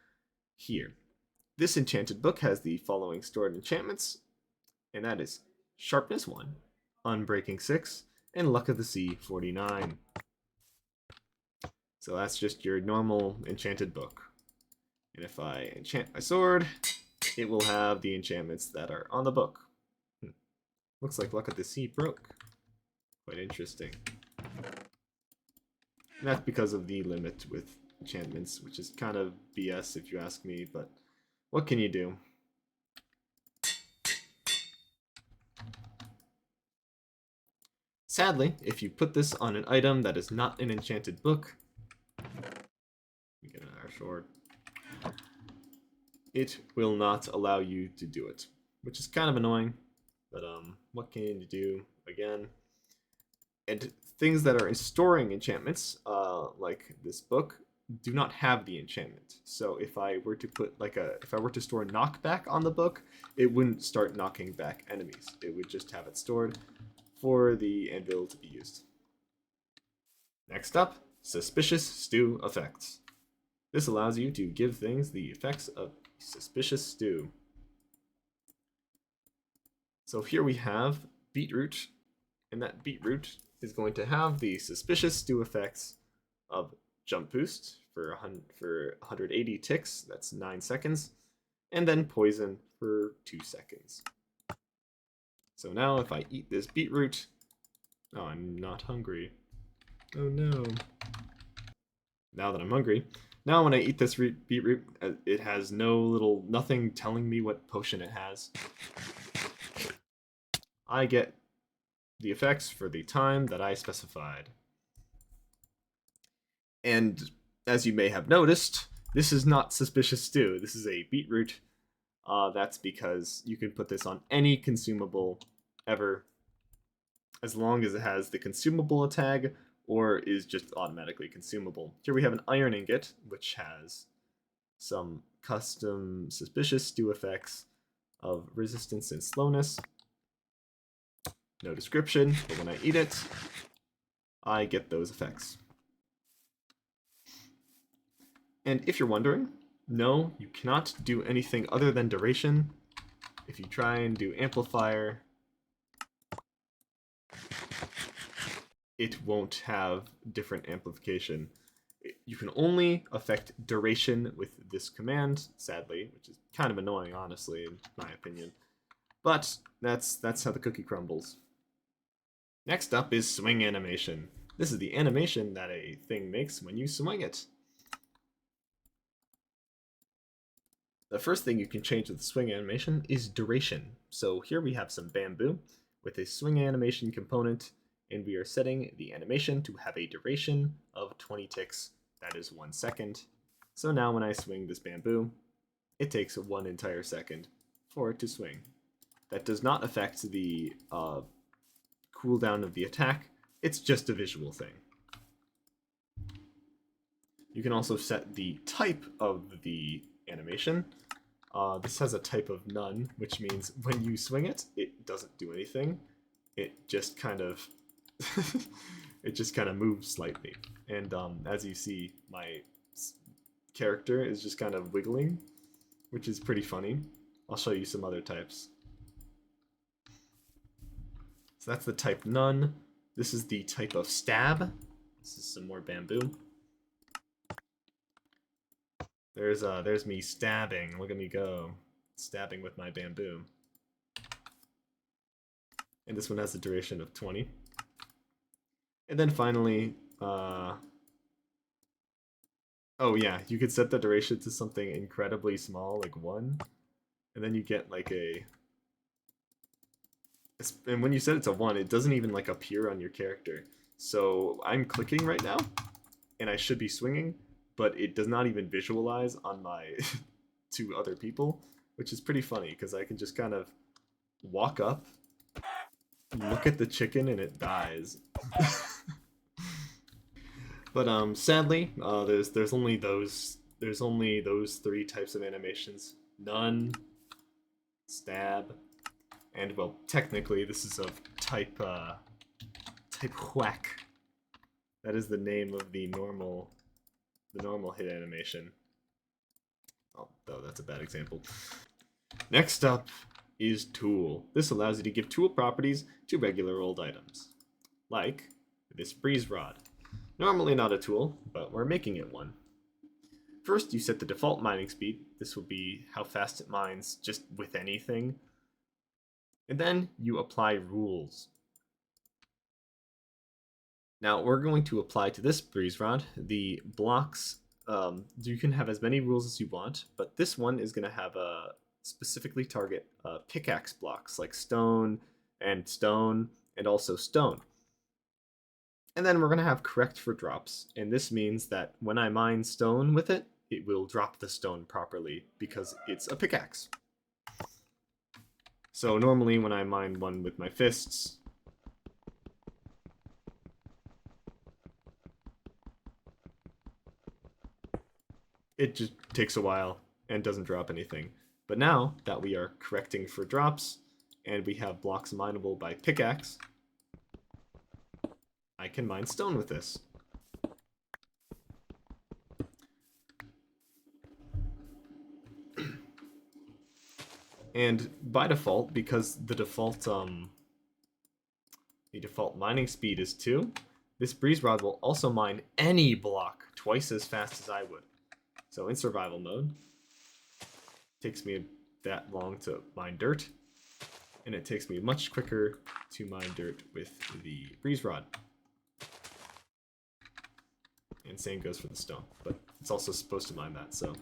here. This enchanted book has the following stored enchantments, and that is Sharpness 1, Unbreaking 6, and Luck of the Sea 49. So that's just your normal enchanted book. And if I enchant my sword, it will have the enchantments that are on the book. Looks like Luck of the Sea broke. Quite interesting. And that's because of the limit with enchantments, which is kind of BS if you ask me, but what can you do? Sadly, if you put this on an item that is not an enchanted book, we get our sword, it will not allow you to do it, which is kind of annoying, but what can you do again? And things that are storing enchantments, like this book, do not have the enchantment. So if I were to put if I were to store knockback on the book, it wouldn't start knocking back enemies. It would just have it stored for the anvil to be used. Next up, suspicious stew effects. This allows you to give things the effects of suspicious stew. So here we have beetroot, and that beetroot is going to have the suspicious stew effects of jump boost for 180 ticks, that's 9 seconds, and then poison for 2 seconds. So now if I eat this beetroot, oh, I'm not hungry. Oh no. Now that I'm hungry, now when I eat this beetroot, it has nothing telling me what potion it has. I get the effects for the time that I specified. And as you may have noticed, this is not suspicious stew. This is a beetroot. That's because you can put this on any consumable ever, as long as it has the consumable tag or is just automatically consumable. Here we have an iron ingot, which has some custom suspicious stew effects of resistance and slowness. No description, but when I eat it, I get those effects. And if you're wondering, no, you cannot do anything other than duration. If you try and do amplifier, it won't have different amplification. You can only affect duration with this command, sadly, which is kind of annoying, honestly, in my opinion. But that's how the cookie crumbles. Next up is swing animation. This is the animation that a thing makes when you swing it. The first thing you can change with the swing animation is duration. So here we have some bamboo with a swing animation component, and we are setting the animation to have a duration of 20 ticks. That is 1 second. So now when I swing this bamboo, it takes 1 entire second for it to swing. That does not affect the cooldown of the attack. It's just a visual thing. You can also set the type of the animation. This has a type of none, which means when you swing it, it doesn't do anything. It just kind of moves slightly. And as you see, my character is just kind of wiggling, which is pretty funny. I'll show you some other types. So that's the type none. This is the type of stab. This is some more bamboo. There's me stabbing. Look at me go. Stabbing with my bamboo. And this one has a duration of 20. And then finally, oh yeah, you could set the duration to something incredibly small, like 1. And then you get like and when you set it to 1, it doesn't even like appear on your character. So I'm clicking right now, and I should be swinging, but it does not even visualize on my 2 other people, which is pretty funny because I can just kind of walk up, look at the chicken, and it dies. But sadly, there's only those 3 types of animations: none, stab, and well, technically this is of type whack. That is the name of the normal hit animation. Oh, that's a bad example. Next up is tool. This allows you to give tool properties to regular old items, like this breeze rod. Normally not a tool, but we're making it one. First, you set the default mining speed. This will be how fast it mines just with anything. And then you apply rules. Now we're going to apply to this breeze rod the blocks. You can have as many rules as you want, but this one is going to have a specifically target pickaxe blocks like stone, and also stone. And then we're going to have correct for drops, and this means that when I mine stone with it, it will drop the stone properly because it's a pickaxe. So normally when I mine one with my fists, it just takes a while and doesn't drop anything. But now that we are correcting for drops, and we have blocks mineable by pickaxe, I can mine stone with this. And by default, because the default mining speed is 2, this breeze rod will also mine any block twice as fast as I would. So in survival mode, it takes me that long to mine dirt, and it takes me much quicker to mine dirt with the breeze rod. And same goes for the stone, but it's also supposed to mine that, so.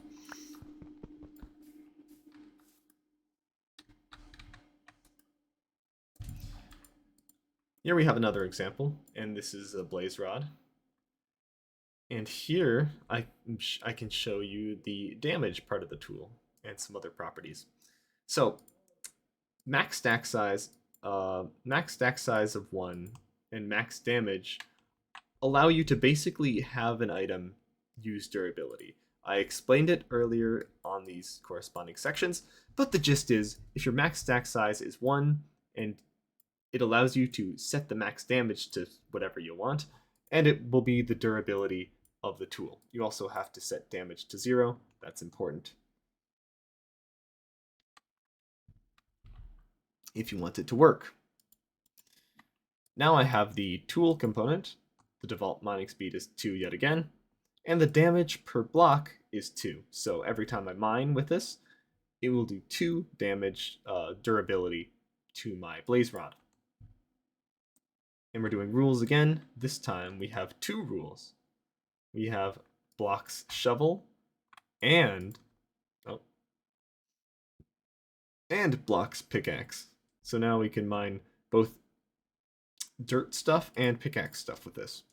Here we have another example, and this is a blaze rod. And here I can show you the damage part of the tool and some other properties. So max stack size of 1 and max damage allow you to basically have an item use durability. I explained it earlier on these corresponding sections, but the gist is if your max stack size is 1 and it allows you to set the max damage to whatever you want, and it will be the durability of the tool. You also have to set damage to 0. That's important if you want it to work. Now I have the tool component. The default mining speed is 2 yet again, and the damage per block is 2. So every time I mine with this, it will do 2 damage durability to my blaze rod. And we're doing rules again. This time we have 2 rules. We have blocks shovel and blocks pickaxe. So now we can mine both dirt stuff and pickaxe stuff with this.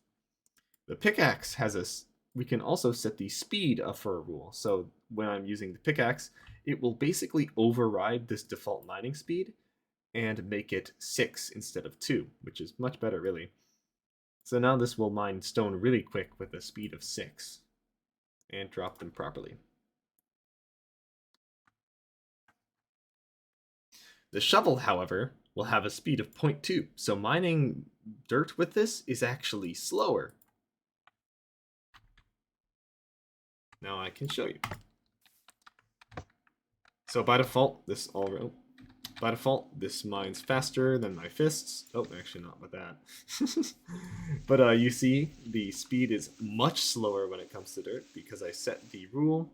The pickaxe has we can also set the speed for a rule. So when I'm using the pickaxe, it will basically override this default mining speed and make it 6 instead of 2, which is much better, really. So now this will mine stone really quick with a speed of 6 and drop them properly. The shovel, however, will have a speed of 0.2, so mining dirt with this is actually slower. Now I can show you. So by default, this mines faster than my fists. Oh, actually not with that. But you see, the speed is much slower when it comes to dirt because I set the rule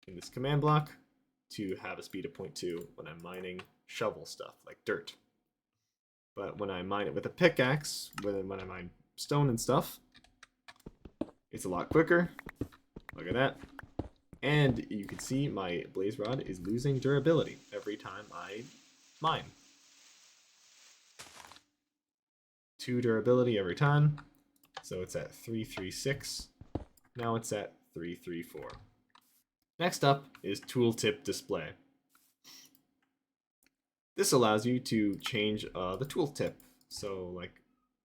in this command block to have a speed of 0.2 when I'm mining shovel stuff like dirt. But when I mine it with a pickaxe, when I mine stone and stuff, it's a lot quicker. Look at that. And you can see my blaze rod is losing durability every time I mine. 2 durability every time. So it's at 336. Now it's at 334. Next up is tooltip display. This allows you to change the tooltip. So like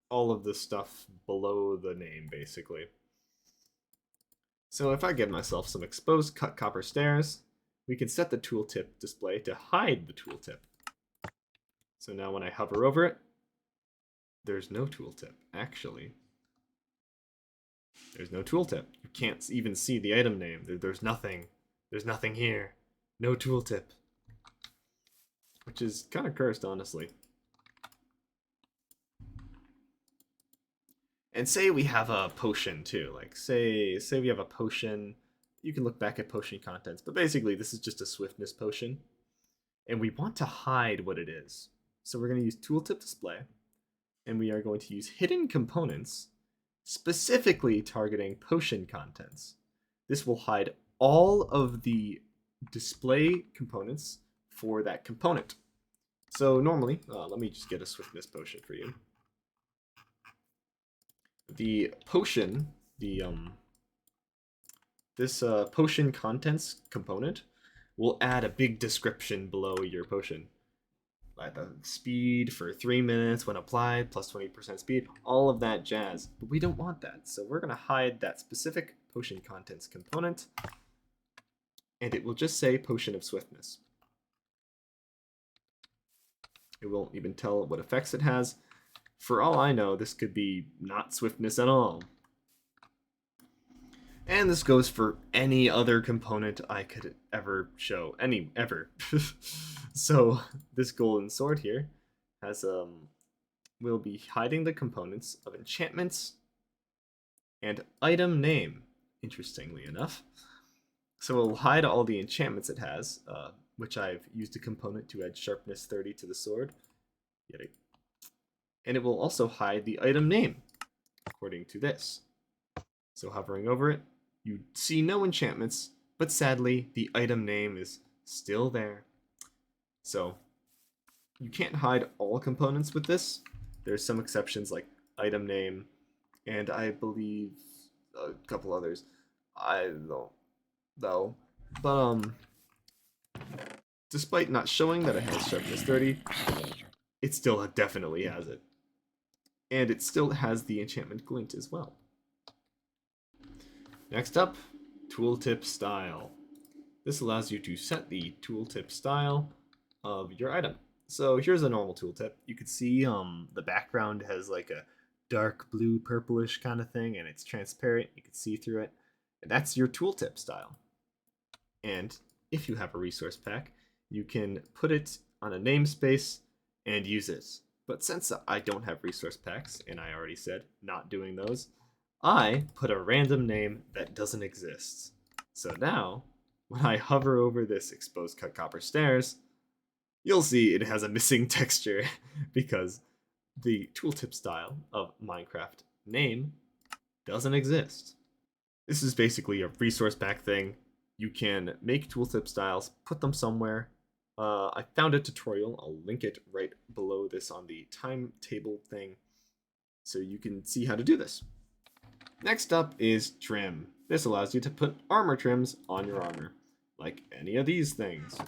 all of the stuff below the name, basically. So if I give myself some exposed cut copper stairs, we can set the tooltip display to hide the tooltip. So now when I hover over it, there's no tooltip, actually. There's no tooltip. You can't even see the item name. There's nothing. There's nothing here. No tooltip. Which is kind of cursed, honestly. And say we have a potion too. Like say we have a potion. You can look back at potion contents, but basically this is just a swiftness potion. And we want to hide what it is. So we're going to use tooltip display, and we are going to use hidden components, specifically targeting potion contents. This will hide all of the display components for that component. So normally, let me just get a swiftness potion for you. The potion, this potion contents component will add a big description below your potion. Like the speed for 3 minutes when applied, plus 20% speed, all of that jazz. But we don't want that, so we're going to hide that specific potion contents component and it will just say Potion of Swiftness. It won't even tell what effects it has. For all I know, this could be not swiftness at all. And this goes for any other component I could ever show. Ever. So this golden sword here has will be hiding the components of enchantments and item name, interestingly enough. So it will hide all the enchantments it has, which I've used a component to add sharpness 30 to the sword. And it will also hide the item name, according to this. So hovering over it, you see no enchantments, but sadly, the item name is still there. So you can't hide all components with this. There's some exceptions like item name, and I believe a couple others. I don't know. But despite not showing that it has sharpness 30, it still definitely has it. And it still has the enchantment glint as well. Next up, tooltip style. This allows you to set the tooltip style of your item. So here's a normal tooltip. You can see the background has like a dark blue purplish kind of thing, and it's transparent. You can see through it. And that's your tooltip style. And if you have a resource pack, you can put it on a namespace and use it. But since I don't have resource packs, and I already said not doing those, I put a random name that doesn't exist. So now, when I hover over this exposed cut copper stairs, you'll see it has a missing texture because the tooltip style of Minecraft name doesn't exist. This is basically a resource pack thing. You can make tooltip styles, put them somewhere. I found a tutorial. I'll link it right below this on the timetable thing so you can see how to do this. Next up is trim. This allows you to put armor trims on your armor, like any of these things.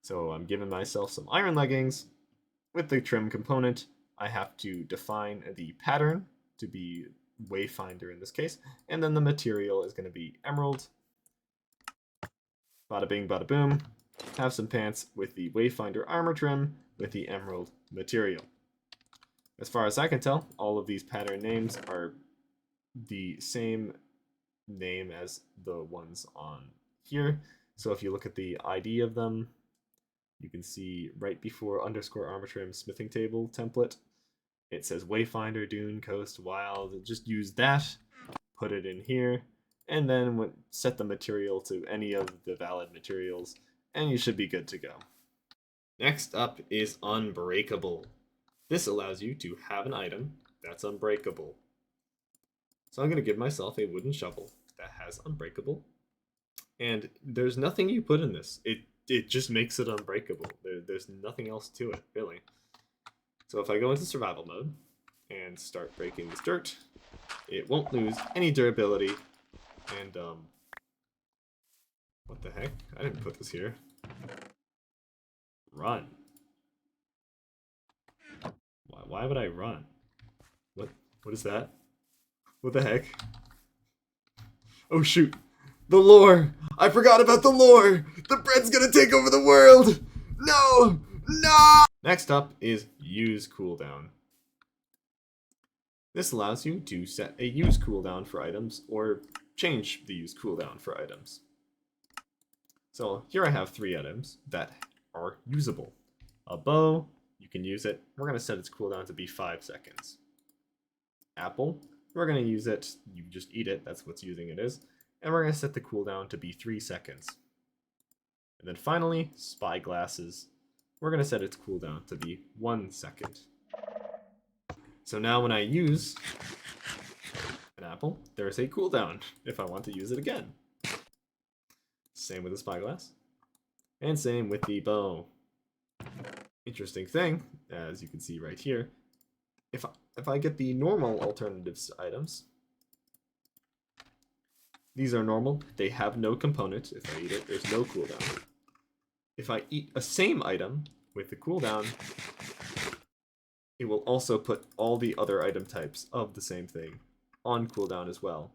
So I'm giving myself some iron leggings. With the trim component, I have to define the pattern to be Wayfinder in this case, and then the material is going to be emerald. Bada bing, bada boom. Have some pants with the Wayfinder armor trim with the emerald material. As far as I can tell, all of these pattern names are the same name as the ones on here. So if you look at the ID of them, you can see right before underscore armor trim smithing table template, it says Wayfinder, Dune, Coast, Wild. Just use that, put it in here, and then set the material to any of the valid materials, and you should be good to go. Next up is unbreakable. This allows you to have an item that's unbreakable. So I'm going to give myself a wooden shovel that has unbreakable. And there's nothing you put in this. It just makes it unbreakable. There's nothing else to it, really. So if I go into survival mode and start breaking this dirt, it won't lose any durability. And, what the heck? I didn't put this here. Run. Why would I run? What is that? What the heck? Oh shoot! The lore! I forgot about the lore! The bread's gonna take over the world! No! No! Next up is use cooldown. This allows you to set a use cooldown for items or change the use cooldown for items. So here I have 3 items that are usable. A bow, you can use it. We're going to set its cooldown to be 5 seconds. Apple, we're going to use it. You just eat it. That's what's using it is. And we're going to set the cooldown to be 3 seconds. And then finally, spyglasses. We're going to set its cooldown to be 1 second. So now when I use an apple, there's a cooldown if I want to use it again. Same with the spyglass. And same with the bow. Interesting thing, as you can see right here, if I get the normal alternatives items, these are normal, they have no component. If I eat it, there's no cooldown. If I eat a same item with the cooldown, it will also put all the other item types of the same thing on cooldown as well.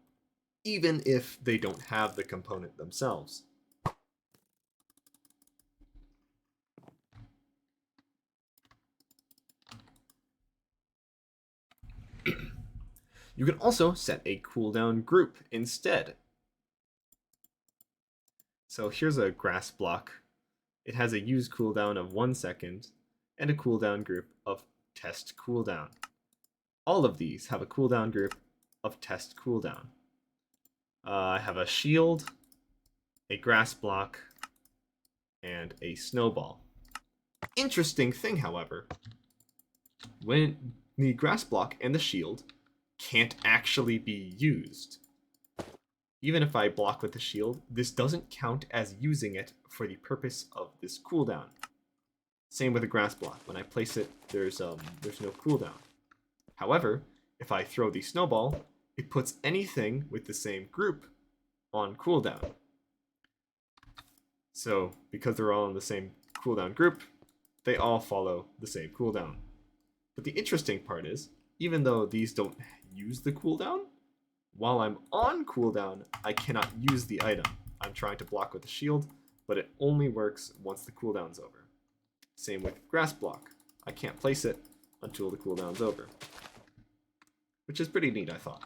even if they don't have the component themselves. You can also set a cooldown group instead. So here's a grass block. It has a use cooldown of 1 second and a cooldown group of test cooldown. All of these have a cooldown group of test cooldown. I have a shield, a grass block, and a snowball. Interesting thing, however, when the grass block and the shield can't actually be used. Even if I block with the shield, this doesn't count as using it for the purpose of this cooldown. Same with the grass block. When I place it, there's no cooldown. However, if I throw the snowball, it puts anything with the same group on cooldown. So, because they're all in the same cooldown group, they all follow the same cooldown. But the interesting part is, even though these don't use the cooldown, while I'm on cooldown, I cannot use the item. I'm trying to block with the shield, but it only works once the cooldown's over. Same with grass block. I can't place it until the cooldown's over. Which is pretty neat, I thought.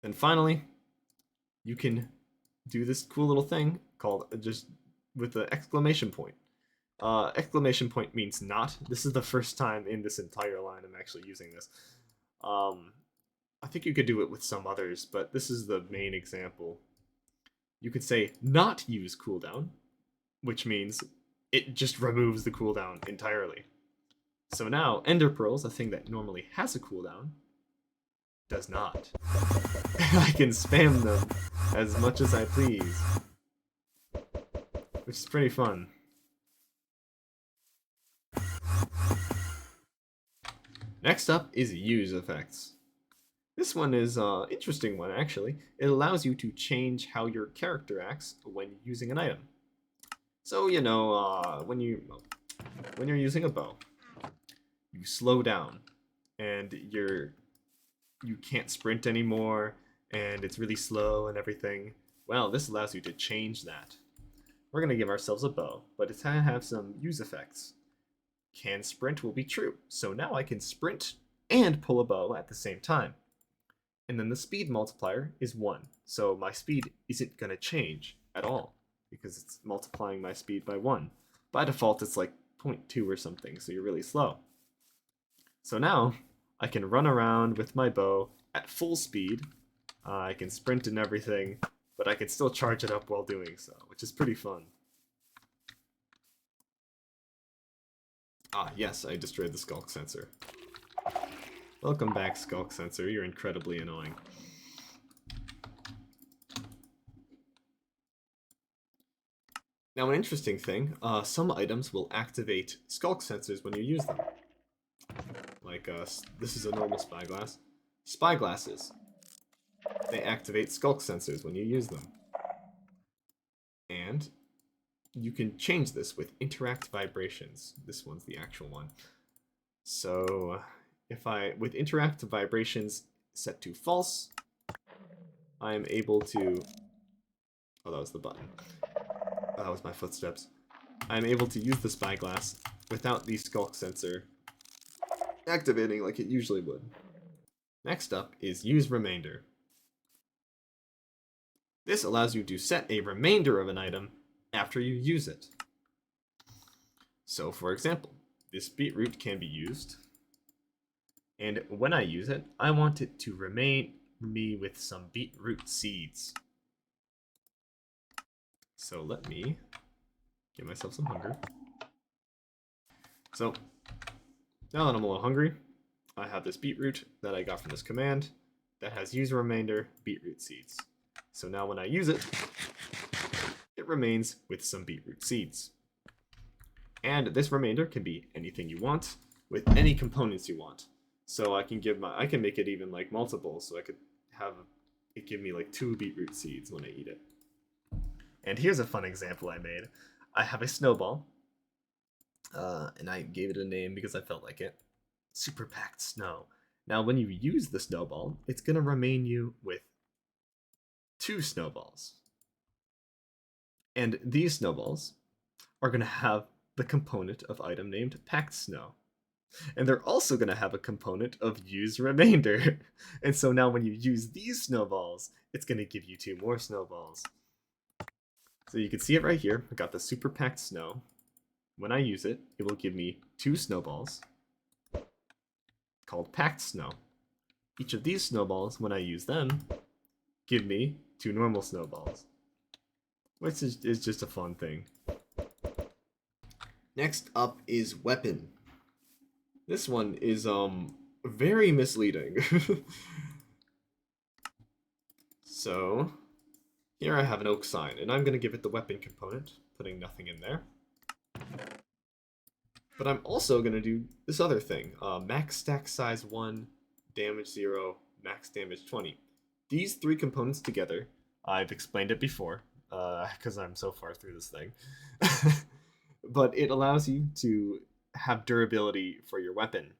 And finally, you can do this cool little thing called just with the exclamation point. Exclamation point means not. This is the first time in this entire line I'm actually using this. I think you could do it with some others, but this is the main example. You could say not use cooldown, which means it just removes the cooldown entirely. So now, Ender Pearls, a thing that normally has a cooldown, does not. I can spam them as much as I please, which is pretty fun. Next up is use effects. This one is an interesting one, actually. It allows you to change how your character acts when using an item. So, you know, when you're using a bow, you slow down, and you can't sprint anymore, and it's really slow and everything. Well, this allows you to change that. We're gonna give ourselves a bow, but it's gonna have some use effects. Can sprint will be true, so now I can sprint and pull a bow at the same time. And then the speed multiplier is 1, so my speed isn't gonna change at all, because it's multiplying my speed by 1. By default, it's like 0.2 or something, so you're really slow. So now, I can run around with my bow at full speed, I can sprint and everything, but I can still charge it up while doing so, which is pretty fun. Ah, yes, I destroyed the skulk sensor. Welcome back, skulk sensor. You're incredibly annoying. Now, an interesting thing, some items will activate skulk sensors when you use them. Like, this is a normal spyglass. Spyglasses. They activate skulk sensors when you use them. And you can change this with interact vibrations. This one's the actual one. So, with interact vibrations set to false, I'm able to... Oh, that was the button. Oh, that was my footsteps. I'm able to use the spyglass without the skulk sensor activating like it usually would. Next up is use remainder. This allows you to set a remainder of an item after you use it. So, for example, this beetroot can be used, and when I use it, I want it to remain me with some beetroot seeds. So let me give myself some hunger. So, now that I'm a little hungry, I have this beetroot that I got from this command that has use remainder beetroot seeds. So now when I use it, it remains with some beetroot seeds. And this remainder can be anything you want with any components you want. So I can make it even like multiple, so I could have it give me like 2 beetroot seeds when I eat it. And here's a fun example I made. I have a snowball, and I gave it a name because I felt like it. super packed snow. Now, when you use the snowball, it's going to remain you with 2 snowballs. And these snowballs are going to have the component of item named packed snow. And they're also going to have a component of use remainder. And so now when you use these snowballs, it's going to give you 2 more snowballs. So you can see it right here. I got the super packed snow. When I use it, it will give me 2 snowballs called packed snow. Each of these snowballs, when I use them, give me 2 normal snowballs, which is just a fun thing. Next up is weapon. This one is very misleading. So here I have an oak sign, and I'm going to give it the weapon component, putting nothing in there. But I'm also going to do this other thing. Max stack size 1, damage 0, max damage 20. These 3 components together, I've explained it before, because I'm so far through this thing. But it allows you to have durability for your weapon.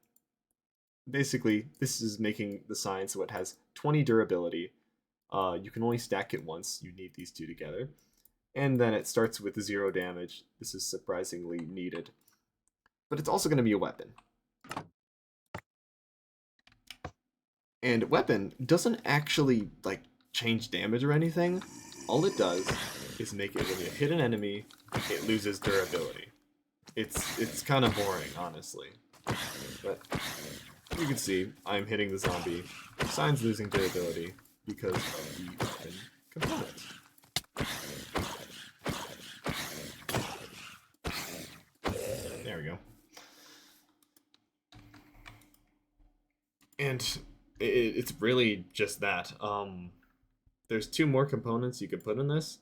Basically, this is making the sign so it has 20 durability. You can only stack it once. You need these 2 together. And then it starts with 0 damage. This is surprisingly needed. But it's also going to be a weapon. And weapon doesn't actually like change damage or anything. All it does is make it when you hit an enemy, it loses durability. It's kind of boring, honestly. But you can see I'm hitting the zombie. Sign's losing durability because of the weapon component. There we go. And it's really just that. There's 2 more components you can put in this.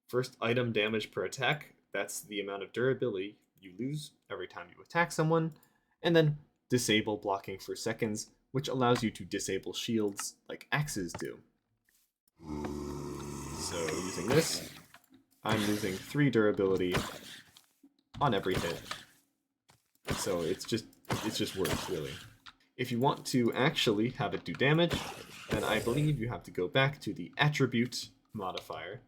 First, item damage per attack. That's the amount of durability you lose every time you attack someone. And then disable blocking for seconds, which allows you to disable shields like axes do. So using this, I'm losing 3 durability on every hit. So it's just worse, really. If you want to actually have it do damage, then I believe you have to go back to the attribute modifier.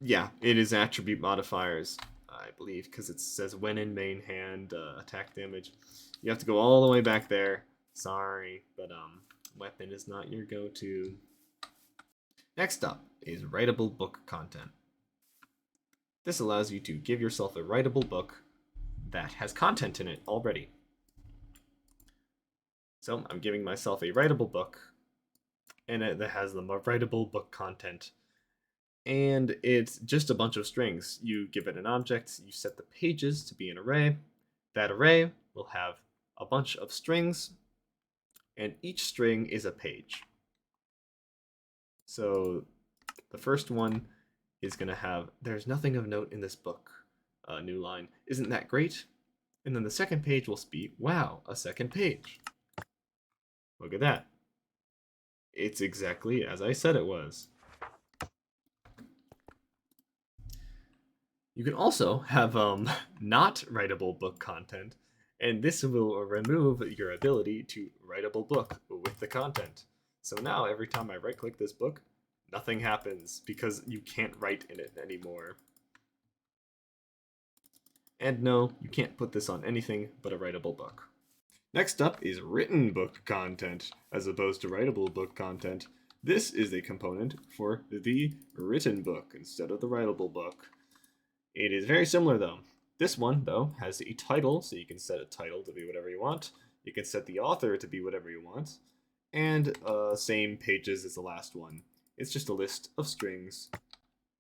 Yeah, it is attribute modifiers, I believe, because it says when in main hand, attack damage. You have to go all the way back there. Sorry, but weapon is not your go-to. Next up is writable book content. This allows you to give yourself a writable book that has content in it already. So I'm giving myself a writable book, and it has the writable book content. And it's just a bunch of strings. You give it an object, you set the pages to be an array. That array will have a bunch of strings, and each string is a page. So the first one is going to have, there's nothing of note in this book. New line, isn't that great? And then the second page will be, wow, a second page. Look at that. It's exactly as I said it was. You can also have not writable book content, and this will remove your ability to writable book with the content. So now every time I right-click this book, nothing happens because you can't write in it anymore. And no, you can't put this on anything but a writable book. Next up is written book content, as opposed to writable book content. This is a component for the written book instead of the writable book. It is very similar though. This one, though, has a title, so you can set a title to be whatever you want. You can set the author to be whatever you want. And same pages as the last one. It's just a list of strings,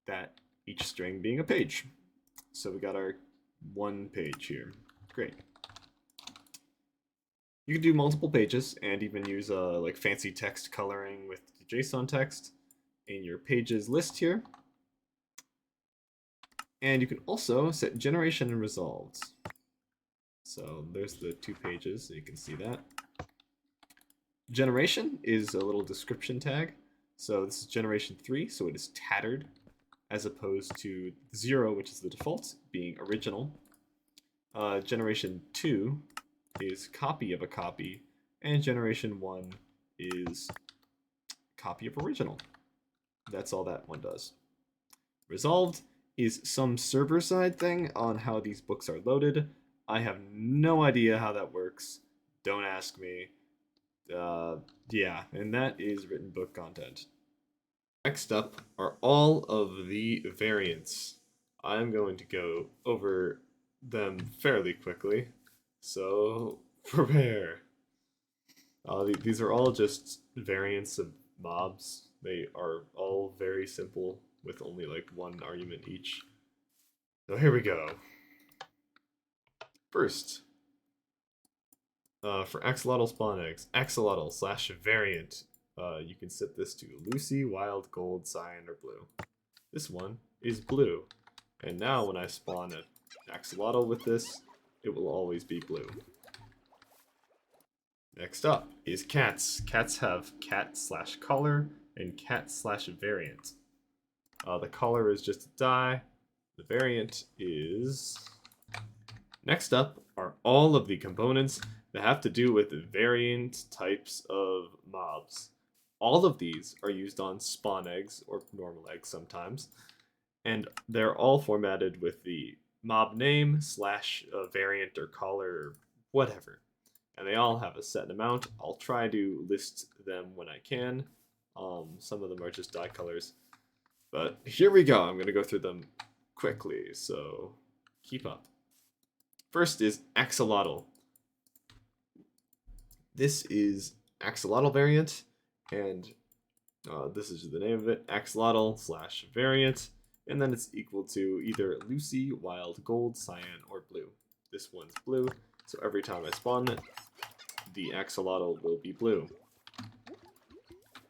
that each string being a page. So we got our 1 page here. Great. You can do multiple pages and even use like fancy text coloring with JSON text in your pages list here. And you can also set generation and resolved. So there's the 2 pages, so you can see that. Generation is a little description tag. So this is generation 3, so it is tattered, as opposed to 0, which is the default, being original. Generation 2 is copy of a copy, and generation 1 is copy of original. That's all that one does. Resolved is some server-side thing on how these books are loaded. I have no idea how that works. Don't ask me. Yeah, and that is written book content. Next up are all of the variants. I'm going to go over them fairly quickly, so prepare. These are all just variants of mobs. They are all very simple with only like one argument each. So here we go. First, for axolotl spawn eggs, axolotl slash variant. You can set this to Lucy, Wild, Gold, Cyan, or Blue. This one is blue. And now when I spawn an axolotl with this, it will always be blue. Next up is cats. Cats have cat slash color and cat slash variant. The color is just a dye. The variant is... Next up are all of the components that have to do with variant types of mobs. All of these are used on spawn eggs, or normal eggs sometimes, and they're all formatted with the mob name slash variant or color or whatever. And they all have a set amount. I'll try to list them when I can. Some of them are just dye colors. But here we go. I'm going to go through them quickly, so keep up. First is axolotl. This is axolotl variant, and this is the name of it, axolotl slash variant, and then it's equal to either Lucy, Wild, Gold, Cyan, or Blue. This one's blue, so every time I spawn it, the axolotl will be blue.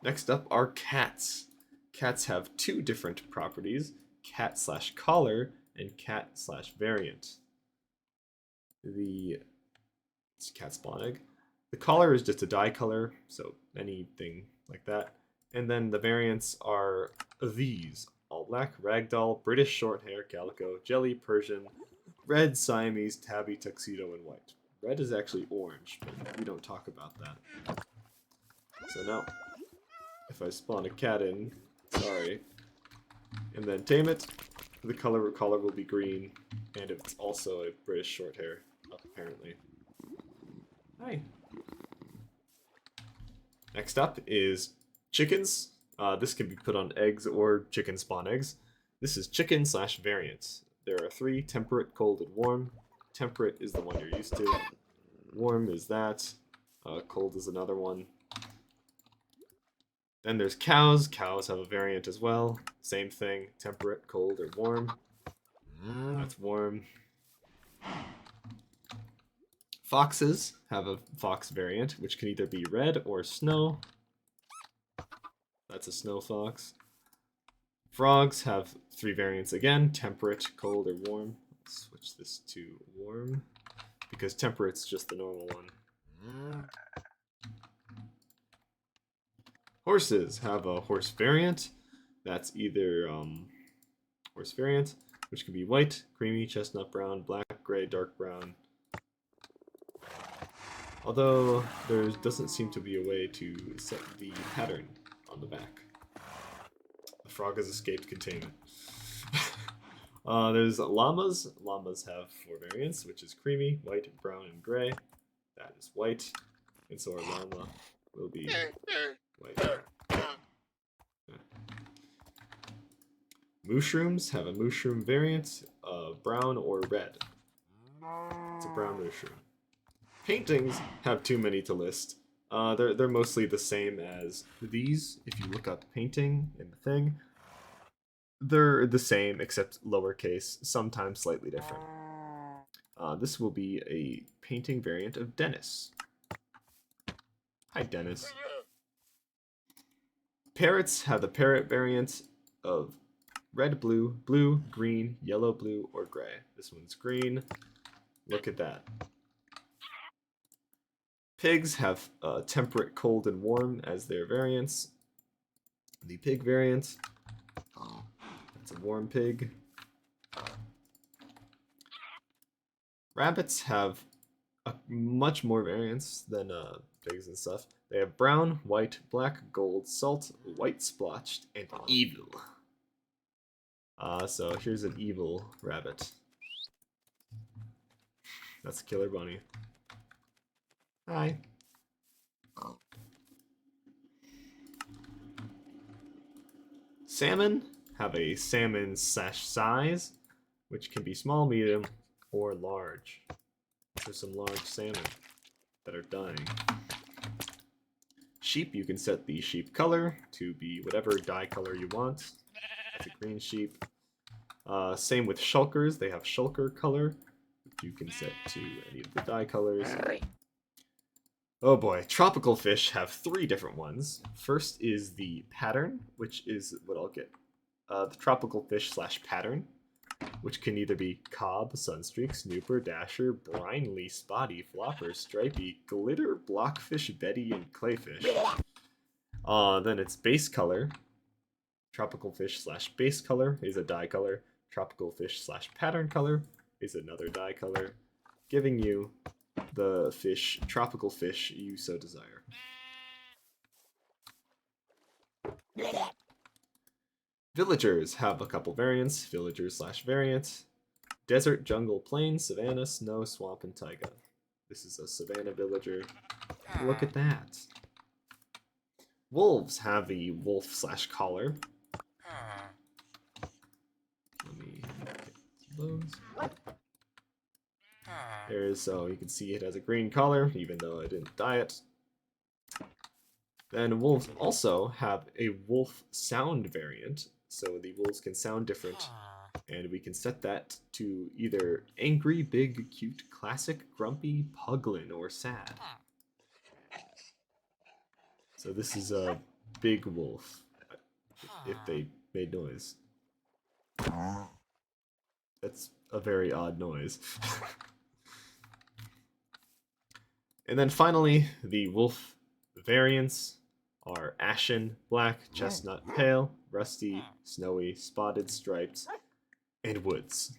Next up are cats. Cats have two different properties, cat slash color and cat slash variant. It's cat spawn egg. The color is just a dye color, so anything like that. And then the variants are these: all black, ragdoll, British short hair, calico, jelly, Persian, red, Siamese, tabby, tuxedo, and white. Red is actually orange, but we don't talk about that. So now, if I spawn a cat in, sorry, and then tame it, the color will be green, and it's also a British short hair, apparently. Hi. Next up is chickens. This can be put on eggs or chicken spawn eggs. This is chicken slash variant. There are three: temperate, cold, and warm. Temperate is the one you're used to. Warm is that. Cold is another one. Then there's cows. Cows have a variant as well. Same thing: temperate, cold, or warm. That's warm. Foxes have a fox variant, which can either be red or snow. That's a snow fox. Frogs have three variants again: temperate, cold, or warm. Let's switch this to warm, because temperate's just the normal one. Horses have a horse variant. That's either horse variant, which can be white, creamy, chestnut brown, black, gray, dark brown. Although there doesn't seem to be a way to set the pattern on the back. The frog has escaped containment. There's llamas. Llamas have four variants, which is creamy, white, brown, and gray. That is white, and so our llama will be white. Mushrooms have a mushroom variant of brown or red. It's a brown mushroom. Paintings have too many to list. They're mostly the same as these. If you look up painting in the thing, they're the same except lowercase, sometimes slightly different. This will be a painting variant of Dennis. Hi, Dennis. Parrots have the parrot variant of red, blue, blue, green, yellow, blue, or gray. This one's green. Look at that. Pigs have temperate, cold, and warm as their variants. The pig variant, that's a warm pig. Rabbits have much more variants than pigs and stuff. They have brown, white, black, gold, salt, white splotched, and evil. So here's an evil rabbit. That's a killer bunny. Hi. Salmon have a salmon size, which can be small, medium, or large. There's some large salmon that are dying. Sheep, you can set the sheep color to be whatever dye color you want. That's a green sheep. Same with shulkers, they have shulker color, which you can set to any of the dye colors. Oh boy, tropical fish have 3 different ones. First is the pattern, which is what I'll get. The tropical fish / pattern, which can either be cob, sunstreak, snooper, dasher, brinely, spotty, flopper, stripey, glitter, blockfish, betty, and clayfish. Then it's base color. Tropical fish / base color is a dye color. Tropical fish / pattern color is another dye color, giving you the fish, tropical fish you so desire. Villagers have a couple variants. Villagers / variant. Desert, jungle, plain, savanna, snow, swamp, and taiga. This is a savanna villager. Look at that. Wolves have the wolf / collar. Let me get those. So you can see it has a green collar, even though I didn't dye it. Then wolves also have a wolf sound variant, so the wolves can sound different, and we can set that to either angry, big, cute, classic, grumpy, puglin, or sad. So this is a big wolf, if they made noise. That's a very odd noise. And then finally, the wolf variants are ashen, black, chestnut, pale, rusty, snowy, spotted, striped, and woods.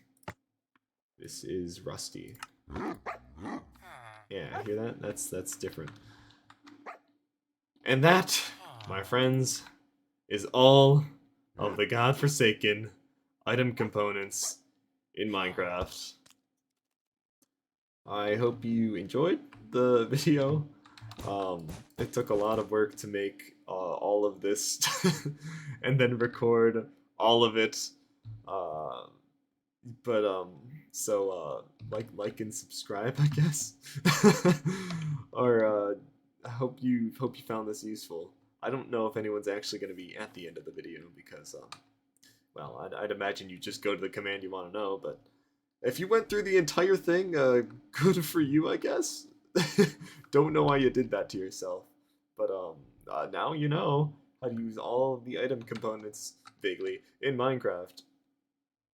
This is rusty. Yeah, hear that? That's different. And that, my friends, is all of the godforsaken item components in Minecraft. I hope you enjoyed the video. It took a lot of work to make all of this and then record all of it. Like and subscribe, I guess. Or I hope you found this useful. I don't know if anyone's actually going to be at the end of the video because well, I'd imagine you just go to the command you want to know, but if you went through the entire thing, good for you, I guess. Don't know why you did that to yourself, but now you know how to use all of the item components vaguely in Minecraft.